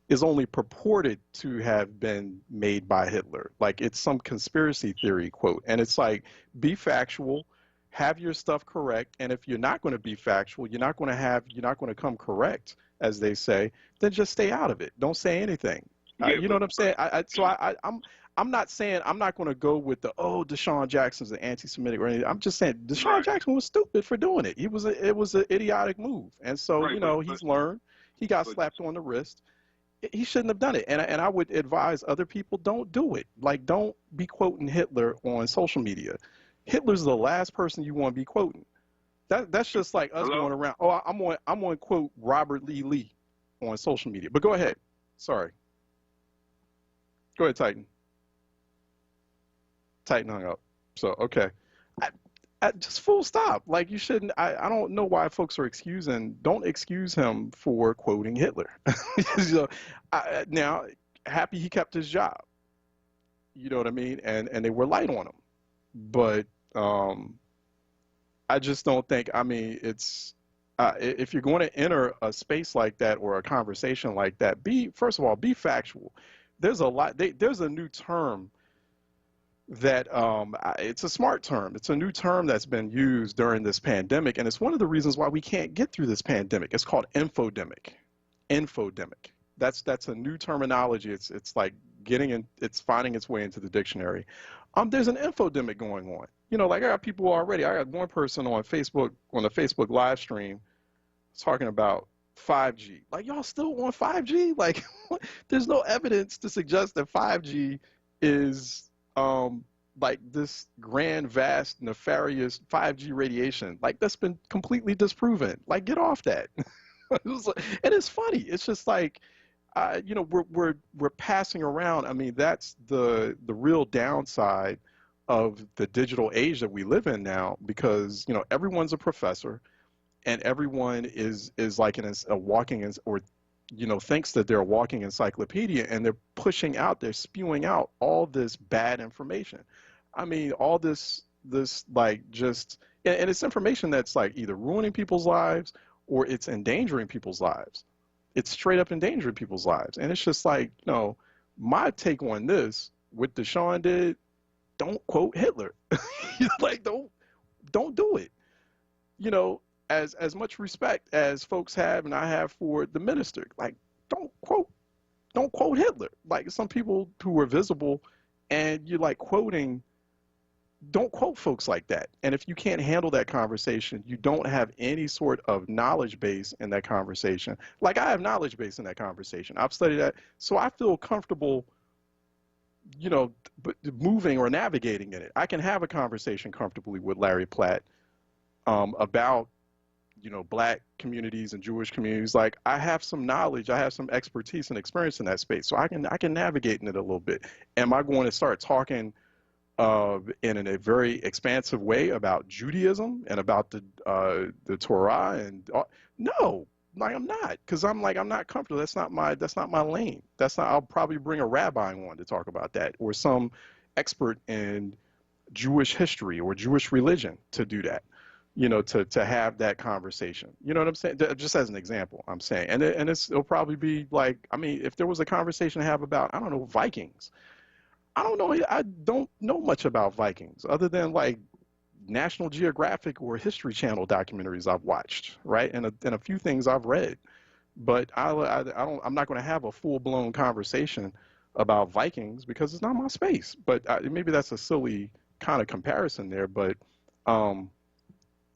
is only purported to have been made by Hitler. Like, it's some conspiracy theory quote. And it's like, be factual, have your stuff correct. And if you're not going to be factual, you're not going to come correct, as they say, then just stay out of it. Don't say anything. You know what I'm saying? I'm not saying I'm not going to go with Deshaun Jackson's an anti-Semitic or anything. I'm just saying Deshaun Jackson was stupid for doing it. It was an idiotic move. And so, he's learned. He got slapped on the wrist. He shouldn't have done it. And I would advise other people, don't do it. Like, don't be quoting Hitler on social media. Hitler's the last person you want to be quoting. That's just like us going around. I'm going to quote Robert Lee on social media. But go ahead. Sorry. Go ahead, Titan. Titan hung up. So, okay. Just full stop. Like, you shouldn't. I don't know why folks are don't excuse him for quoting Hitler. Now, happy he kept his job. You know what I mean? And they were light on him. But I just don't think, I mean, it's if you're going to enter a space like that or a conversation like that, first of all, be factual. There's there's a new term that it's a smart term. It's a new term that's been used during this pandemic, and it's one of the reasons why we can't get through this pandemic. It's called infodemic. Infodemic. That's a new terminology. It's like it's finding its way into the dictionary. There's an infodemic going on. You know, like I got people already. I got one person on Facebook on the Facebook live stream talking about 5G. Like, y'all still on 5G? Like, there's no evidence to suggest that 5G is like this grand, vast, nefarious 5G radiation. Like, that's been completely disproven. Like, get off that. And it's funny. It's just like, you know, we're passing around. I mean, that's the real downside of the digital age that we live in now, because, you know, everyone's a professor and everyone is like a walking or, you know, thinks that they're a walking encyclopedia, and they're spewing out all this bad information. I mean, all this like just, and it's information that's like either ruining people's lives or it's endangering people's lives. It's straight up endangering people's lives. And it's just like, you know, my take on this, what Deshaun did, don't quote Hitler. Like, don't do it. You know, as much respect as folks have and I have for the minister, like, don't quote Hitler. Like, some people who are visible and you're like quoting, don't quote folks like that. And if you can't handle that conversation, you don't have any sort of knowledge base in that conversation. Like, I have knowledge base in that conversation. I've studied that, so I feel comfortable, you know, moving or navigating in it. I can have a conversation comfortably with Larry Platt about, you know, black communities and Jewish communities. Like, I have some knowledge, I have some expertise and experience in that space, so I can navigate in it a little bit. Am I going to start talking in a very expansive way about Judaism and about the Torah and no, like, I'm not, because I'm not comfortable. That's not my lane. I'll probably bring a rabbi on to talk about that, or some expert in Jewish history or Jewish religion to do that, you know, to have that conversation. You know what I'm saying? Just as an example, I'm saying, and it'll probably be like, I mean, if there was a conversation to have about, I don't know, Vikings. I don't know. I don't know much about Vikings other than like National Geographic or History Channel documentaries I've watched, right? And a few things I've read. But I'm not going to have a full-blown conversation about Vikings because it's not my space. But maybe that's a silly kind of comparison there. But I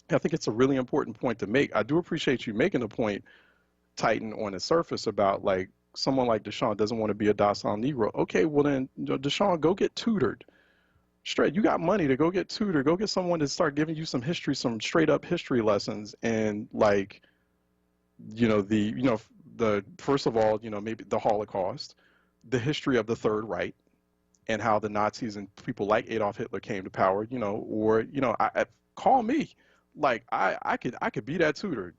think it's a really important point to make. I do appreciate you making the point, Titan, on the surface about like, someone like Deshaun doesn't want to be a docile Negro. Okay, well then, Deshaun, go get tutored. Straight, you got money to go get tutored. Go get someone to start giving you some history, some straight up history lessons, and like, you know, the first of all, you know, maybe the Holocaust, the history of the Third Reich, and how the Nazis and people like Adolf Hitler came to power. You know, or you know, call me, like I could be that tutor.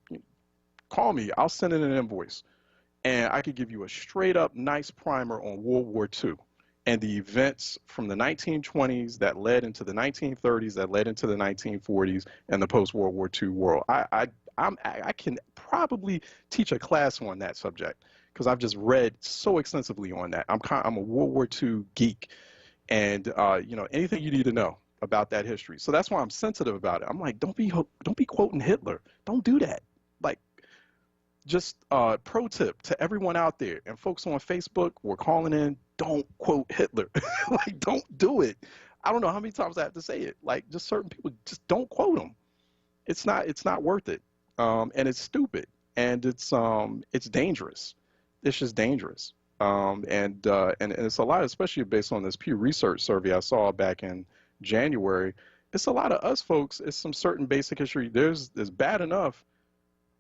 Call me, I'll send in an invoice. And I could give you a straight up nice primer on World War II and the events from the 1920s that led into the 1930s, that led into the 1940s and the post-World War II world. I can probably teach a class on that subject because I've just read so extensively on that. I'm a World War II geek, and you know, anything you need to know about that history. So that's why I'm sensitive about it. I'm like, don't be quoting Hitler. Don't do that. Like, just pro tip to everyone out there and folks on Facebook, we're calling in, don't quote Hitler. Like, don't do it. I don't know how many times I have to say it. Like, just certain people, just don't quote them. It's not worth it. And it's stupid, and it's dangerous. It's just dangerous. And it's a lot, especially based on this Pew Research survey I saw back in January. It's a lot of us folks. It's some certain basic history. It's bad enough.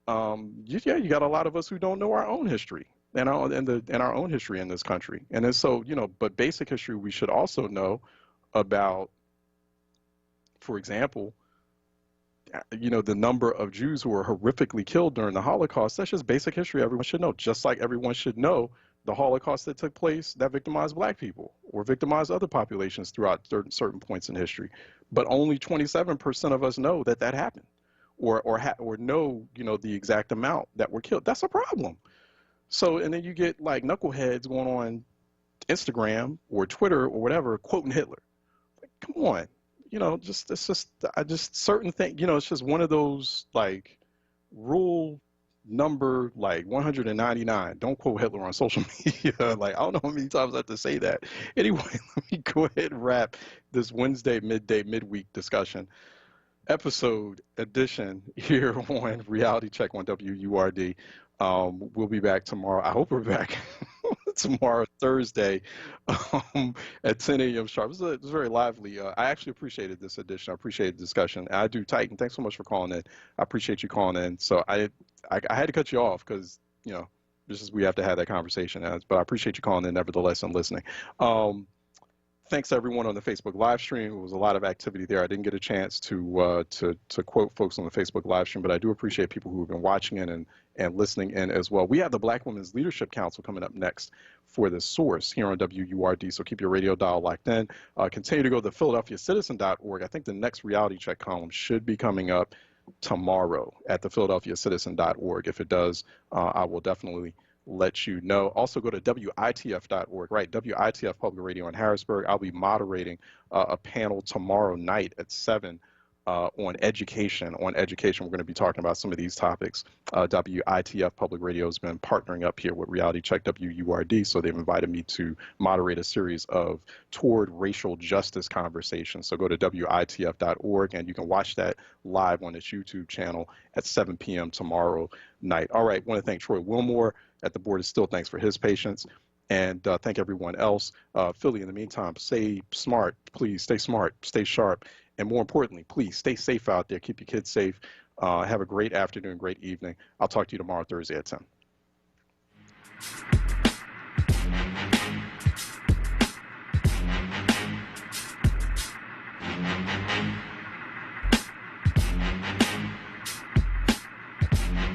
You got a lot of us who don't know our own history and our own history in this country. And then so, you know, but basic history we should also know about, for example, you know, the number of Jews who were horrifically killed during the Holocaust. That's just basic history everyone should know, just like everyone should know the Holocaust that took place that victimized black people or victimized other populations throughout certain points in history. But only 27% of us know that happened. or know, you know, the exact amount that were killed. That's a problem. So, and then you get like knuckleheads going on Instagram or Twitter or whatever, quoting Hitler. Like, come on, you know, I just certain things, you know, it's just one of those like rule number like 199. Don't quote Hitler on social media. Like, I don't know how many times I have to say that. Anyway, let me go ahead and wrap this Wednesday midweek discussion edition here on Reality Check on WURD. We'll be back tomorrow. I hope we're back tomorrow, Thursday, at 10 a.m. sharp. It was very lively. I actually appreciated this edition. I appreciated the discussion. I do, Titan. Thanks so much for calling in. I appreciate you calling in. So I had to cut you off because, you know, we have to have that conversation. But I appreciate you calling in nevertheless and listening. Thanks to everyone on the Facebook live stream. There was a lot of activity there. I didn't get a chance to quote folks on the Facebook live stream, but I do appreciate people who have been watching in and listening in as well. We have the Black Women's Leadership Council coming up next for The Source here on WURD, so keep your radio dial locked in. Continue to go to thephiladelphiacitizen.org. I think the next Reality Check column should be coming up tomorrow at thephiladelphiacitizen.org. If it does, I will definitely let you know. Also go to WITF.org, right? WITF Public Radio in Harrisburg. I'll be moderating a panel tomorrow night at 7 on education. On education, we're going to be talking about some of these topics. WITF Public Radio has been partnering up here with Reality Check WURD, so they've invited me to moderate a series of toward racial justice conversations. So go to WITF.org, and you can watch that live on its YouTube channel at 7 p.m. tomorrow night. All right, I want to thank Troy Wilmore at the Board of Still. Thanks for his patience. And thank everyone else. Philly, in the meantime, stay smart. Please stay smart, stay sharp. And more importantly, please stay safe out there. Keep your kids safe. Have a great afternoon, great evening. I'll talk to you tomorrow, Thursday at 10.